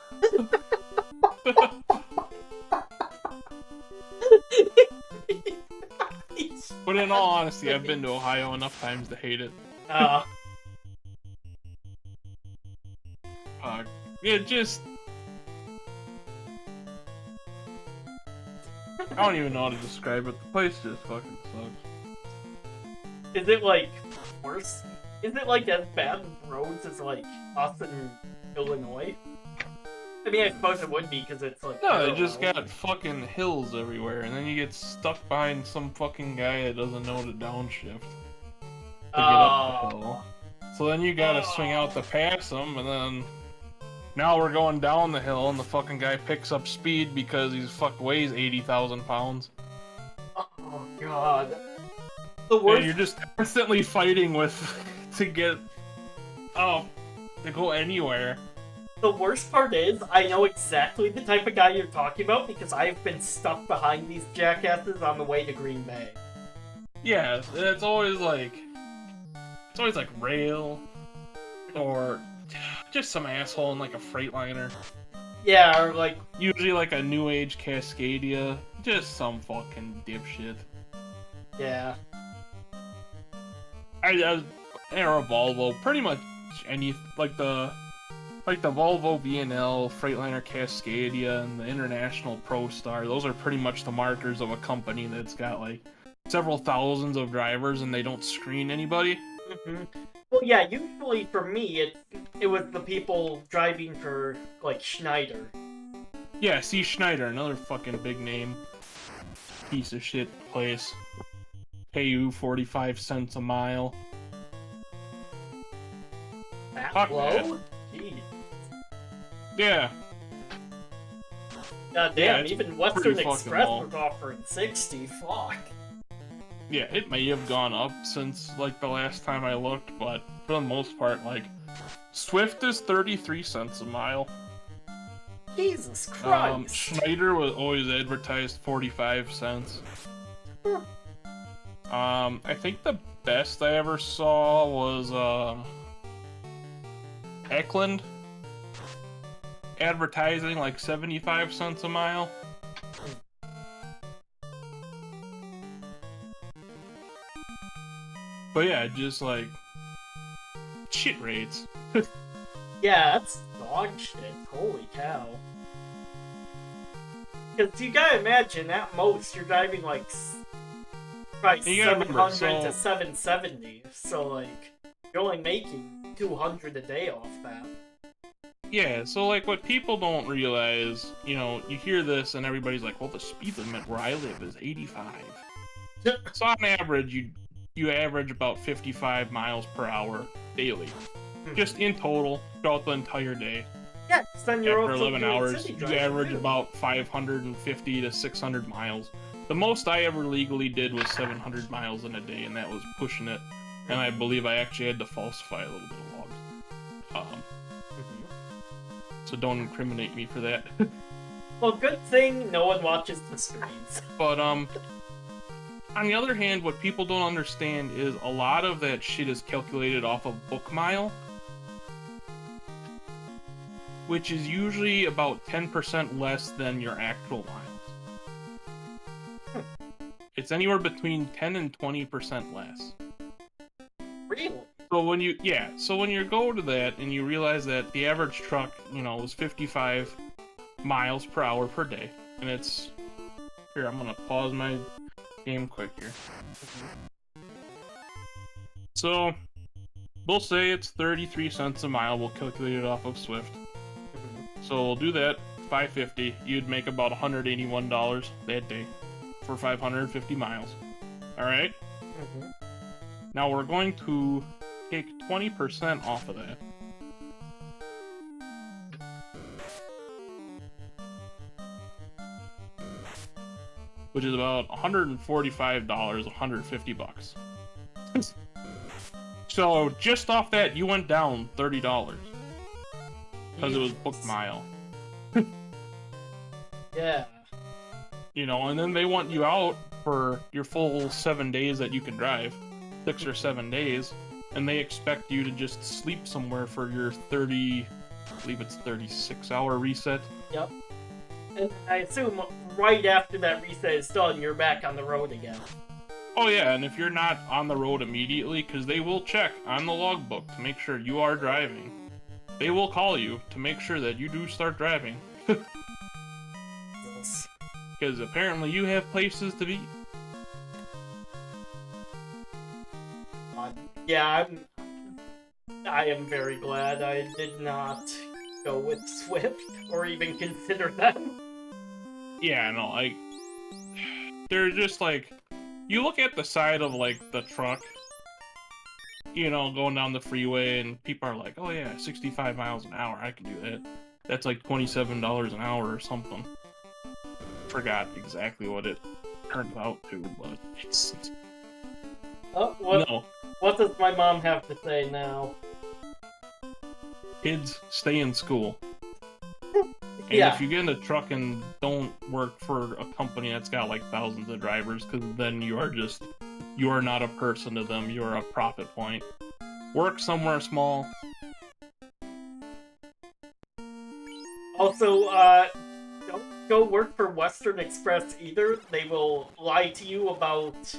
But in all honesty, I've been to Ohio enough times to hate it. It just... I don't even know how to describe it. The place just fucking sucks. Is it like worse? Is it like as bad roads as like Austin, Illinois? I mean, I suppose it would be because it's like. No, it just parallel. got fucking hills everywhere, and then you get stuck behind some fucking guy that doesn't know to downshift to get up the hill. So then you gotta swing out to pass him, and then Now we're going down the hill, and the fucking guy picks up speed because he's weighs 80,000 pounds. Oh god. The And worst. you're just constantly fighting with to get to go anywhere. The worst part is, I know exactly the type of guy you're talking about because I've been stuck behind these jackasses on the way to Green Bay. Yeah, it's always like rail or just some asshole in like a Freightliner. Yeah, or like, Usually like a new age Cascadia, just some fucking dipshit. yeah. Or a Volvo, pretty much any like the Volvo VNL, Freightliner Cascadia, and the International Pro Star. Those are pretty much the markers of a company that's got like several thousands of drivers and they don't screen anybody. Mm-hmm. Well, yeah, usually for me, it was the people driving for, like, Schneider. Yeah, see Schneider, another fucking big name. Piece of shit place. Pay you 45 cents a mile. That Fuck low? Jeez. Yeah. God Yeah, damn, it's even Western pretty fucking Express low. was offering 60, fuck. Yeah, it may have gone up since like the last time I looked, but for the most part, like Swift is 33 cents a mile. Jesus Christ. Schneider was always advertised 45 cents. I think the best I ever saw was Eklund advertising like 75 cents a mile. But yeah, just like shit rates. Yeah, that's dog shit. Holy cow. Because you gotta imagine, at most, you're driving like probably You gotta 700 remember, to 770. So, like, you're only making 200 a day off that. Yeah, so like what people don't realize, you know, you hear this and everybody's like, well, the speed limit where I live is 85. So on average, you average about 55 miles per hour daily. Just in total, throughout the entire day. Yeah, 'cause then you're After also 11 doing hours, city you driving, average too. about 550 to 600 miles. The most I ever legally did was 700 miles in a day, and that was pushing it. And I believe I actually had to falsify a little bit of logs. So don't incriminate me for that. Well, good thing no one watches the streams. But on the other hand, what people don't understand is a lot of that shit is calculated off of book mile, which is usually about 10% less than your actual miles. It's anywhere between 10 and 20% less. Really? So when you go to that and you realize that the average truck, you know, is 55 miles per hour per day, and it's here. I'm gonna pause my game quick here. So we'll say it's 33 cents a mile. We'll calculate it off of Swift. So we'll do that. 550. You'd make about $181 that day for 550 miles. All right. Now we're going to take 20% off of that. Which is about $145, 150 bucks. So just off that, you went down $30 because it was book mile. Yeah. You know, and then they want you out for your full 7 days that you can drive, 6 or 7 days, and they expect you to just sleep somewhere for your 36-hour reset. Yep. And I assume right after that reset is done, you're back on the road again. Oh yeah, and if you're not on the road immediately, because they will check on the logbook to make sure you are driving, they will call you to make sure that you do start driving. Yes. Because apparently you have places to be. Yeah, I am very glad I did not go with Swift or even consider them. Yeah, no, like, they're just like, you look at the side of like the truck, you know, going down the freeway, and people are like, oh yeah, 65 miles an hour, I can do that. That's like $27 an hour or something. Forgot exactly what it turns out to, but it's Oh, no. what does my mom have to say now? Kids, stay in school. And Yeah. if you get into trucking, don't work for a company that's got like thousands of drivers, because then you are not a person to them. You are a profit point. Work somewhere small. Also, don't go work for Western Express either. They will lie to you about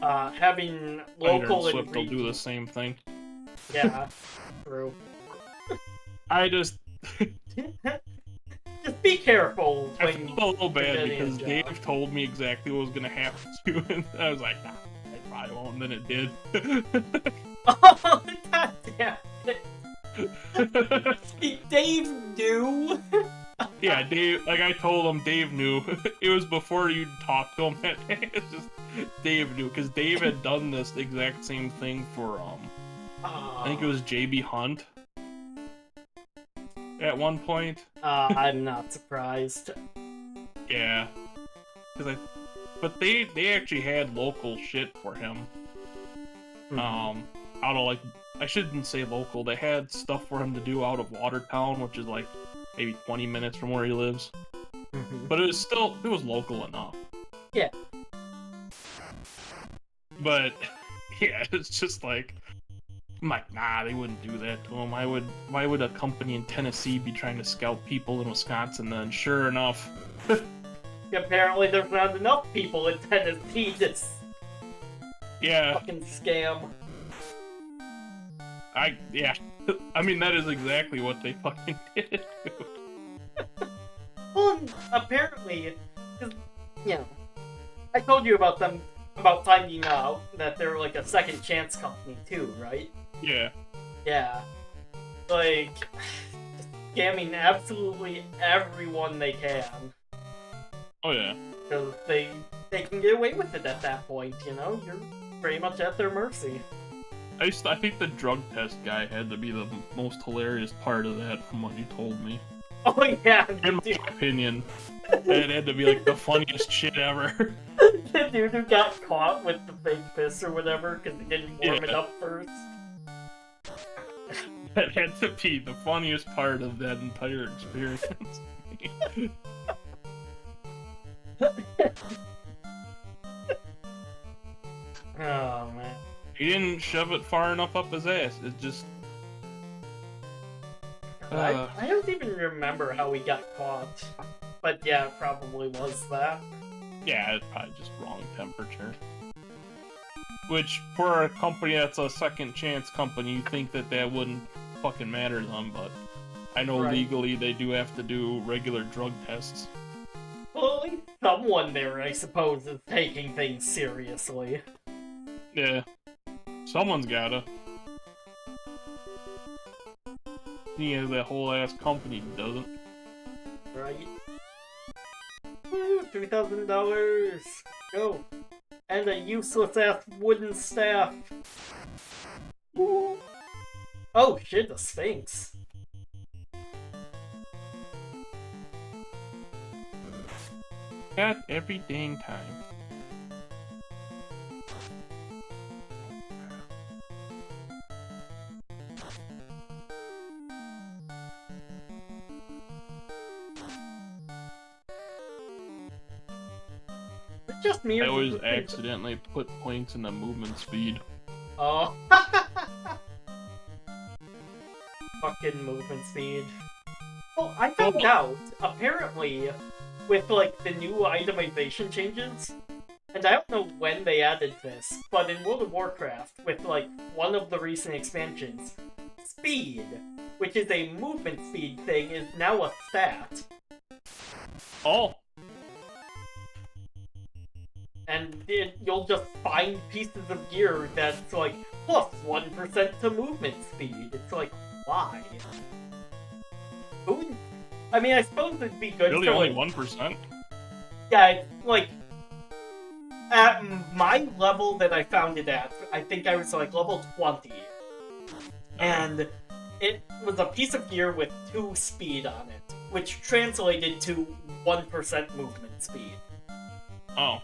having local Swift and will do the regional. same thing. Yeah, true. I just Just be careful I when felt a little bad getting a because job. Dave told me exactly what was gonna happen to you, and I was like, nah, I probably won't, and then it did. Oh, god damn it. Dave knew. Yeah, Dave, like I told him, Dave knew. It was before you talked to him that day. It's just Dave knew, because Dave had done this exact same thing for I think it was JB Hunt at one point. I'm not surprised. Yeah, but they actually had local shit for him. Out of like, I shouldn't say local. They had stuff for him to do out of Watertown, which is like maybe 20 minutes from where he lives. But it was local enough. Yeah. But yeah, it's just like, I'm like, nah, they wouldn't do that to him. Why would a company in Tennessee be trying to scout people in Wisconsin? Then sure enough, Apparently there's not enough people in Tennessee to yeah, fucking scam. I mean, that is exactly what they fucking did. Well, apparently, because, you know, I told you about finding out that they're like a second chance company too, right? Yeah. Yeah. Like, just scamming absolutely everyone they can. Oh yeah. Because they can get away with it at that point, you know? You're pretty much at their mercy. I think the drug test guy had to be the most hilarious part of that, from what you told me. Oh yeah, In my opinion, it had to be like the funniest shit ever. the dude who got caught with the fake piss or whatever because he didn't warm it up first. That had to be the funniest part of that entire experience. Oh man. He didn't shove it far enough up his ass. It just. I don't even remember how we got caught. But yeah, it probably was that. Yeah, it's probably just wrong temperature. Which, for a company that's a second chance company, you think that wouldn't fucking matter to them, but I know Right. legally they do have to do regular drug tests. Well, at least someone there, I suppose, is taking things seriously. Yeah. Someone's gotta. Yeah, that whole ass company doesn't. Right? Woo, $3,000! Go! And a useless ass wooden staff! Ooh. Oh shit, the Sphinx! Got every dang time. It's just me. I always accidentally put points in the movement speed. Oh. Fucking movement speed. Well, I found out, apparently, with, like, the new itemization changes, and I don't know when they added this, but in World of Warcraft, with, like, one of the recent expansions, speed, which is a movement speed thing, is now a stat. Oh! And you'll just find pieces of gear that's, like, plus 1% to movement speed. It's like, why? Who? I mean, I suppose it'd be good Really, for, only like, 1%? yeah, it's, like, at my level that I found it at, I think I was, like, level 20. And it was a piece of gear with 2 speed on it, which translated to 1% movement speed. Oh.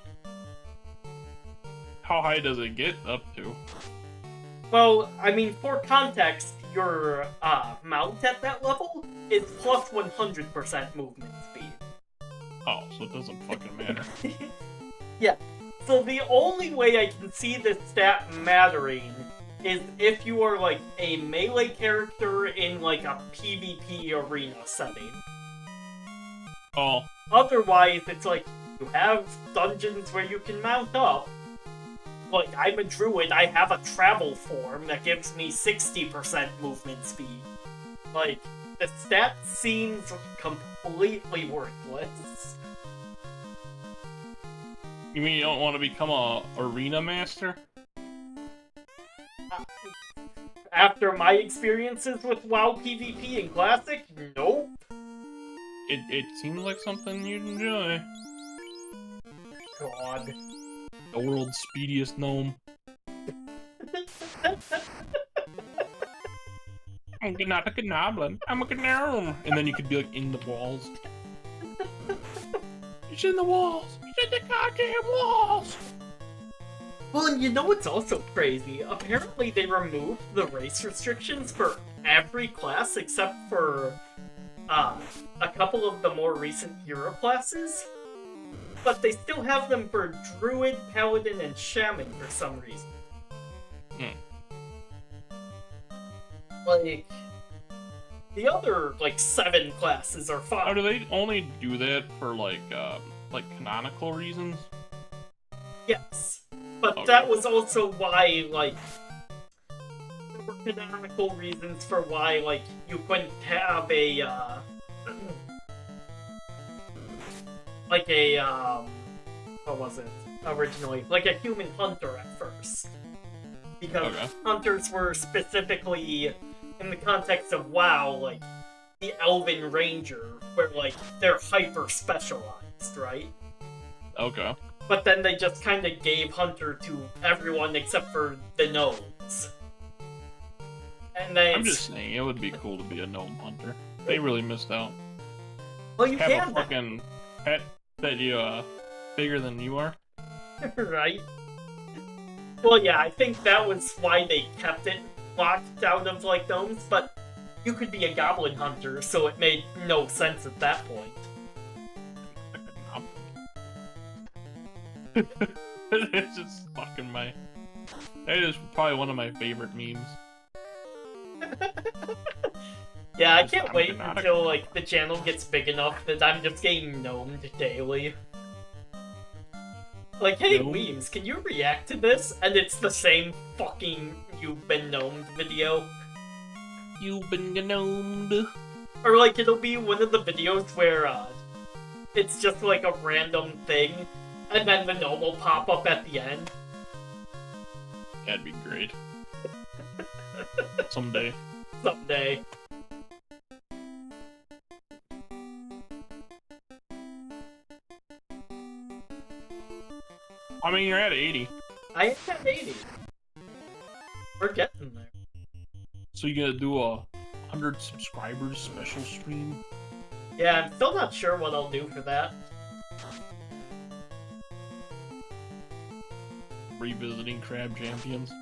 How high does it get up to? Well, I mean, for context, your mount at that level is plus 100% movement speed. Oh, so it doesn't fucking matter. Yeah. So the only way I can see this stat mattering is if you are like a melee character in like a PvP arena setting. Oh. Otherwise, it's like you have dungeons where you can mount up. Like, I'm a druid, I have a travel form that gives me 60% movement speed. Like, the stat seems completely worthless. You mean you don't want to become a arena master? After my experiences with WoW PvP and Classic, nope. It seems like something you'd enjoy. God. The world's speediest gnome. I'm not a goblin. I'm a gnome. And then you could be like in the walls. It's in the walls. It's in the goddamn walls. Well, and you know what's also crazy? Apparently they removed the race restrictions for every class except for a couple of the more recent hero classes. But they still have them for Druid, Paladin, and Shaman for some reason. Like, the other, 7 classes are fine. How do they only do that for, like canonical reasons? Yes. But Okay. that was also why, there were canonical reasons for why, you couldn't have a, what was it originally? Like a human hunter at first. Because hunters were specifically, in the context of WoW, the Elven Ranger, where, they're hyper-specialized, right? Okay. But then they just kind of gave Hunter to everyone except for the gnomes. And then I'm just saying, it would be cool to be a gnome hunter. They really missed out. Well, you Have can a fucking pet that you, bigger than you are. right? Well, yeah, I think that was why they kept it locked out of, gnomes, but you could be a goblin hunter, so it made no sense at that point. It's just fucking my... That is probably one of my favorite memes. Yeah, I can't wait until, the channel gets big enough that I'm just getting gnomed daily. Like, hey, Gnome? Wiems, can you react to this? And it's the same fucking you've been gnomed video. You've been gnomed. Or, it'll be one of the videos where, it's just, a random thing, and then the gnome will pop up at the end. That'd be great. Someday. Someday. I mean, you're at 80. I am at 80. We're getting there. So you gonna do a 100 subscribers special stream? Yeah, I'm still not sure what I'll do for that. Revisiting Crab Champions.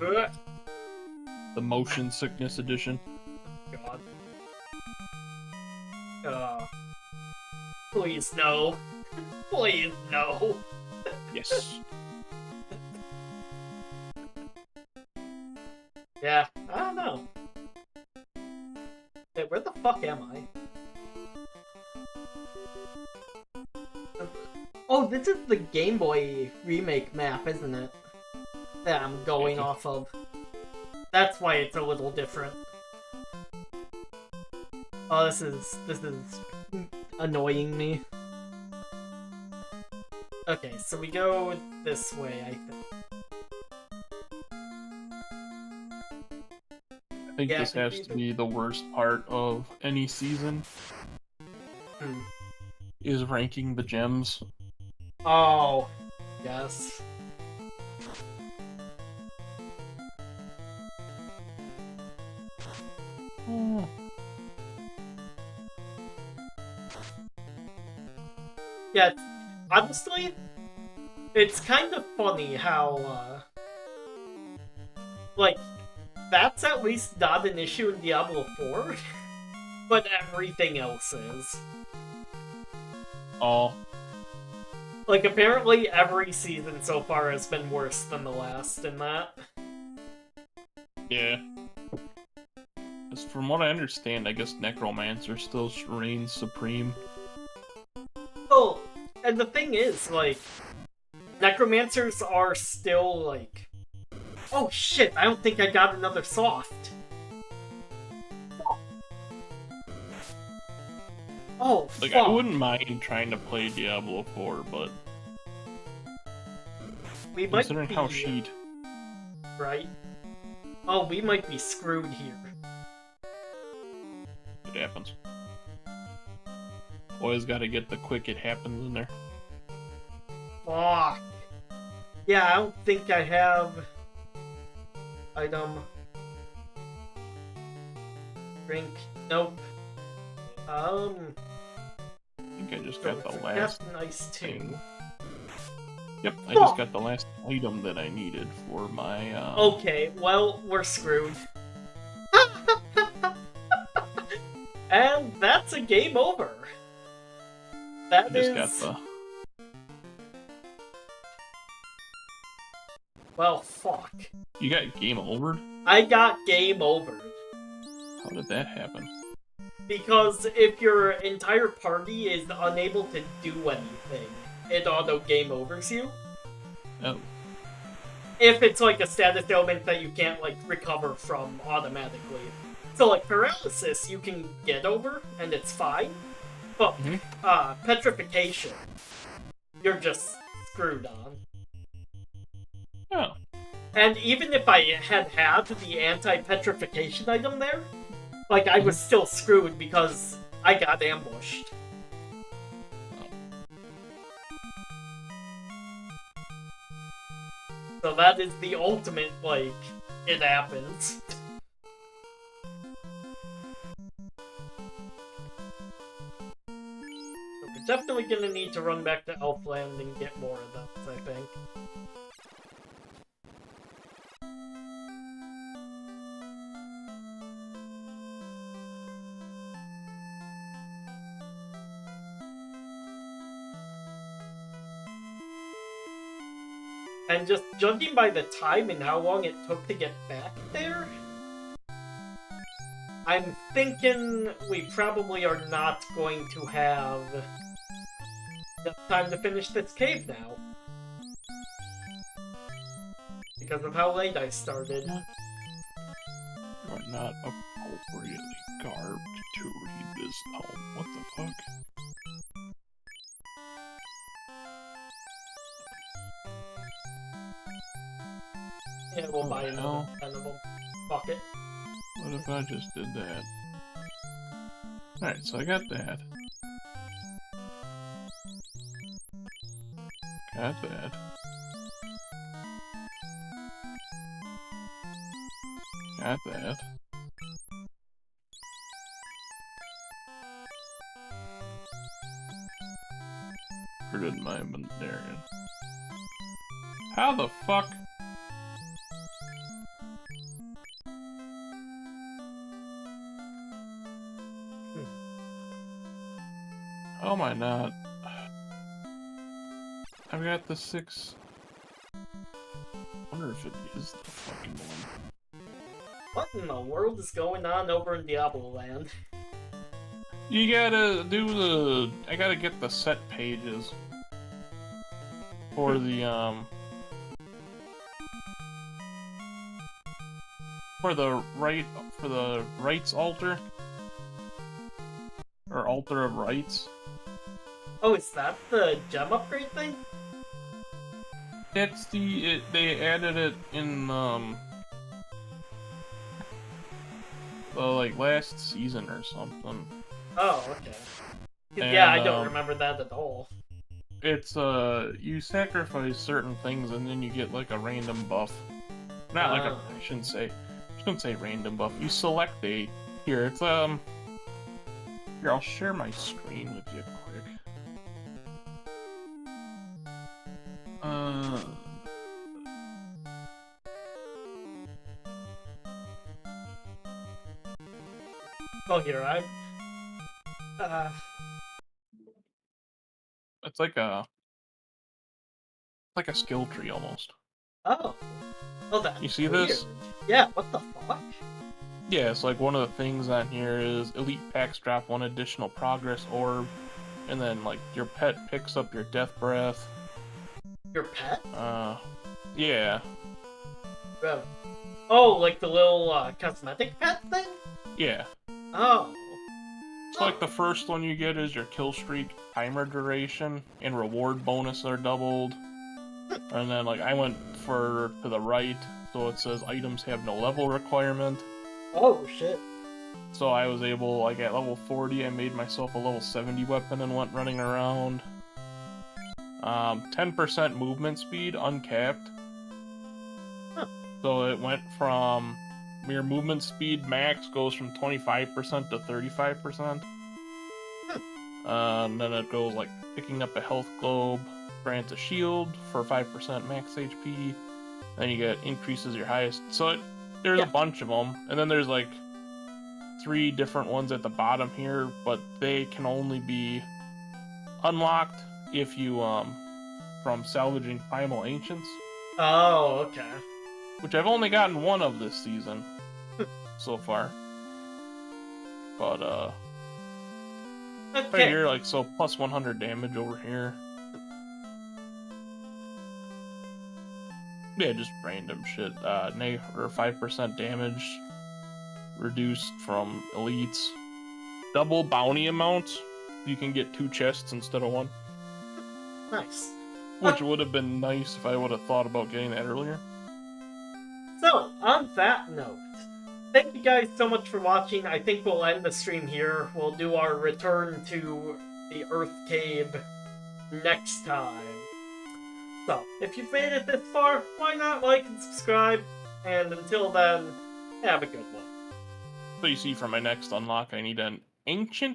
Ugh. The Motion Sickness Edition. God. Please, no. Please, no. Yes. Yeah, I don't know. Hey, where the fuck am I? Oh, this is the Game Boy remake map, isn't it? That I'm going off of. That's why it's a little different. Oh, this is annoying me. Okay, so we go this way, I think. I think this has to be the worst part of any season. Is ranking the gems. Oh, yes. Oh. Yeah, honestly, it's kind of funny how, like, that's at least not an issue in Diablo 4, but everything else is. Oh. Like, apparently every season so far has been worse than the last in that. Yeah. As from what I understand, I guess Necromancer still reigns supreme. Oh, and the thing is, like, Necromancers are still, like... Oh shit, I don't think I got another soft. Oh, Like, fuck. I wouldn't mind trying to play Diablo 4, but We might considering be... how she'd... Right? Oh, we might be screwed here. It happens. Always gotta get the quick it happens in there. Fuck. Yeah, I don't think I have... Item. Drink. Nope. I think I just got the last That's nice too. thing. Yep, I just got the last item that I needed for my, Okay, well, we're screwed. And that's a game over. That just is... got the... Well, fuck. You got game overed? I got game over. How did that happen? Because if your entire party is unable to do anything, it auto game overs you. Oh. If it's like a status element that you can't like recover from automatically. So like paralysis you can get over and it's fine. But petrification, you're just screwed on. Oh. And even if I had the anti-petrification item there, like, I was still screwed because I got ambushed. So that is the ultimate, like, it happens. So we're definitely gonna need to run back to Elfland and get more of those, I think. And just judging by the time and how long it took to get back there, I'm thinking we probably are not going to have enough time to finish this cave now. Because of how late I started. You're not appropriately garbed to read this poem. What the fuck? Yeah, we'll buy another 10 of them. Fuck it. What if I just did that? Alright, so I got that. Got that. Got that. Or did my inventory? How the fuck? How am I not? I've got the 6. I wonder if it is the fucking one. What in the world is going on over in Diablo Land? You gotta do the... I gotta get the set pages. For the, For the rights altar. Or altar of rights. Oh, is that the gem upgrade thing? That's the... they added it in, like, last season or something. Oh, okay. And, yeah, I don't remember that at all. It's, you sacrifice certain things and then you get, like, a random buff. Not like a... I shouldn't say random buff. You select a Here, it's here, I'll share my screen with you quick. Oh, here It's like a skill tree almost. oh, that's You see weird. this? Yeah, what the fuck? Yeah, it's like one of the things on here is elite packs drop 1 additional progress orb, and then like your pet picks up your death breath. Your pet? Yeah. Oh, like the little cosmetic pet thing? Yeah. Oh. So like the first one you get is your kill streak timer duration, and reward bonus are doubled. And then like I went to the right, so it says items have no level requirement. Oh shit. So I was able, like at level 40, I made myself a level 70 weapon and went running around. 10% movement speed, uncapped. Huh. So it went from, your movement speed max goes from 25% to 35%. And then it goes like picking up a health globe, grants a shield for 5% max HP. Then you get increases your highest. So there's a bunch of them, and then there's like 3 different ones at the bottom here, but they can only be unlocked if you from salvaging Primal Ancients. Oh, okay. Which I've only gotten 1 of this season so far. But Okay. right here, like, so plus 100 damage over here. Yeah, just random shit. Or 5% damage reduced from elites. Double bounty amount. You can get 2 chests instead of 1. Nice. Which would have been nice if I would have thought about getting that earlier. So, on that note, thank you guys so much for watching. I think we'll end the stream here. We'll do our return to the Earth Cave next time. So, if you've made it this far, why not like and subscribe? And until then, have a good one. So you see, for my next unlock, I need an ancient